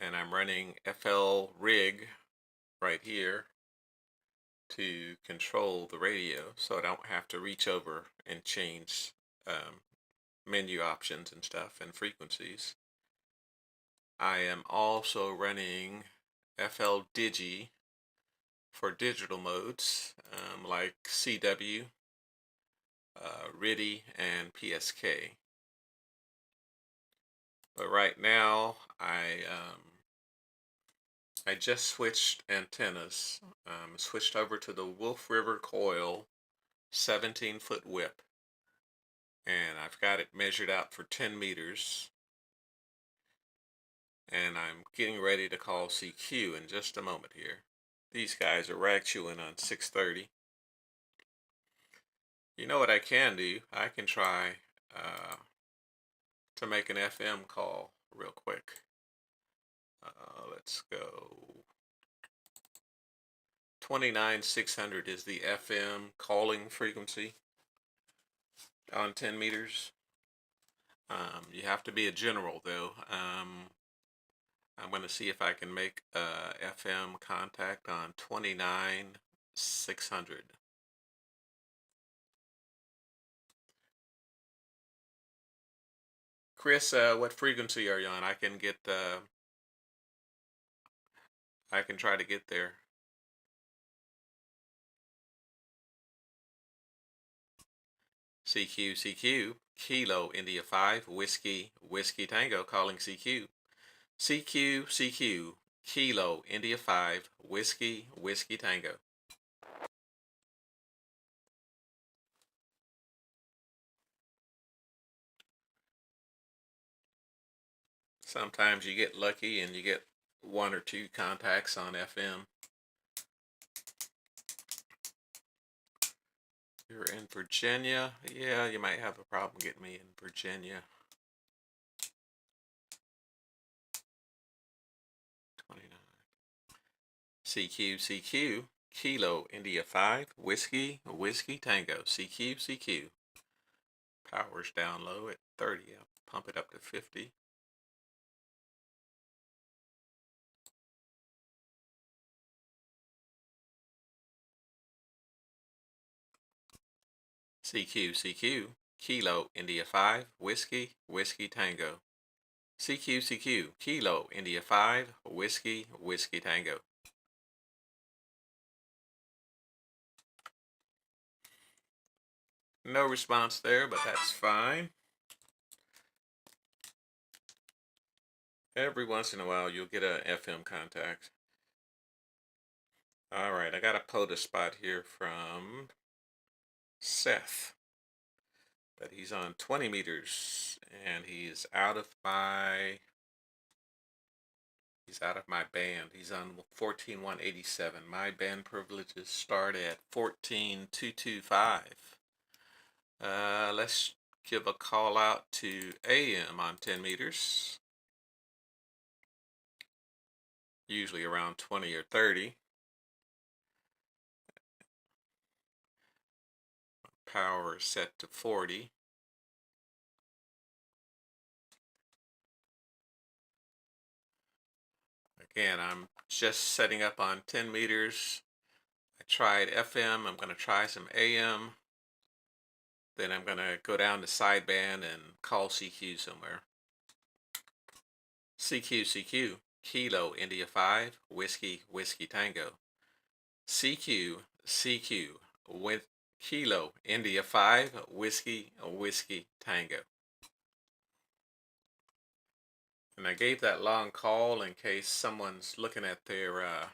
and I'm running FL rig right here to control the radio, so I don't have to reach over and change menu options and stuff and frequencies. I am also running FL Digi for digital modes like CW, RIDI, and PSK. But right now, I just switched antennas. Switched over to the Wolf River Coil 17-foot whip, and I've got it measured out for 10 meters. And I'm getting ready to call CQ in just a moment here. These guys are rag chewing on 630. You know what I can do? I can try to make an FM call real quick. Let's go. 29600 is the FM calling frequency on 10 meters. You have to be a general though. I'm going to see if I can make a FM contact on 29600. Chris, what frequency are you on? I can try to get there. CQ, Kilo, India 5, Whiskey, Whiskey Tango, calling CQ. CQ, Kilo, India 5, Whiskey, Whiskey Tango. Sometimes you get lucky and you get one or two contacts on FM. You're in Virginia. Yeah, you might have a problem getting me in Virginia. 29. CQ, Kilo, India 5, Whiskey, Whiskey Tango. CQ. Power's down low at 30. I'll pump it up to 50. CQ, Kilo, India 5, Whiskey, Whiskey Tango. CQ, Kilo, India 5, Whiskey, Whiskey Tango. No response there, but that's fine. Every once in a while, you'll get a FM contact. All right, I got a POTA spot here from Seth, but he's on 20 meters, and he's out of my band. He's on 14187. My band privileges start at 14225. Let's give a call out to AM on 10 meters. Usually around 20 or 30. Power is set to 40. Again, I'm just setting up on 10 meters. I tried FM. I'm going to try some AM. Then I'm going to go down to sideband and call CQ somewhere. CQ, Kilo, India 5, Whiskey, Whiskey Tango. CQ, with Kilo, India 5, Whiskey, Whiskey Tango. And I gave that long call in case someone's looking at their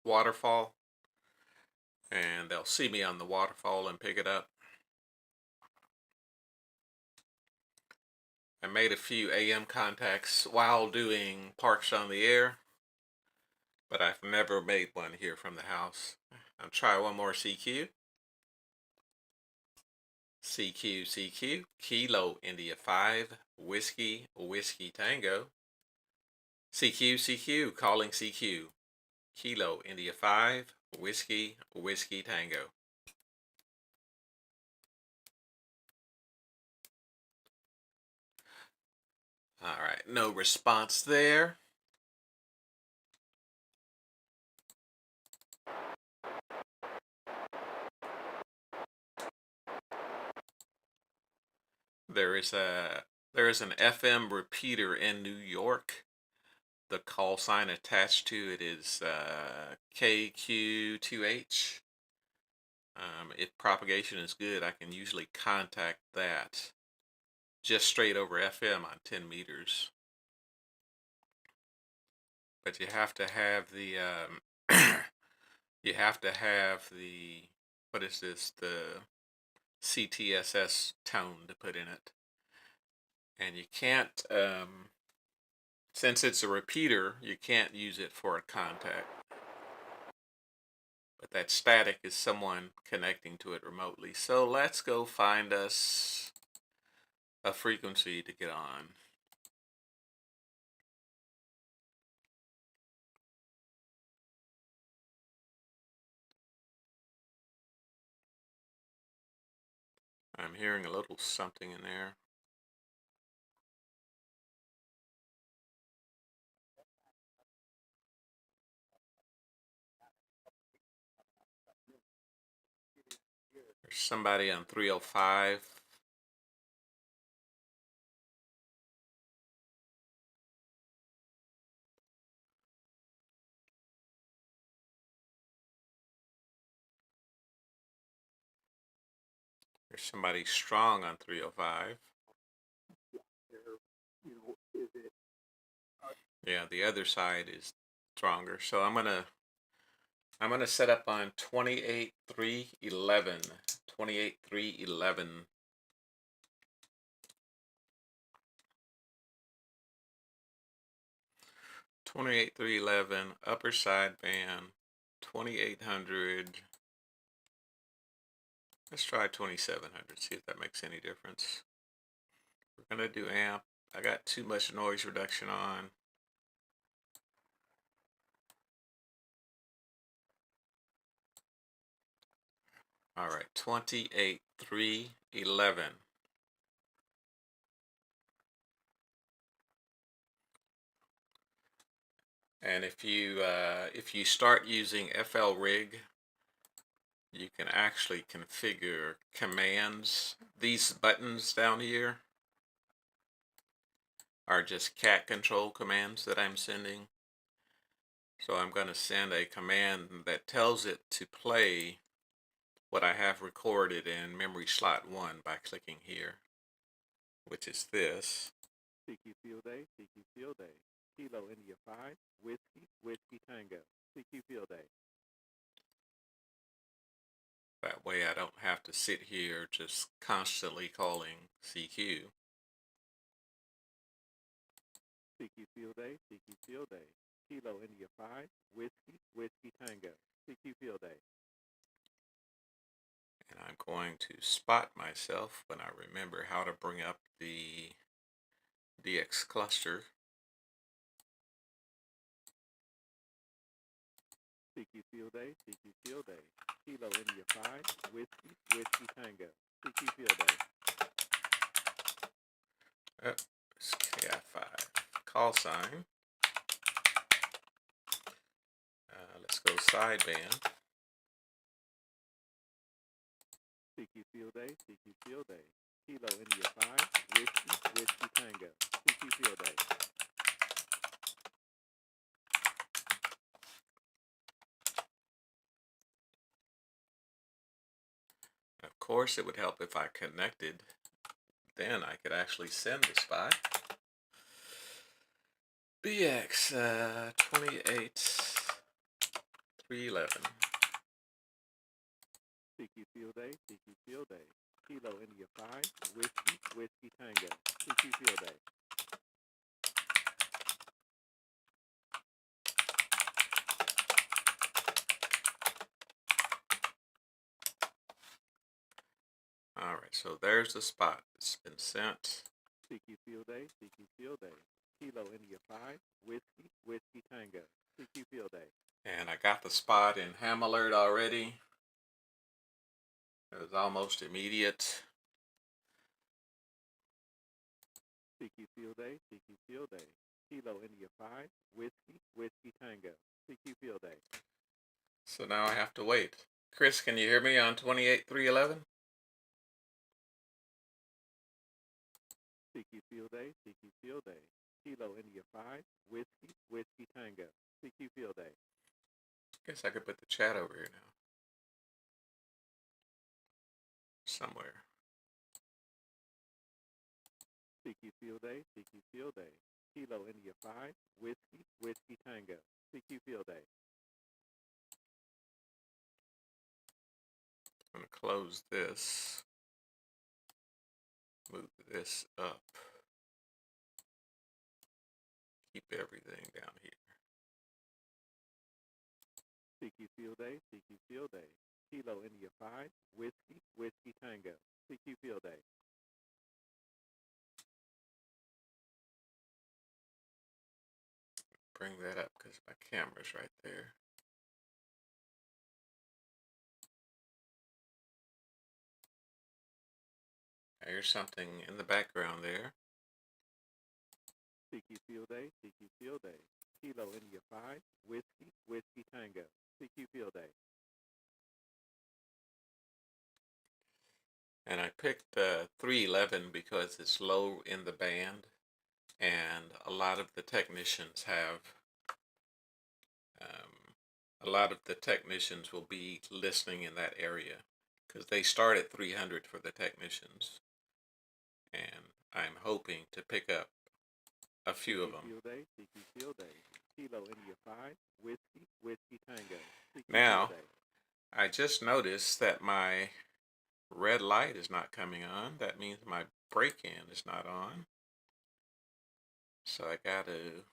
waterfall, and they'll see me on the waterfall and pick it up. I made a few AM contacts while doing Parks on the Air, but I've never made one here from the house. I'll try one more CQ. CQ, CQ, Kilo India 5, Whiskey, Whiskey Tango. CQ, CQ, calling CQ. Kilo India 5, Whiskey, Whiskey Tango. All right, no response there. There is an FM repeater in New York. The call sign attached to it is KQ2H. If propagation is good, I can usually contact that just straight over FM on 10 meters. But you have to have the what is this, the CTSS tone to put in it. And you can't, since it's a repeater, you can't use it for a contact. But that static is someone connecting to it remotely. So let's go find us a frequency to get on. I'm hearing a little something in there. There's somebody on 305. There's somebody strong on 305. Is it? Yeah, the other side is stronger. So I'm gonna set up on 28.311. 28.311. 28.311 upper sideband 2800. Let's try 2700, see if that makes any difference. We're gonna do amp. I got too much noise reduction on. All right, 28.311. And if you start using FL Rig, you can actually configure commands. These buttons down here are just cat control commands that I'm sending. So I'm going to send a command that tells it to play what I have recorded in memory slot 1 by clicking here, which is this. CQ Field A, CQ Field A, Kilo India 5, Whiskey, Whiskey Tango, CQ Field A. That way I don't have to sit here just constantly calling CQ. CQ Field A, CQ Field A, Kilo India 5, Whiskey, Whiskey Tango, CQ Field A. And I'm going to spot myself when I remember how to bring up the DX cluster. CQ Field A, CQ Field A, Kilo India 5, Whiskey, Whiskey Tango, CQ Field A. It's KI5. Call sign. Let's go sideband. CQ Field A, CQ Field A, Kilo India 5, Whiskey, Whiskey Tango, CQ Field A. Of course, it would help if I connected. Then I could actually send the spot. BX 28.311. CQ Field A, CQ Field A, Kilo Kilo India 5, Whiskey, Whiskey Tango, CQ Field Day. All right, so there's the spot. It's been sent. CQ Field Day, CQ Field Day. Kilo India 5, Whiskey, Whiskey Tango, CQ Field Day. And I got the spot in Ham Alert already. It was almost immediate. CQ Field Day, CQ Field Day. Kilo India 5, Whiskey, Whiskey Tango, CQ Field Day. So now I have to wait. Chris, can you hear me on 28311? CQ Field Day, CQ Field Day. Kilo India 5, Whiskey, Whiskey Tango, CQ Field Day. Guess I could put the chat over here now. Somewhere. CQ Field Day, CQ Field Day. Kilo India 5, Whiskey, Whiskey Tango, CQ Field Day. I'm going to close this. Move this up. Keep everything down here. CQ Field Day, CQ Field Day. Kilo India 5, Whiskey, Whiskey Tango, CQ Field Day. Bring that up because my camera's right there. There's something in the background there. CQ Field Day, CQ Field Day. Kilo India 5, Whiskey, Whiskey Tango, CQ Field Day. And I picked 311 because it's low in the band, and a lot of the technicians will be listening in that area because they start at 300 for the technicians, and I'm hoping to pick up a few of them. Field Day, CQ Field Day. Kilo India 5, Whiskey, Whiskey Tango, CQ Now, Field Day. I just noticed that my red light is not coming on. That means my break-in is not on. So I got to...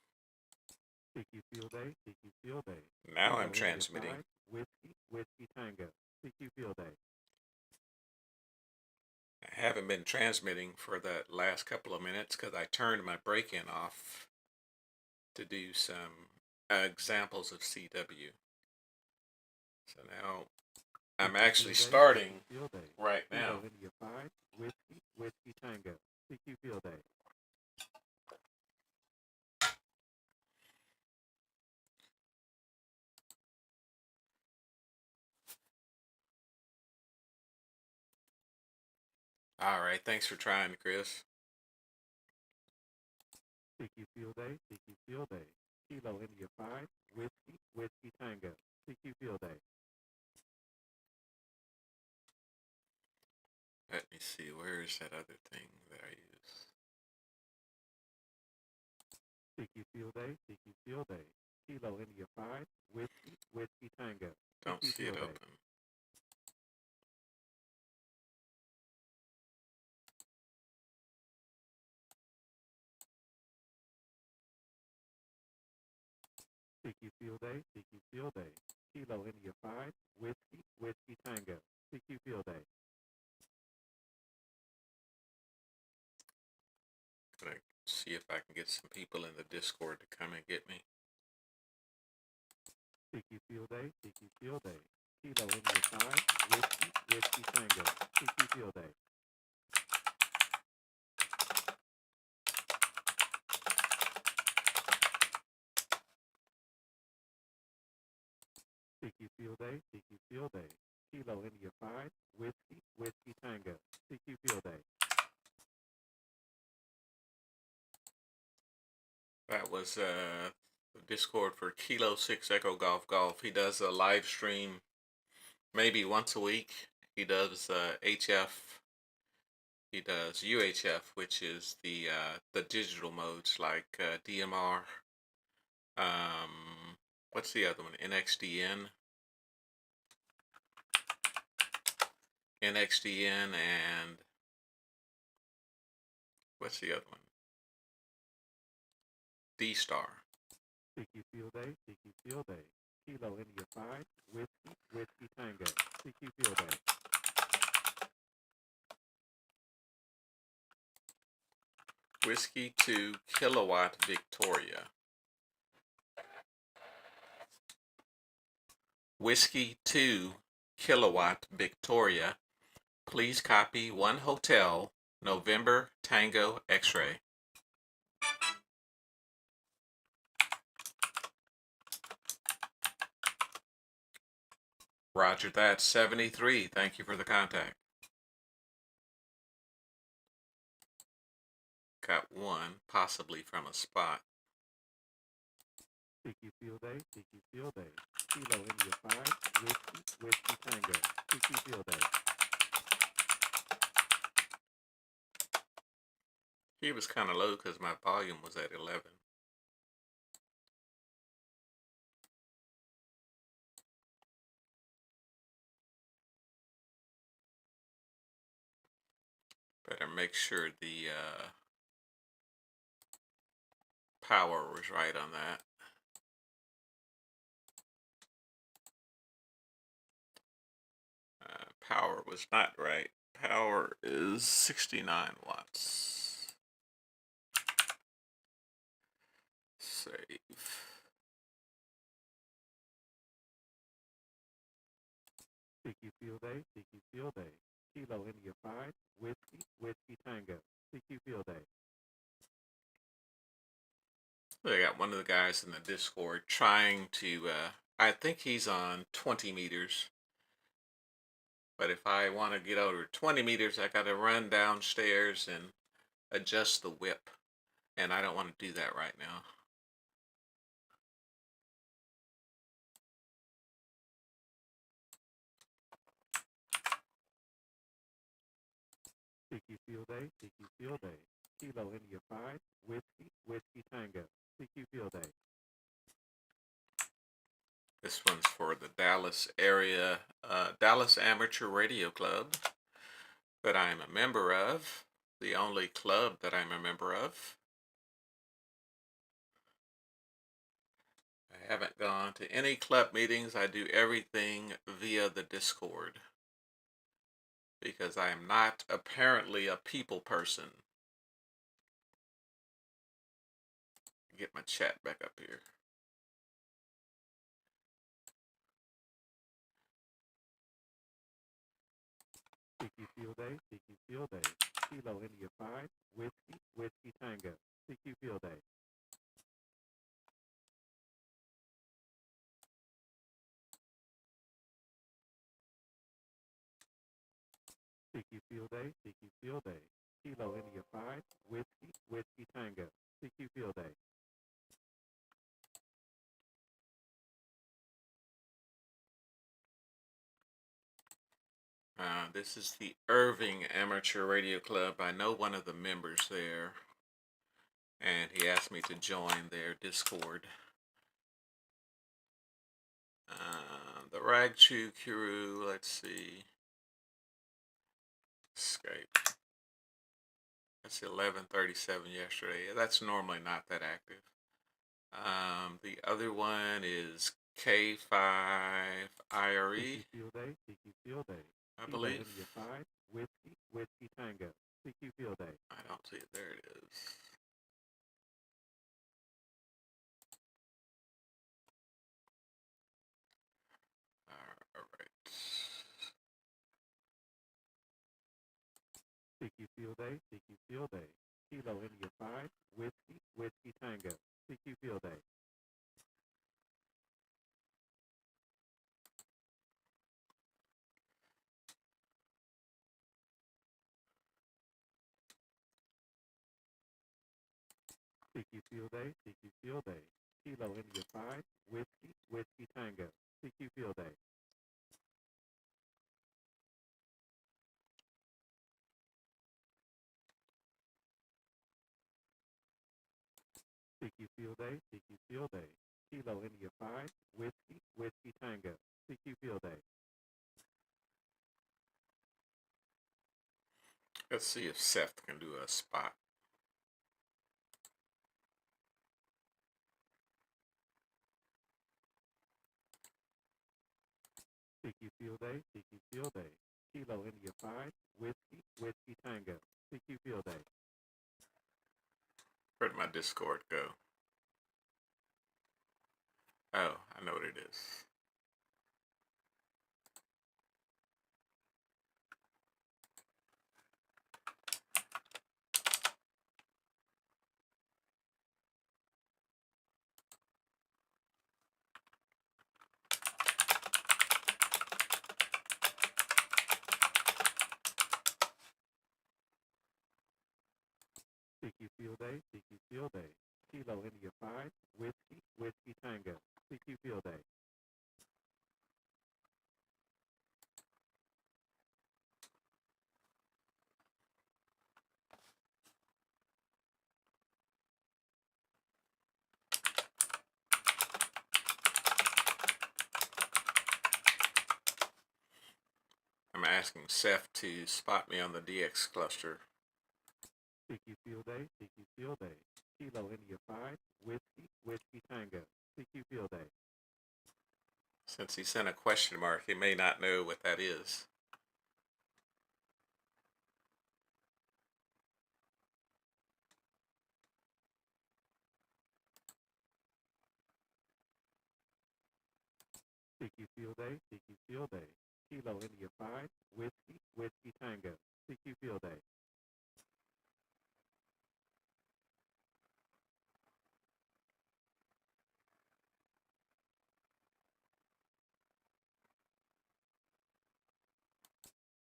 CQ Field Day, CQ Field Day. Now Kilo I'm India transmitting. 5, Whiskey, Whiskey Tango, CQ Field Day. I haven't been transmitting for that last couple of minutes because I turned my break-in off to do some examples of CW. So now I'm actually starting right now. Kilo India 5, Whiskey, Whiskey Tango, CQ Field Day. All right, thanks for trying, Chris. CQ Field Day, CQ Field Day. Kilo India 5, Whiskey, Whiskey Tango, CQ Field Day. Let me see, where is that other thing that I use? CQ Field Day, CQ Field Day. Kilo India 5, Whiskey, Whiskey Tango. Don't CQ see Field it Day. open. CQ Field Day, CQ Field Day. Kilo India 5, Whiskey, Whiskey Tango. CQ Field Day. Gonna see if I can get some people in the Discord to come and get me. CQ Field Day, CQ Field Day. Kilo India 5, Whiskey, Whiskey Tango. CQ Field Day. CQ Field Day, CQ Field Day. Kilo India 5, Whiskey, Whiskey Tango. CQ Field Day. That was the Discord for Kilo 6 Echo Golf Golf. He does a live stream maybe once a week. He does HF. He does UHF, which is the digital modes like DMR. What's the other one? NXDN. NXDN, and what's the other one? D-Star. CQ Field A, CQ Field A. Kilo India 5, Whiskey, Whiskey Tango. CQ Field A. Whiskey 2 Kilowatt Victoria. Whiskey 2 Kilowatt Victoria. Please copy 1 Hotel, November Tango X-ray. Roger that. 73. Thank you for the contact. Got one, possibly from a spot. CQ Field A, CQ Field A. Kilo India 5, Whiskey, Whiskey Tango. CQ Field A. He was kind of low because my volume was at 11. Better make sure the power was right on that. Power was not right. Power is 69 watts. Save. CQ Field A, CQ Field A. Kilo India 5, Whiskey, Whiskey Tango. CQ Field A. I got one of the guys in the Discord trying to, I think he's on 20 meters. But if I want to get over 20 meters, I got to run downstairs and adjust the whip. And I don't want to do that right now. CQ Field A, CQ Field A. Kilo India 5, Whiskey, Whiskey Tango. CQ Field A. This one's for the Dallas area, Dallas Amateur Radio Club that I'm a member of. The only club that I'm a member of. I haven't gone to any club meetings. I do everything via the Discord because I am not apparently a people person. Get my chat back up here. CQ Field A, CQ Field A. Kilo India 5, Whiskey, Whiskey Tango. CQ Field A. CQ Field A, CQ Field A. Kilo India 5, Whiskey, Whiskey Tango. CQ Field A. This is the Irving Amateur Radio Club. I know one of the members there, and he asked me to join their Discord. The Ragchu Kuru, let's see. Skype. That's 11:37 yesterday. That's normally not that active. The other one is K5WWT, CQ Field A, CQ Field A. I Kilo believe. India 5, Whiskey, Whiskey Tango. CQ Field A. I don't see it. There it is. All right. CQ Field A, CQ Field A. Kilo India 5, Whiskey, Whiskey Tango. CQ Field A. CQ Field A, CQ Field A. Kilo India 5, Whiskey, Whiskey Tango. CQ Field A. CQ Field A, CQ Field A. Kilo India 5, Whiskey, Whiskey Tango. CQ Field A. Let's see if Seth can do a spot. CQ Field Day, CQ Field Day. Kilo India 5, Whiskey, Whiskey Tango. CQ Field Day. Where'd my Discord go? Oh, I know what it is. CQ Field Day, CQ Field Day. Kilo India 5, Whiskey, Whiskey Tango. CQ Field Day. I'm asking Seth to spot me on the DX cluster. CQ Field Day, CQ Field Day. Kilo India 5, Whiskey, Whiskey Tango. CQ Field Day. Since he sent a question mark, he may not know what that is. CQ Field Day, CQ Field Day. Kilo India 5, Whiskey, Whiskey Tango. CQ Field Day.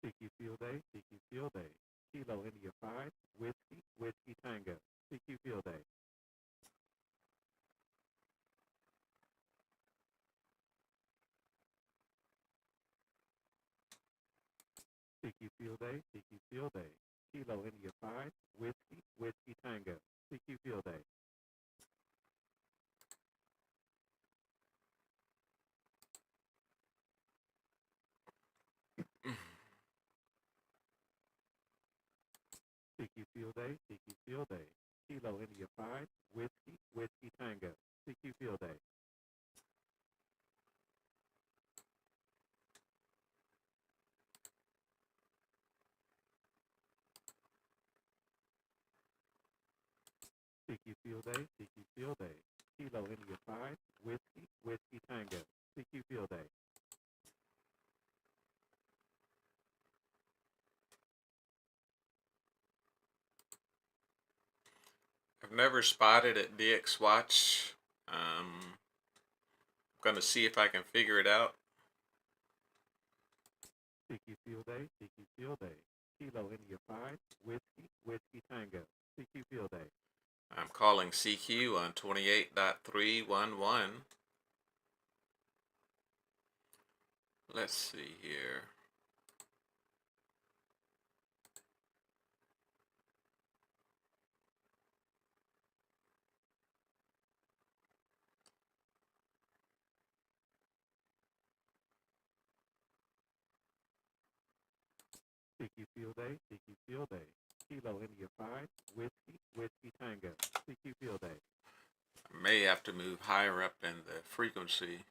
CQ Field Day, CQ Field Day. Kilo India 5, Whiskey, Whiskey Tango. CQ Field Day. CQ Field Day, CQ Field Day. Kilo India 5, Whiskey, Whiskey Tango. CQ Field Day. CQ Field Day, CQ Field Day. Kilo India 5, Whiskey, Whiskey Tango. CQ Field Day. CQ Field Day, CQ Field Day. Kilo India 5, Whiskey, Whiskey Tango. CQ Field Day. I've never spotted at DX Watch. I'm going to see if I can figure it out. CQ Field Day, CQ Field Day. Kilo India 5, Whiskey, Whiskey Tango. CQ Field Day. I'm calling CQ on 28.311. Let's see here. CQ Field Day, CQ Field Day. Kilo India 5, Whiskey, Whiskey Tango. CQ Field Day. I may have to move higher up in the frequency.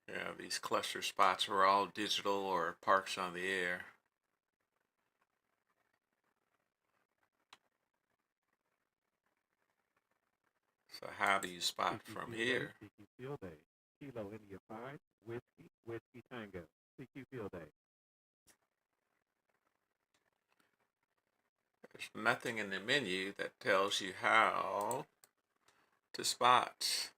Yeah, these cluster spots are all digital or parks on the air. So how do you spot CQ from Field Day, here? CQ Field Day. Kilo India 5, Whiskey, Whiskey Tango. CQ Field Day. There's nothing in the menu that tells you how to spot.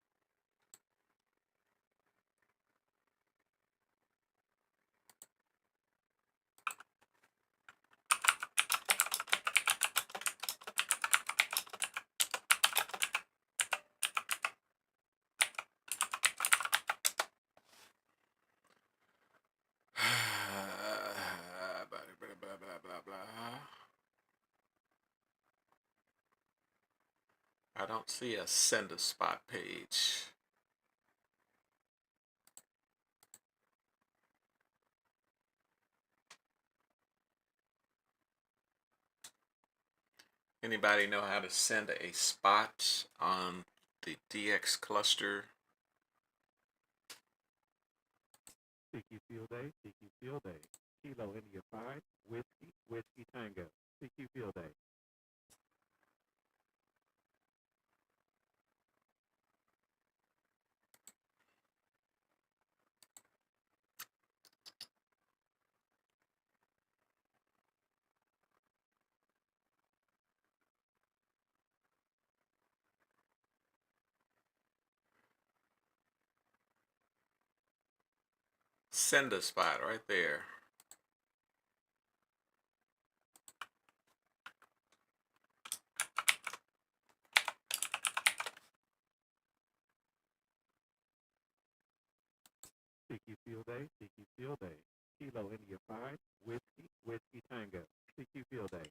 Blah, blah, blah, blah, blah, blah. I don't see a send a spot page. Anybody know how to send a spot on the DX cluster? CQ Field Day, CQ Field Day. Kilo India 5, Whiskey, Whiskey Tango. CQ Field Day. Send a spot right there. CQ Field Day, CQ Field Day. Kilo India 5, Whiskey, Whiskey Tango. CQ Field Day.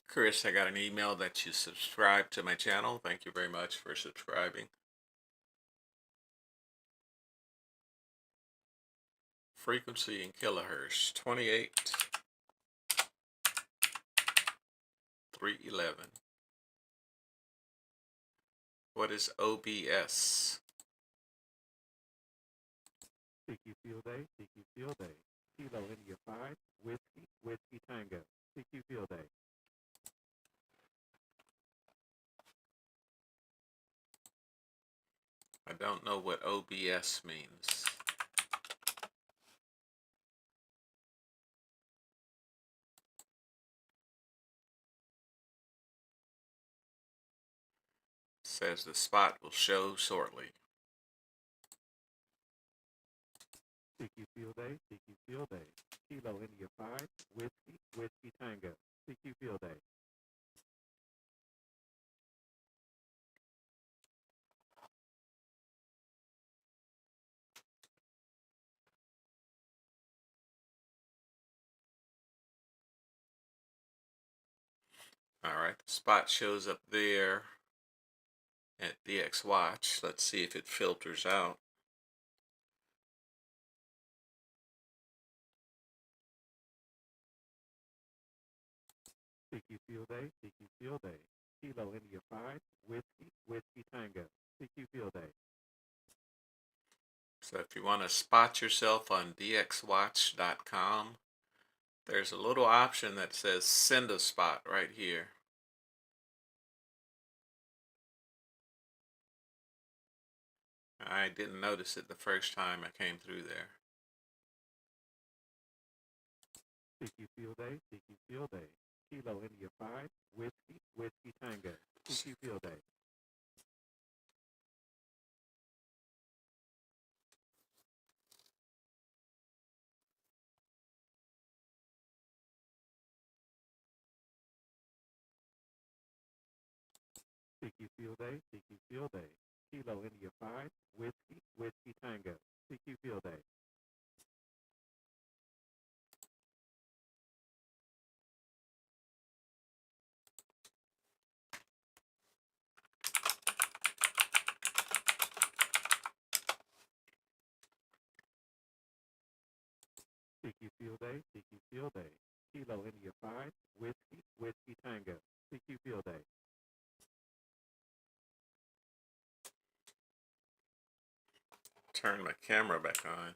Chris, I got an email that you subscribed to my channel. Thank you very much for subscribing. Frequency in kilohertz, 28,311. What is OBS? CQ Field Day, CQ Field Day. Kilo India 5, Whiskey, Whiskey Tango. CQ Field Day. I don't know what OBS means. Says the spot will show shortly. CQ Field Day, CQ Field Day. Kilo India 5, Whiskey, Whiskey Tango. CQ Field Day. All right, the spot shows up there at DX Watch. Let's see if it filters out. CQ Field Day, CQ Field Day. Kilo India 5, Whiskey, Whiskey Tango. CQ Field Day. So if you want to spot yourself on dxwatch.com, there's a little option that says send a spot right here. I didn't notice it the first time I came through there. CQ Field Day, CQ Field Day. Kilo India 5, Whiskey, Whiskey Tango. CQ Field Day. CQ Field Day, CQ Field Day. Kilo India 5, Whiskey, Whiskey Tango. CQ Field Day. CQ Field Day, CQ Field Day. Kilo India 5, Whiskey, Whiskey Tango. CQ Field Day. Turn my camera back on.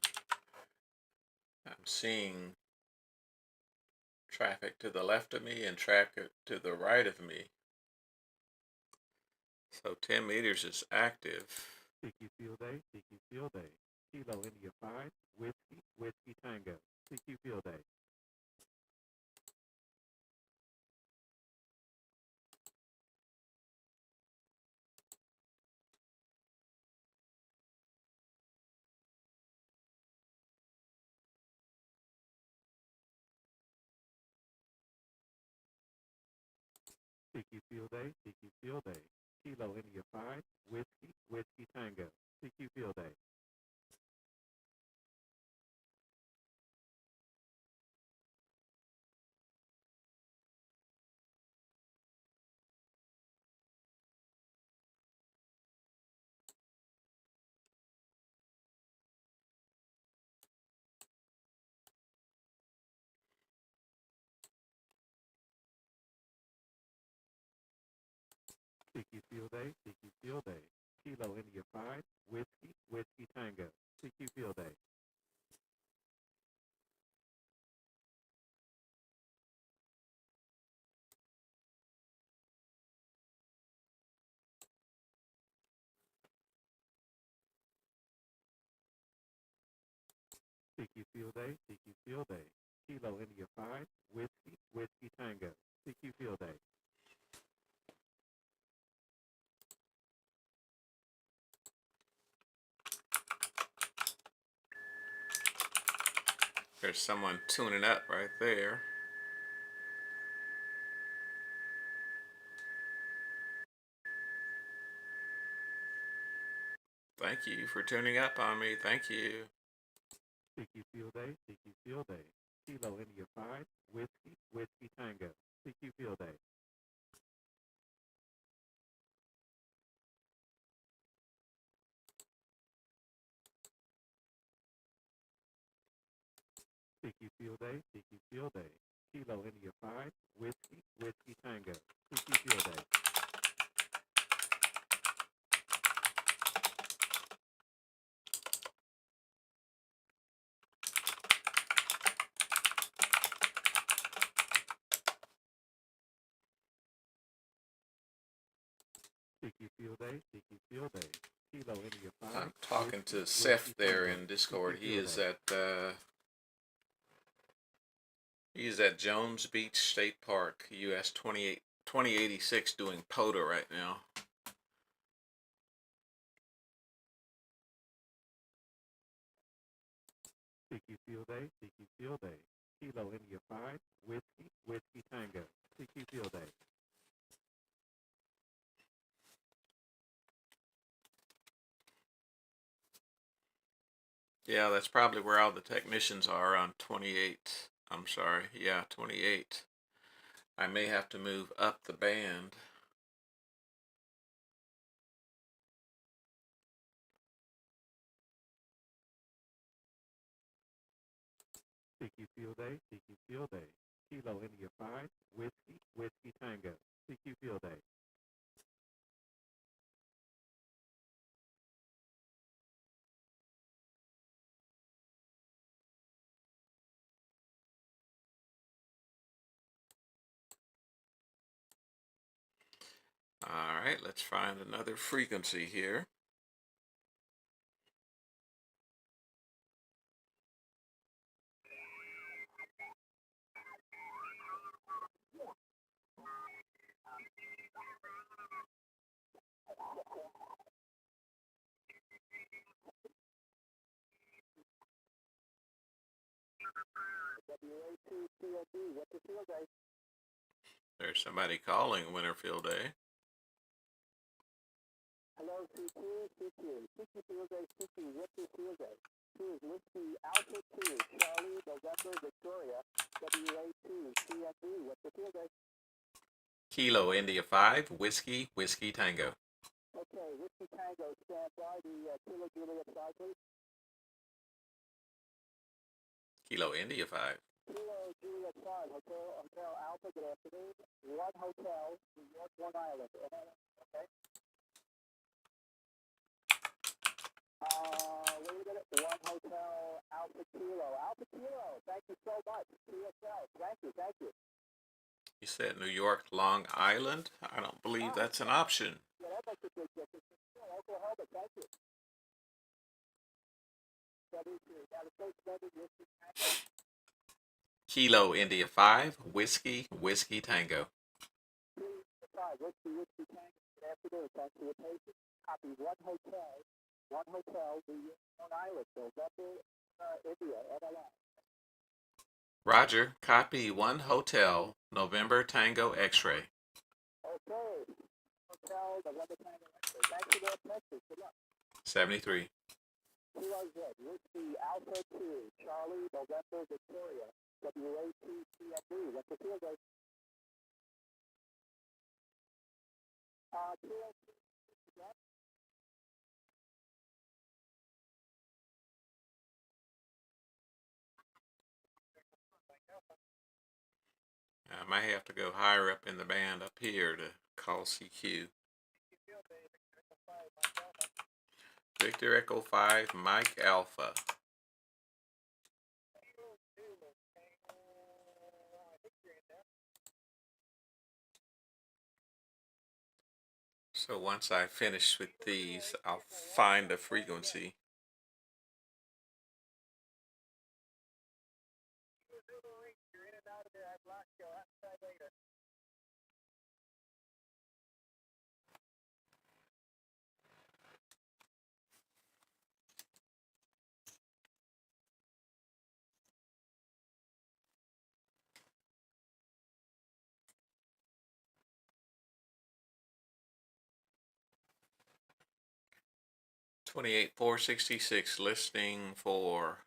I'm seeing traffic to the left of me and traffic to the right of me. So 10 meters is active. CQ Field Day, CQ Field Day. Kilo India 5, Whiskey, Whiskey Tango. CQ Field Day. CQ Field Day, CQ Field Day. Kilo India 5, Whiskey, Whiskey Tango. CQ Field Day. CQ Field Day, CQ Field Day. Kilo India 5, Whiskey, Whiskey Tango. CQ Field Day. CQ Field Day, CQ Field Day. Kilo India 5, Whiskey, Whiskey Tango. CQ Field Day. There's someone tuning up right there. Thank you for tuning up on me. Thank you. CQ Field Day, CQ Field Day. Kilo India 5, Whiskey, Whiskey Tango. CQ Field Day. CQ Field Day, CQ Field Day. Kilo India 5, Whiskey, Whiskey Tango. CQ Field Day. CQ Field Day, CQ Field Day. Kilo India 5. I'm talking Whiskey, to Seth Whiskey there Tango. in Discord. CQ Field Day. He's at Jones Beach State Park, US 2086, doing POTA right now. CQ Field Day, CQ Field Day. Kilo India 5, Whiskey, Whiskey Tango. CQ Field Day. Yeah, that's probably where all the technicians are on 28. I'm sorry. Yeah, 28. I may have to move up the band. CQ Field Day, CQ Field Day. Kilo India 5, Whiskey, Whiskey Tango. CQ Field Day. All right, let's find another frequency here. What's the field day? There's somebody calling Winterfield Day. Hello, CQ, CQ. CQ Field Day, CQ. What's the field day? 2 is Whiskey Alpha 2, Charlie, November, Victoria, WA2, CFB. What's the field day? Kilo India 5, Whiskey, Whiskey Tango. Okay, Whiskey Tango, stand by. The Kilo Juliet 5, please. Kilo India 5. Kilo Juliet 5, Hotel Alpha, good afternoon. 1 Hotel, New York, Long Island. Okay. Wait a minute. 1 Hotel Alpha Kilo. Alpha Kilo, thank you so much. TSL, thank you, thank you. You said New York, Long Island? I don't believe that's an option. Yeah, that makes a big difference. Oklahoma, thank you. Kilo India 5, Whiskey, Whiskey Tango. Whiskey Tango, good afternoon. Thanks for your patience. Copy 1 Hotel, New York, Long Island, November, India, NLI. Roger, copy 1 Hotel, November Tango X-ray. Okay. Hotel, November Tango X-ray. Thanks for that message. Good luck. 73. QRZ, Whiskey Alpha 2, Charlie, November, Victoria, WA2, CFB. What's the field day? QRZ, I might have to go higher up in the band up here to call CQ. Victor Echo 5, Mike Alpha. So once I finish with these, I'll find the frequency. You're in and out of there. I've lost you. I'll try later. 28466, listening for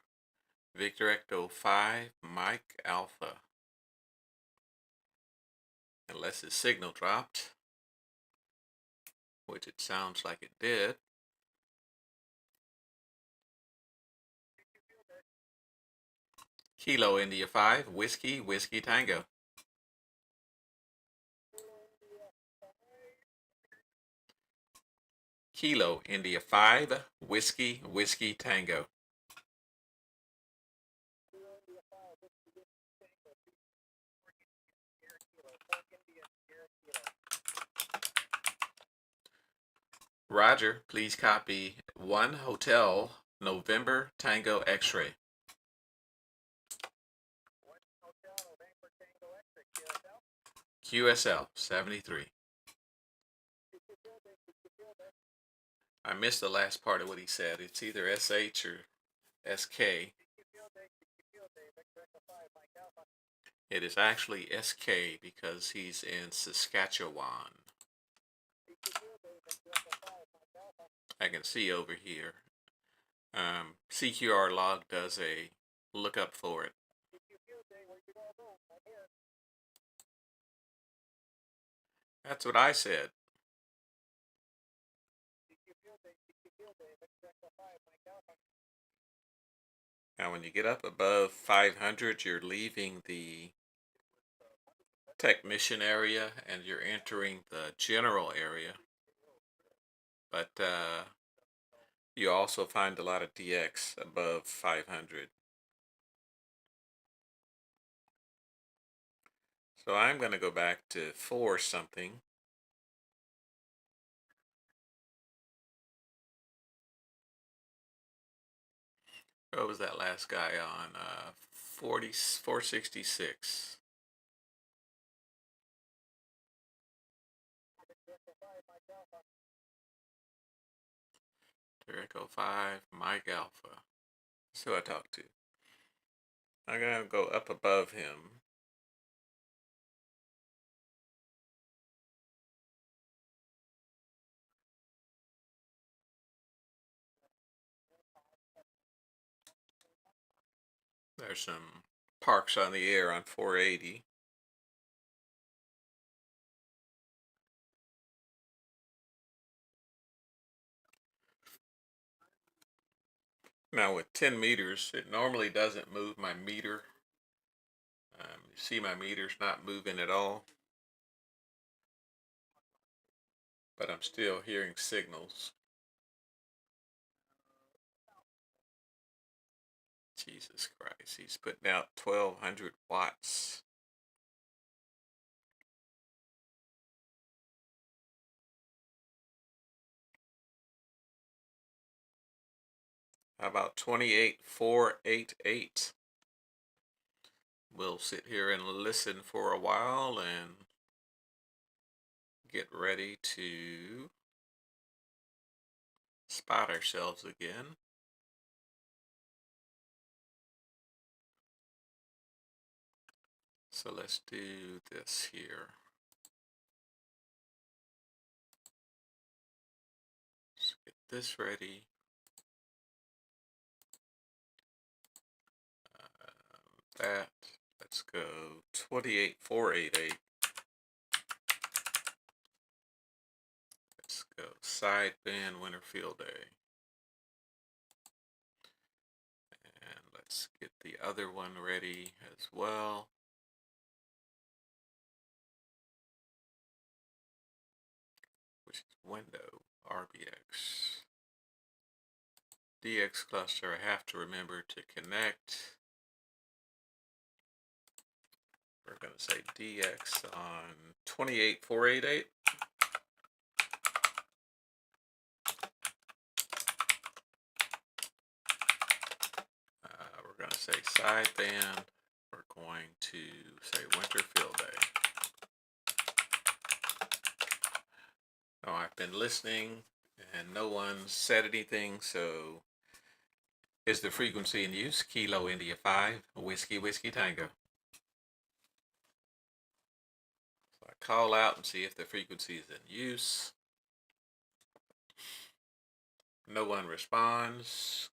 Victor Echo 5, Mike Alpha. Unless the signal dropped, which it sounds like it did. Kilo India 5, Whiskey, Whiskey Tango. Kilo India 5, Whiskey, Whiskey Tango. Roger, please copy 1 Hotel November Tango X-ray. QSL 73. I missed the last part of what he said. It's either SH or SK. It is actually SK because he's in Saskatchewan. I can see over here. CQR log does a lookup for it. That's what I said. Now when you get up above 500, you're leaving the technician area and you're entering the general area. But you also find a lot of DX above 500. So I'm going to go back to 4 something. What was that last guy on? 466. Echo 5, Mike Alpha. That's who I talked to. I'm going to go up above him. There's some parks on the air on 480. Now with 10 meters, it normally doesn't move my meter. You see my meter's not moving at all. But I'm still hearing signals. Jesus Christ, he's putting out 1200 watts. How about 28488? We'll sit here and listen for a while and get ready to spot ourselves again. So let's do this here. Let's get this ready. That. Let's go 28488. Let's go sideband Winterfield Day. And let's get the other one ready as well. Which is window, RBX. DX cluster, I have to remember to connect. We're going to say DX on 28488. We're going to say sideband. We're going to say winter field day. Now I've been listening and no one said anything, so is the frequency in use? Kilo India 5, Whiskey Whiskey Tango. So I call out and see if the frequency is in use. No one responds.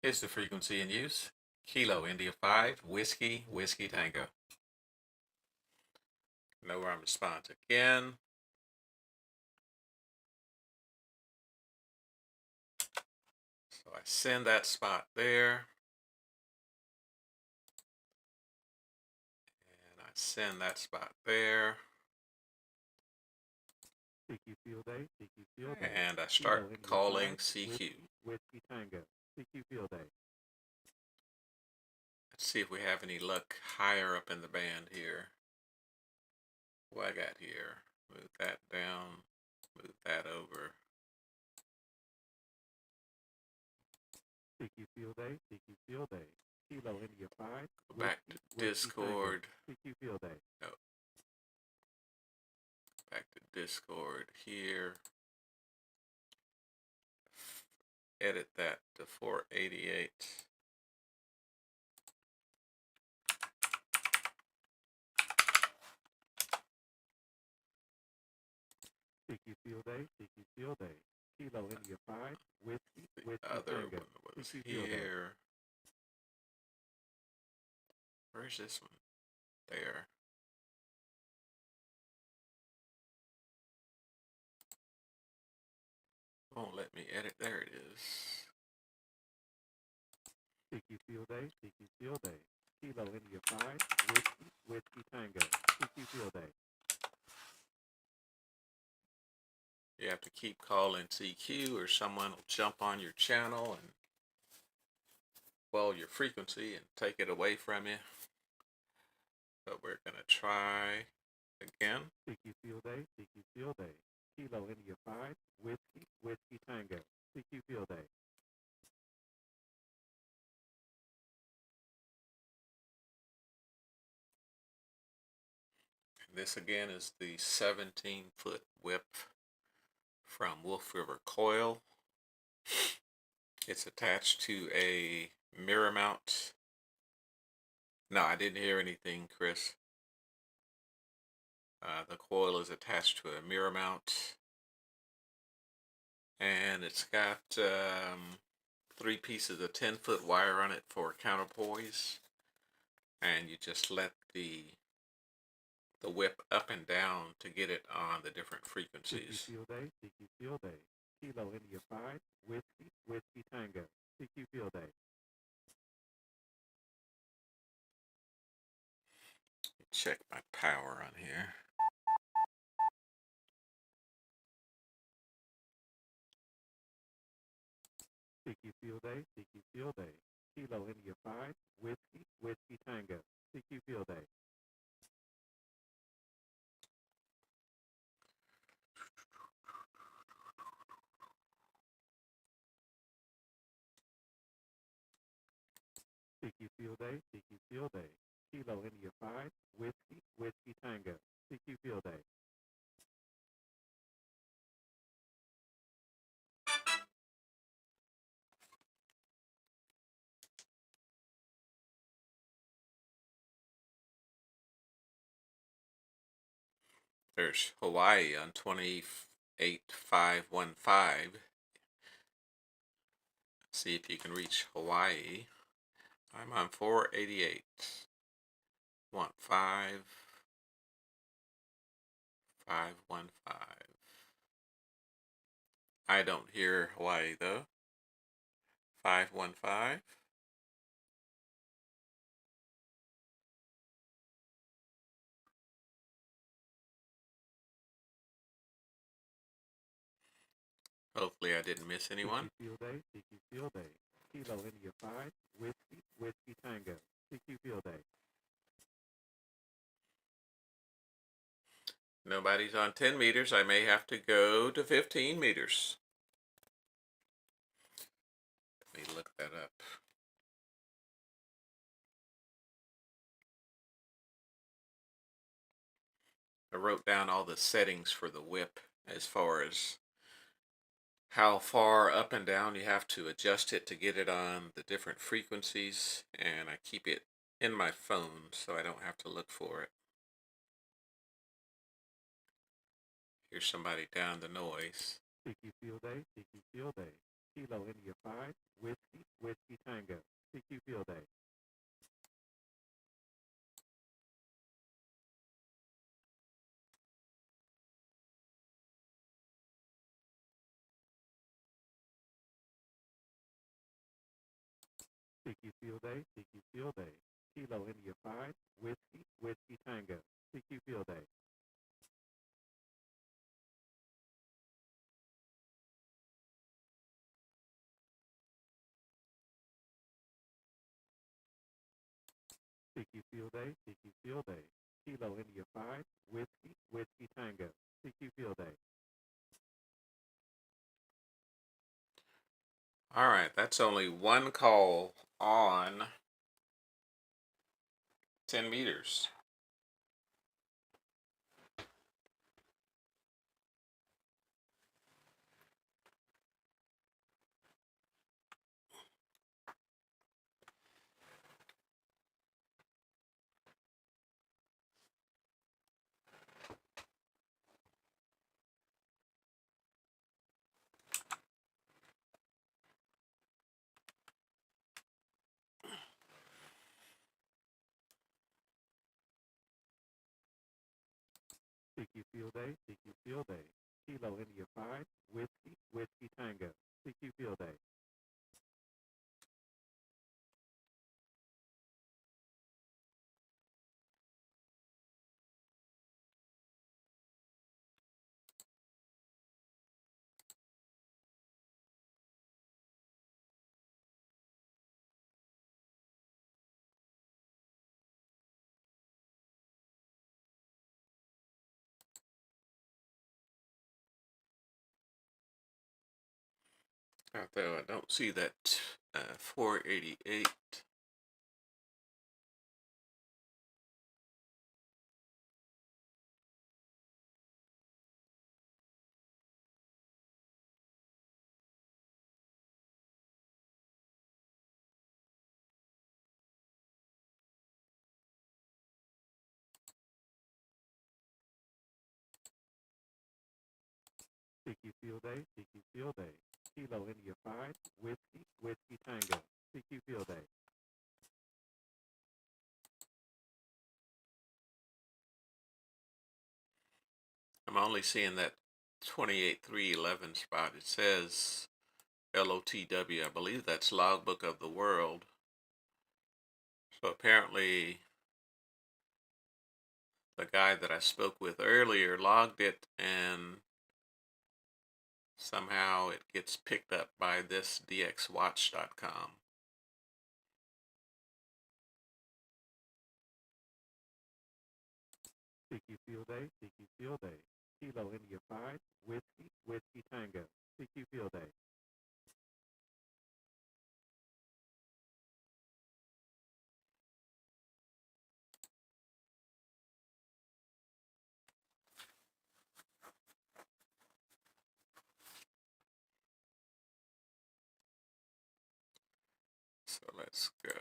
Is the frequency in use? Kilo India 5, Whiskey Whiskey Tango. No one responds again. So I send that spot there. And I send that spot there. CQ field A, CQ field A. And I start calling CQ. Whiskey Tango, CQ field A. Let's see if we have any luck higher up in the band here. What I got here? Move that down, move that over. CQ field A, CQ field A. Kilo India 5. Go back to Discord. CQ field A. No. Back to Discord here. Edit that to 488. CQ field A, CQ field A. Kilo India 5, Whiskey, Whiskey Other Tango. one was CQ field A. here. Where's this one? There. Won't let me edit. There it is. CQ field A, CQ field A. Kilo India 5, Whiskey, Whiskey Tango. CQ field A. You have to keep calling CQ or someone will jump on your channel and your frequency and take it away from you. But we're going to try again. CQ field A, CQ field A. Kilo India 5, Whiskey, Whiskey Tango. CQ field A. This again is the 17-foot whip from Wolf River Coil. It's attached to a mirror mount. No, I didn't hear anything, Chris. The coil is attached to a mirror mount. And it's got 3 pieces of 10-foot wire on it for counterpoise. And you just let the whip up and down to get it on the different frequencies. CQ field A, CQ field A. Kilo India 5, Whiskey, Whiskey Tango. CQ field A. Check my power on here. CQ field A, CQ field A. Kilo India 5, Whiskey, Whiskey Tango. CQ field A. CQ field A, CQ field A. Kilo India 5, Whiskey, Whiskey Tango. CQ field A. There's Hawaii on 28515. See if you can reach Hawaii. I'm on 488. 515. I don't hear Hawaii though. 515. Hopefully I didn't miss anyone. Field A, CQ Field A. Kilo India 5, Whiskey Tango. CQ Field A. Nobody's on 10 meters. I may have to go to 15 meters. Let me look that up. I wrote down all the settings for the whip as far as how far up and down you have to adjust it to get it on the different frequencies, and I keep it in my phone so I don't have to look for it. Here's somebody down the noise. CQ Field A, CQ Field A. Kilo India 5, Whiskey Tango. CQ Field A. CQ Field A, CQ Field A. Kilo India 5, Whiskey Tango. CQ Field A. CQ Field A, CQ Field A. Kilo India 5, Whiskey Tango. CQ Field A. All right, that's only one call on 10 meters. CQ Field A, CQ Field A. Kilo India 5, Whiskey Tango. CQ Field A. Although I don't see that 488. CQ Field A, CQ Field A. Kilo India 5, Whiskey Tango. CQ Field A. I'm only seeing that 28311 spot. It says LOTW. I believe that's Logbook of the World. So apparently the guy that I spoke with earlier logged it, and somehow it gets picked up by this dxwatch.com. CQ Field A, CQ Field A. Kilo India 5, Whiskey Tango. CQ Field A. So let's go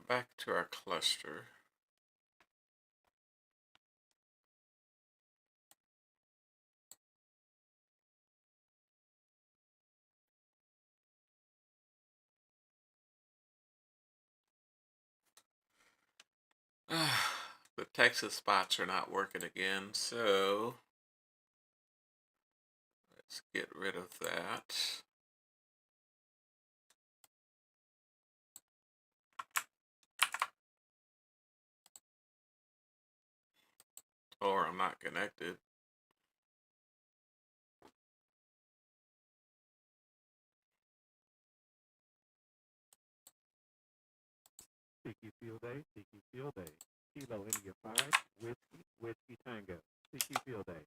back to our cluster. The Texas spots are not working again, so let's get rid of that. Or I'm not connected. Field Day, CQ Field Day. Kilo India 5, Whiskey Tango. CQ Field Day.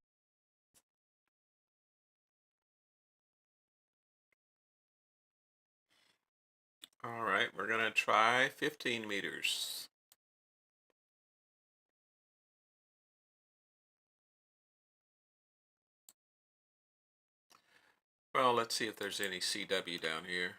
All right, we're going to try 15 meters. Well, let's see if there's any CW down here.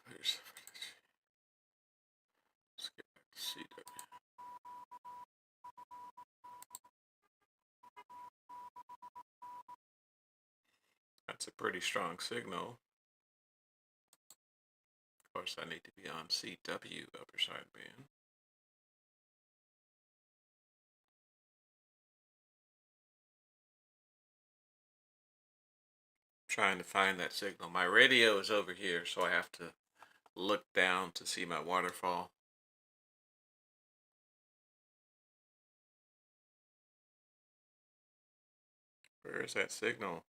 Here's, let's get back to CW. That's a pretty strong signal. Of course, I need to be on CW, upper sideband. Trying to find that signal. My radio is over here, so I have to look down to see my waterfall. Where is that signal?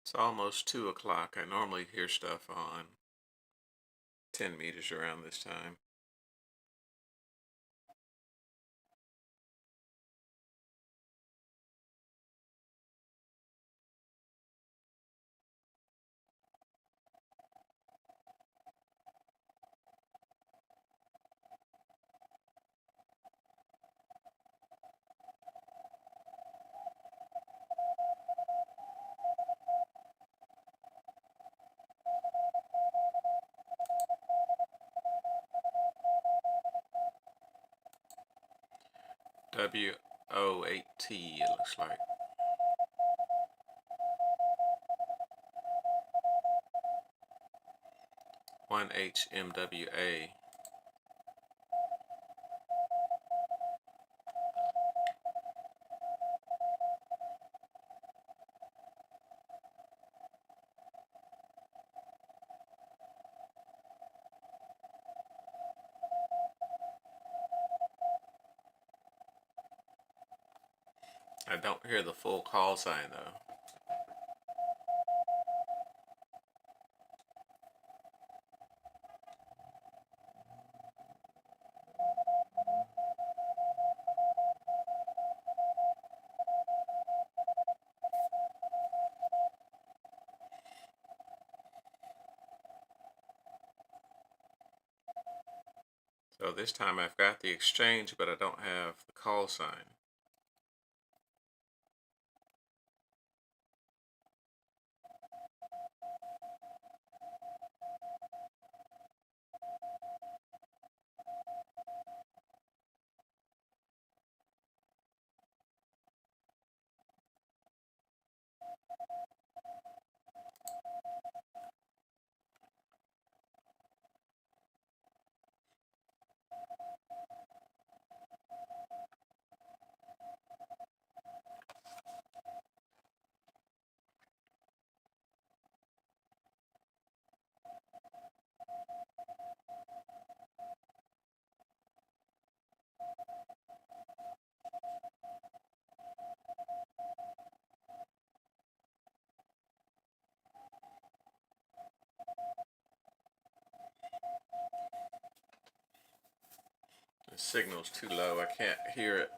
It's almost 2 o'clock. I normally hear stuff on 10 meters around this time. KI5WWT, it looks like. One HMWA. I don't hear the full call sign though. So this time I've got the exchange, but I don't have the call sign. The signal's too low, I can't hear it.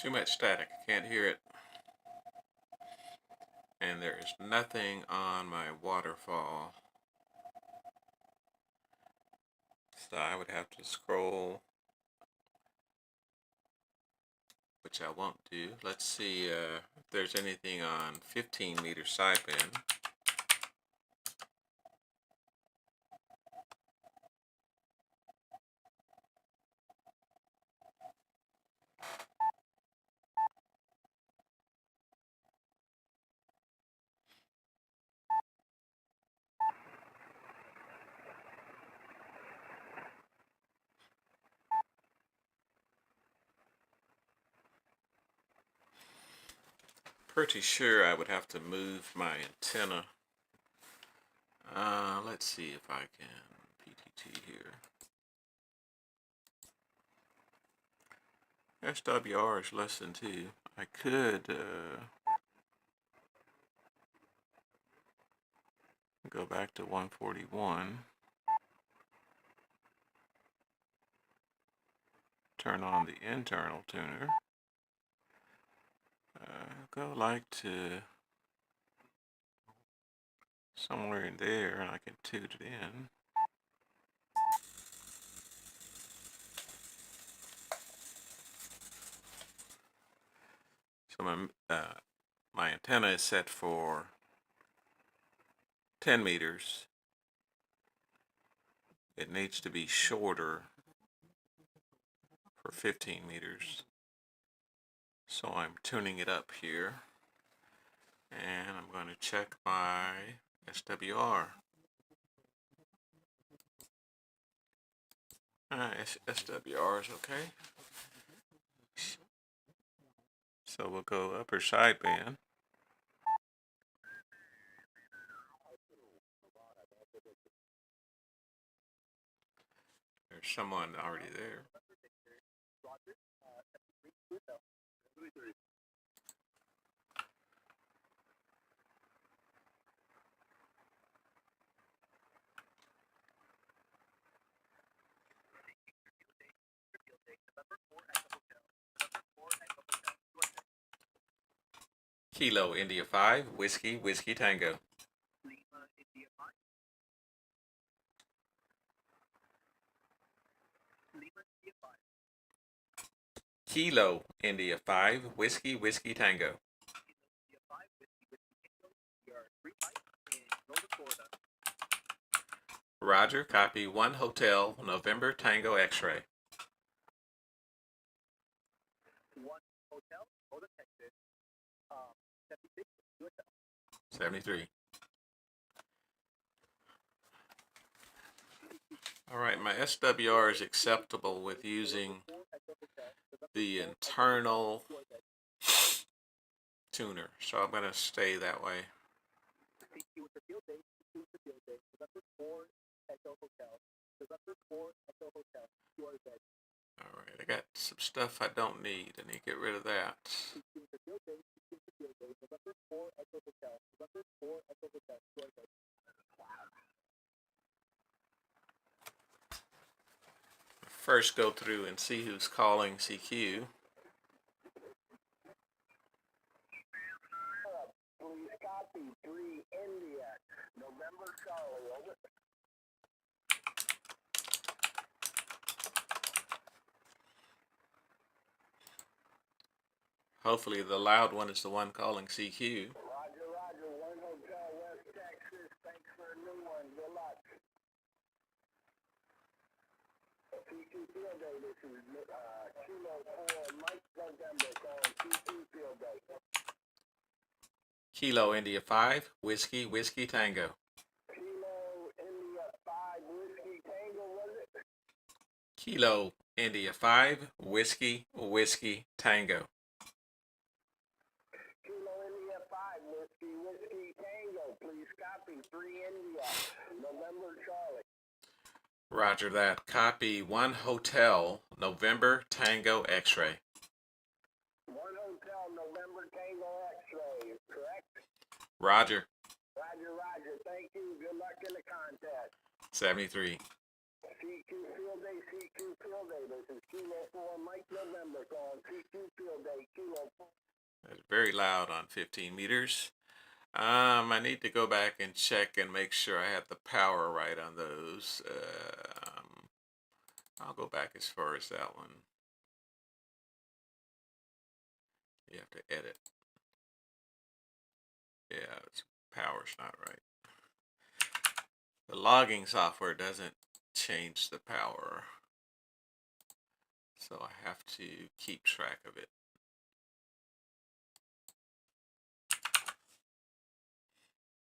Too much static. I can't hear it. And there is nothing on my waterfall. So I would have to scroll, which I won't do. Let's see if there's anything on 15-meter sideband. Pretty sure I would have to move my antenna. Let's see if I can PTT here. SWR is less than 2. I could go back to 141. Turn on the internal tuner. Go like to somewhere in there and I can tune it in. So my antenna is set for 10 meters. It needs to be shorter for 15 meters. So I'm tuning it up here. And I'm going to check my SWR. SWR is okay. So we'll go upper sideband. There's someone already there. Kilo India 5, Whiskey, Whiskey Tango. Kilo India 5, Whiskey, Whiskey Tango. Roger, copy 1 Hotel, November Tango X-ray. 1 Hotel, go to Texas, 76, 73. Alright, my SWR is acceptable with using the internal tuner, so I'm going to stay that way. Alright, I got some stuff I don't need. I need to get rid of that. First go through and see who's calling CQ. Please copy 3 India, November Charlie, over. Hopefully the loud one is the one calling CQ. Roger, Roger, 1 Hotel, West Texas, thanks for a new one, good luck. CQ Field Day, this is Kilo 4, Mike November calling CQ Field Day. Kilo India 5, Whiskey, Whiskey Tango. Kilo India 5, Whiskey Tango, was it? Kilo India 5, Whiskey, Whiskey Tango. Kilo India 5, Whiskey, Whiskey Tango, please copy 3 India, November Charlie. Roger that. Copy 1 Hotel, November Tango X-ray. 1 Hotel, November Tango X-ray, correct? Roger. Roger, Roger, thank you, good luck in the contest. 73. CQ Field Day, CQ Field Day. This is Kilo 4 Mike November calling CQ Field Day, Kilo 4. That's very loud on 15 meters. I need to go back and check and make sure I have the power right on those. I'll go back as far as that one. You have to edit. Yeah, its power's not right. The logging software doesn't change the power, so I have to keep track of it.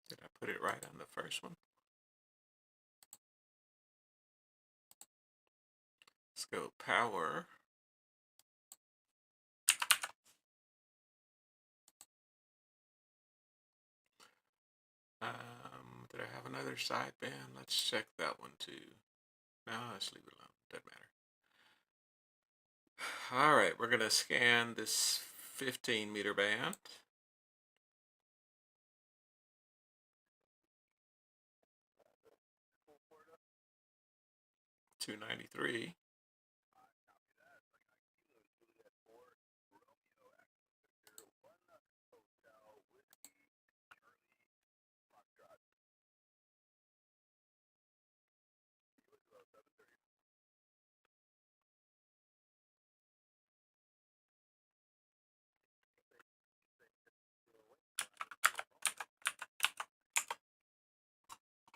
Did I put it right on the first one? Let's go power. Did I have another sideband? Let's check that one too. No, let's leave it alone. Doesn't matter. All right, we're going to scan this 15 meter band. $293.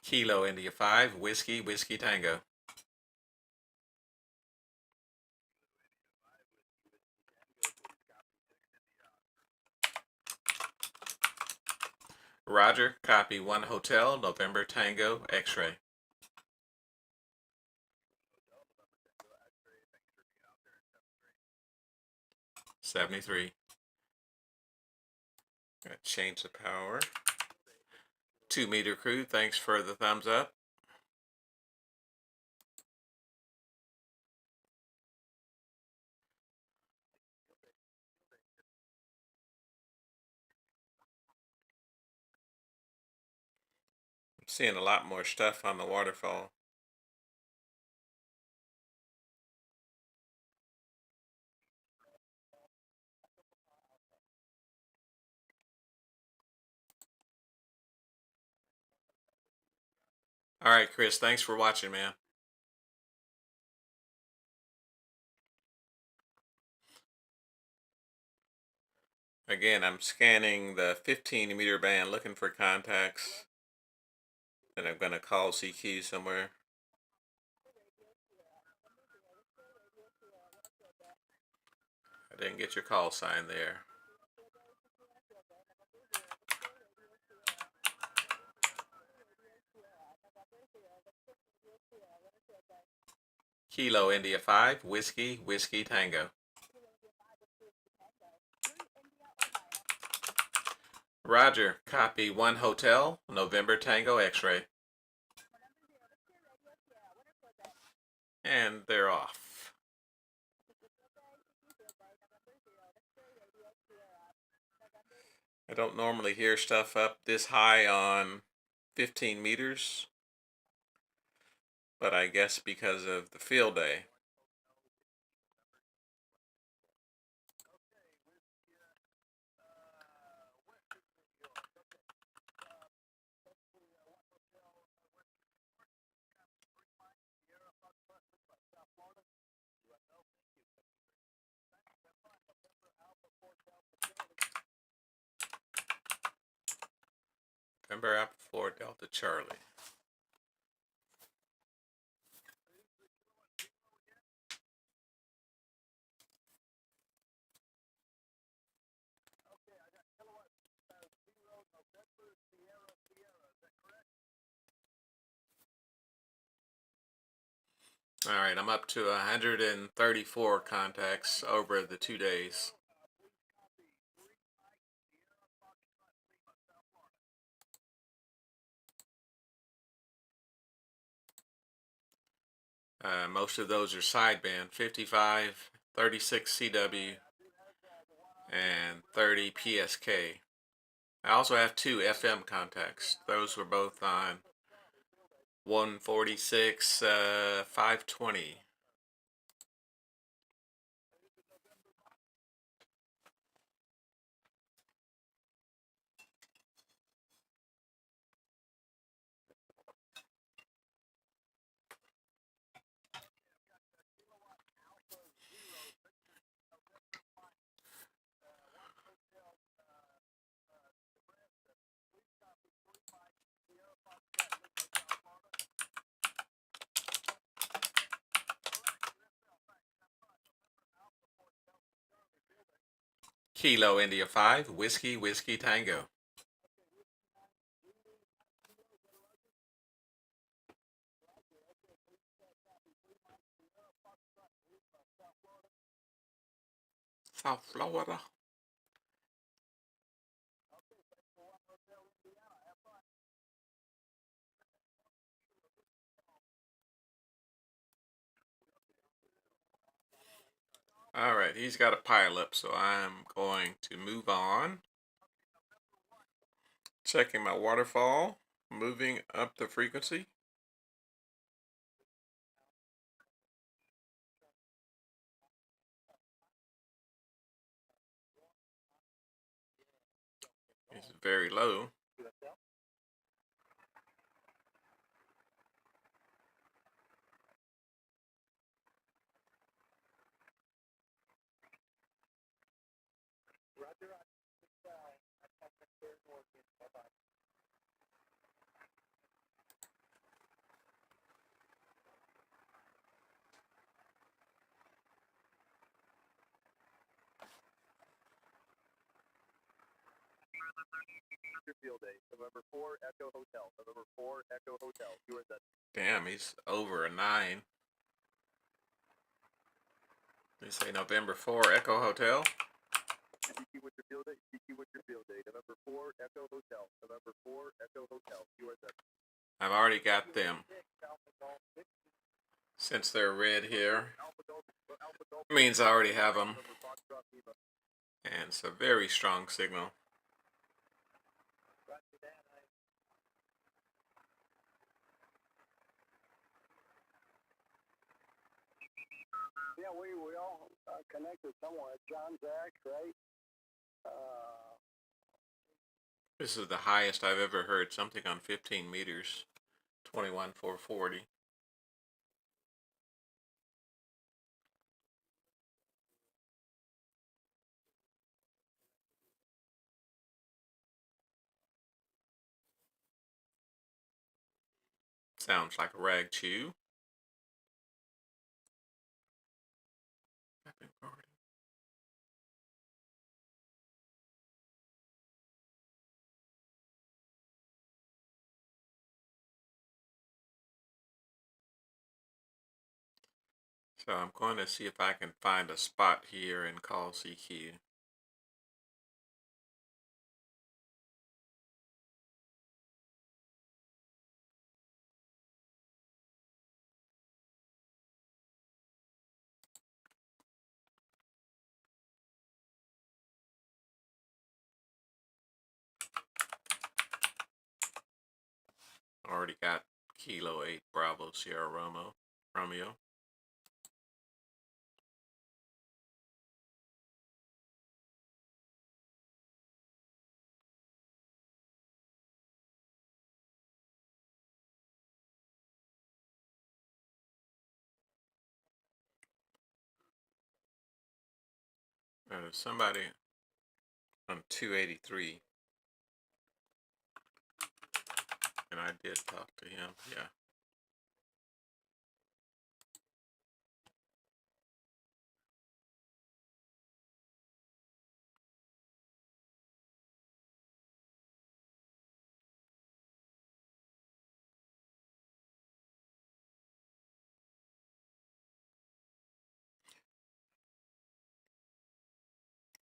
Kilo India 5, Whiskey, Whiskey Tango. Roger, copy 1 Hotel, November Tango, X-ray. $73. Gonna change the power. 2 meter crew, thanks for the thumbs up. I'm seeing a lot more stuff on the waterfall. All right, Chris, thanks for watching, man. Again, I'm scanning the 15 meter band looking for contacts. And I'm going to call CQ somewhere. I didn't get your call sign there. Kilo India 5, Whiskey, Whiskey Tango. Roger, copy 1 Hotel, November Tango X-ray. And they're off. I don't normally hear stuff up this high on 15 meters, but I guess because of the field day. November Apple 4 Delta Charlie. All right, I'm up to 134 contacts over the 2 days. Most of those are sideband, 55, 36 CW, and 30 PSK. I also have 2 FM contacts. Those were both on 146, 520. Kilo India 5, Whiskey, Whiskey Tango. South Florida. All right, he's got a pile up, so I'm going to move on. Checking my waterfall, moving up the frequency. It's very low. Field Day, November 4, Echo Hotel, November 4, Echo Hotel. You are the Damn, he's over a 9. They say November 4, Echo Hotel. Tiki with your field day, Tiki with your field day, November 4, Echo Hotel, November 4, Echo Hotel. You are the I've already got them. Since they're red here, means I already have them. And it's a very strong signal. Yeah, we all connected somewhere. John Zach, right? This is the highest I've ever heard something on 15 meters. 21,440. Sounds like a rag chew. So I'm going to see if I can find a spot here and call CQ. Already got Kilo 8 Bravo Sierra Romeo. There's somebody on 283. And I did talk to him, yeah.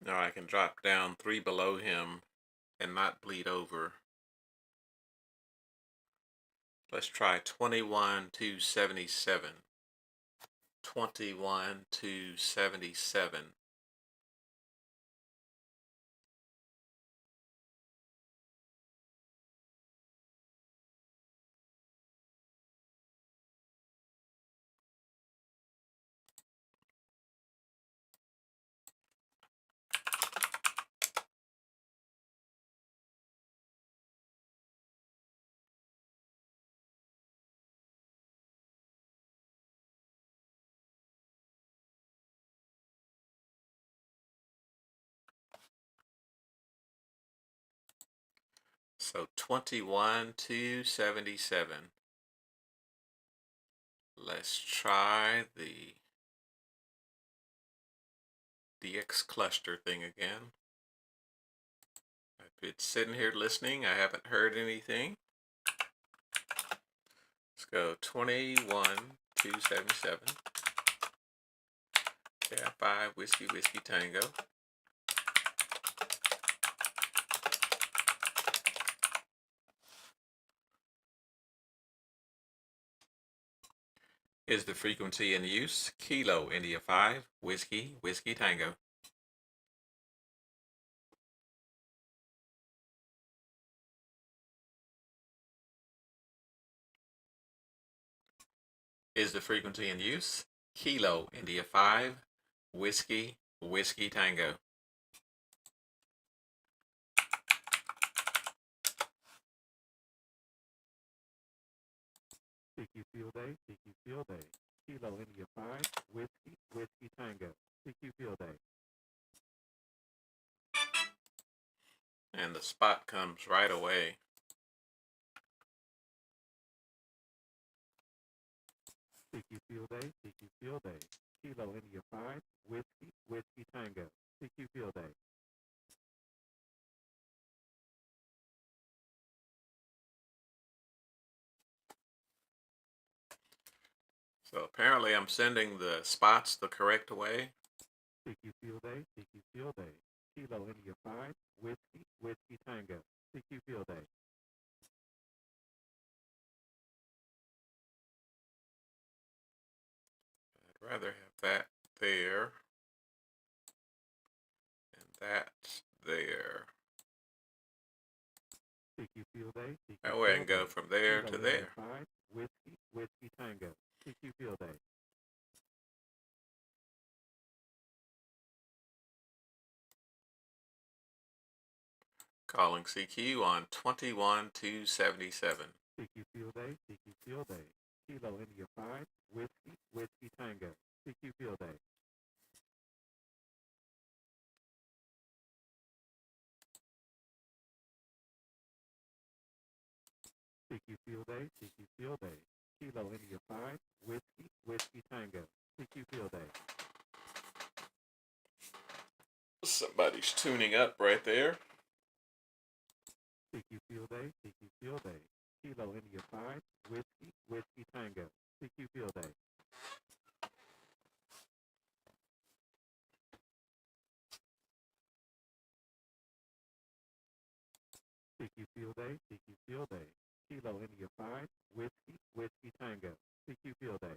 Now I can drop down 3 below him and not bleed over. Let's try 21,277. 21,277. So 21,277. Let's try the DX cluster thing again. I've been sitting here listening. I haven't heard anything. Let's go 21,277. KI5 Whiskey Whiskey Tango. Is the frequency in use? Kilo India 5 Whiskey Whiskey Tango. Is the frequency in use? Kilo India 5 Whiskey Whiskey Tango. CQ Field A, CQ Field A. Kilo India 5, Whiskey, Whiskey Tango. CQ Field A. And the spot comes right away. CQ Field A, CQ Field A. Kilo India 5, Whiskey, Whiskey Tango. CQ Field A. So apparently I'm sending the spots the correct way. CQ Field A, CQ Field A. Kilo India 5, Whiskey, Whiskey Tango. CQ Field A. I'd rather have that there and that there. CQ Field A, CQ That way I can Field A. go from there Kilo to India there. 5, Whiskey, Whiskey Tango. CQ Field A. Calling CQ on 21,277. CQ Field A, CQ Field A. Kilo India 5, Whiskey, Whiskey Tango. CQ Field A. CQ Field A, CQ Field A. Kilo India 5, Whiskey, Whiskey Tango. CQ Field A. Somebody's tuning up right there. CQ Field A, CQ Field A. Kilo India 5, Whiskey, Whiskey Tango. CQ Field A. CQ Field A, CQ Field A. Kilo India 5, Whiskey, Whiskey Tango. CQ Field A.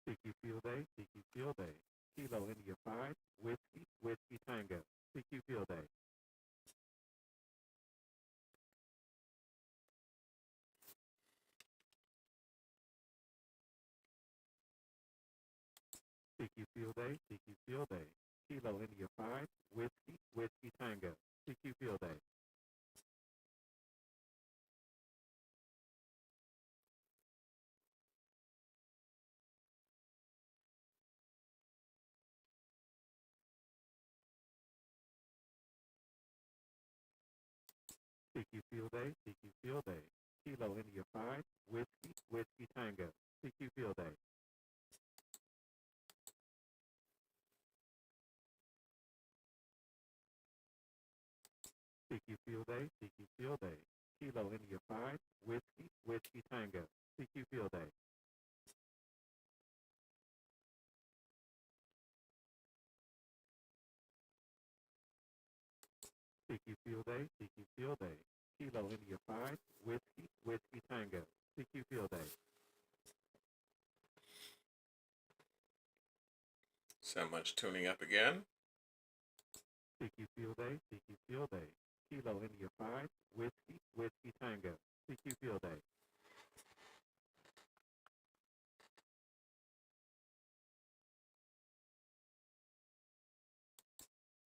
CQ Field A, CQ Field A. Kilo India 5, Whiskey, Whiskey Tango. CQ Field A. CQ Field A, CQ Field A. Kilo India 5, Whiskey, Whiskey Tango. CQ Field A. CQ Field A, CQ Field A. Kilo India 5, Whiskey, Whiskey Tango. CQ Field A. CQ Field A, CQ Field A. Kilo India 5, Whiskey, Whiskey Tango. CQ Field A. CQ Field A, CQ Field A. Kilo India 5, Whiskey, Whiskey Tango. CQ Field A. Someone's tuning up again. CQ Field A, CQ Field A. Kilo India 5, Whiskey, Whiskey Tango. CQ Field A.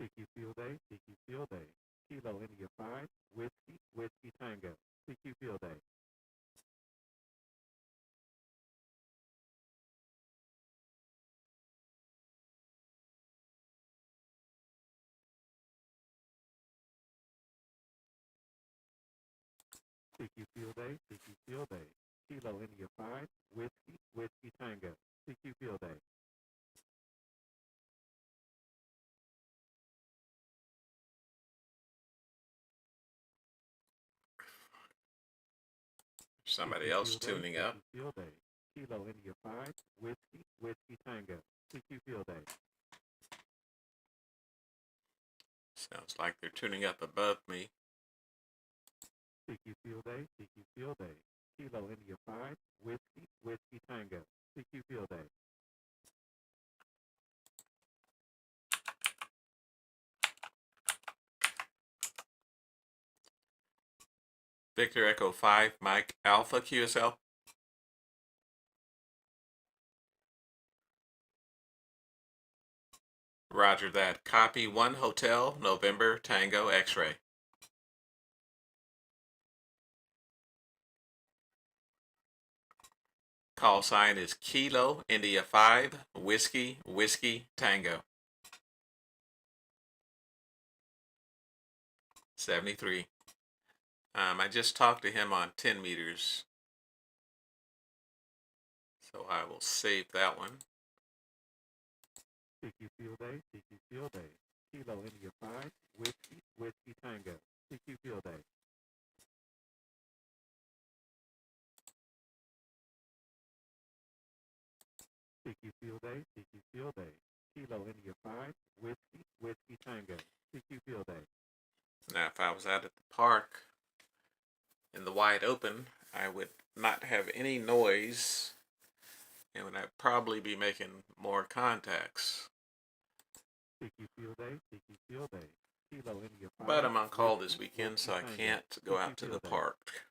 CQ Field A, CQ Field A. Kilo India 5, Whiskey, Whiskey Tango. CQ Field A. CQ Field A, CQ Field A. Kilo India 5, Whiskey, Whiskey Tango. CQ Field A. Somebody CQ else Field A, tuning CQ up. Field A. Kilo India 5, Whiskey, Whiskey Tango. CQ Field A. Sounds like they're tuning up above me. CQ Field A, CQ Field A. Kilo India 5, Whiskey, Whiskey Tango. CQ Field A. Victor Echo 5, Mike Alpha QSL. Roger that. Copy 1 Hotel, November, Tango, X-ray. Call sign is Kilo India 5, Whiskey, Whiskey, Tango. 73. I just talked to him on 10 meters, so I will save that one. CQ Field A, CQ Field A. Kilo India 5, Whiskey, Whiskey Tango. CQ Field A. CQ Field A, CQ Field A. Kilo India 5, Whiskey, Whiskey Tango. CQ Field A. Now, if I was out at the park in the wide open, I would not have any noise and would I'd probably be making more contacts. CQ Field A, CQ Field A. Kilo India 5. But I'm on call this Whiskey, weekend, so I Whiskey can't Tango. go CQ out to the Field A. park.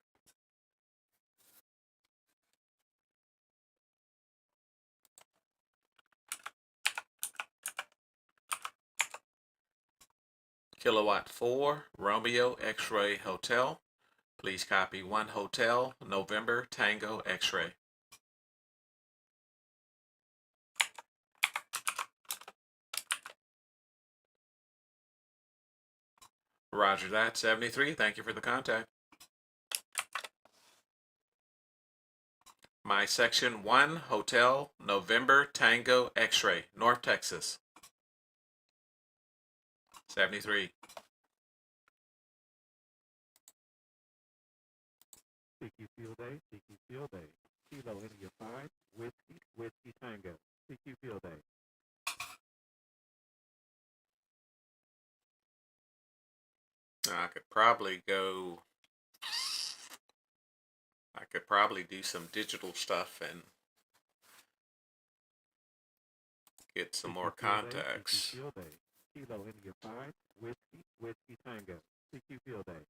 Kilowatt 4, Romeo X-ray Hotel. Please copy 1 Hotel, November, Tango, X-ray. Roger that, 73. Thank you for the contact. My section 1 Hotel, November, Tango, X-ray, North Texas. 73. CQ Field A, CQ Field A. Kilo India 5, Whiskey, Whiskey Tango. CQ Field A. I could probably do some digital stuff and get some more contacts. CQ Field A, Kilo India 5, Whiskey, Whiskey Tango. CQ Field A.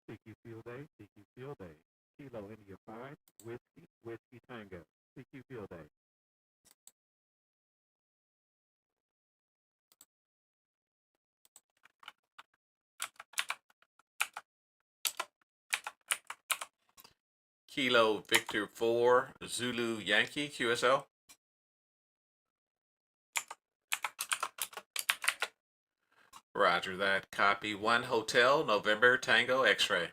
CQ Field A, CQ Field A. Kilo India 5, Whiskey, Whiskey Tango. CQ Field A. Kilo Victor 4, Zulu Yankee, QSL. Roger that. Copy 1 Hotel, November, Tango, X-ray.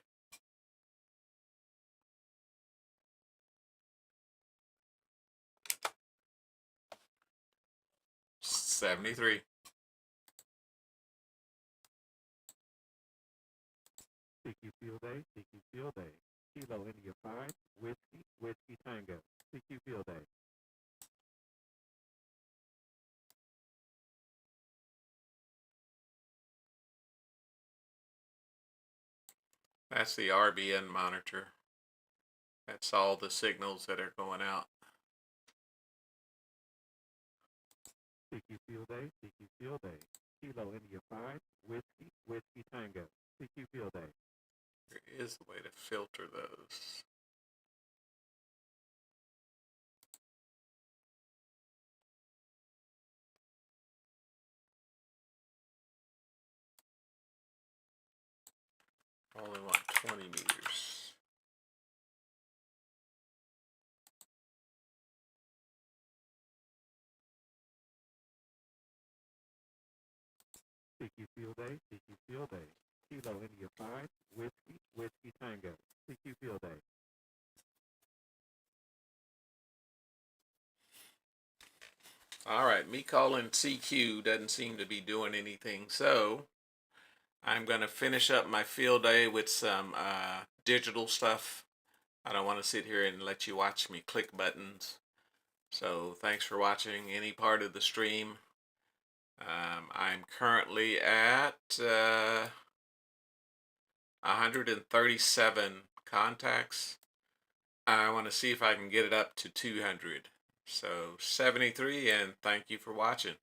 $73. CQ Field A, CQ Field A. Kilo India 5, Whiskey, Whiskey Tango. CQ Field A. That's the RBN monitor. That's all the signals that are going out. CQ Field A, CQ Field A. Kilo India 5, Whiskey, Whiskey Tango. CQ Field A. There is a way to filter those. Only want 20 meters. CQ Field Day, CQ Field Day. Kilo India 5, Whiskey, Whiskey Tango. CQ Field Day. All right, me calling CQ doesn't seem to be doing anything, so I'm going to finish up my field day with some digital stuff. I don't want to sit here and let you watch me click buttons. So thanks for watching any part of the stream. I'm currently at 137 contacts. I want to see if I can get it up to 200. So 73, and thank you for watching.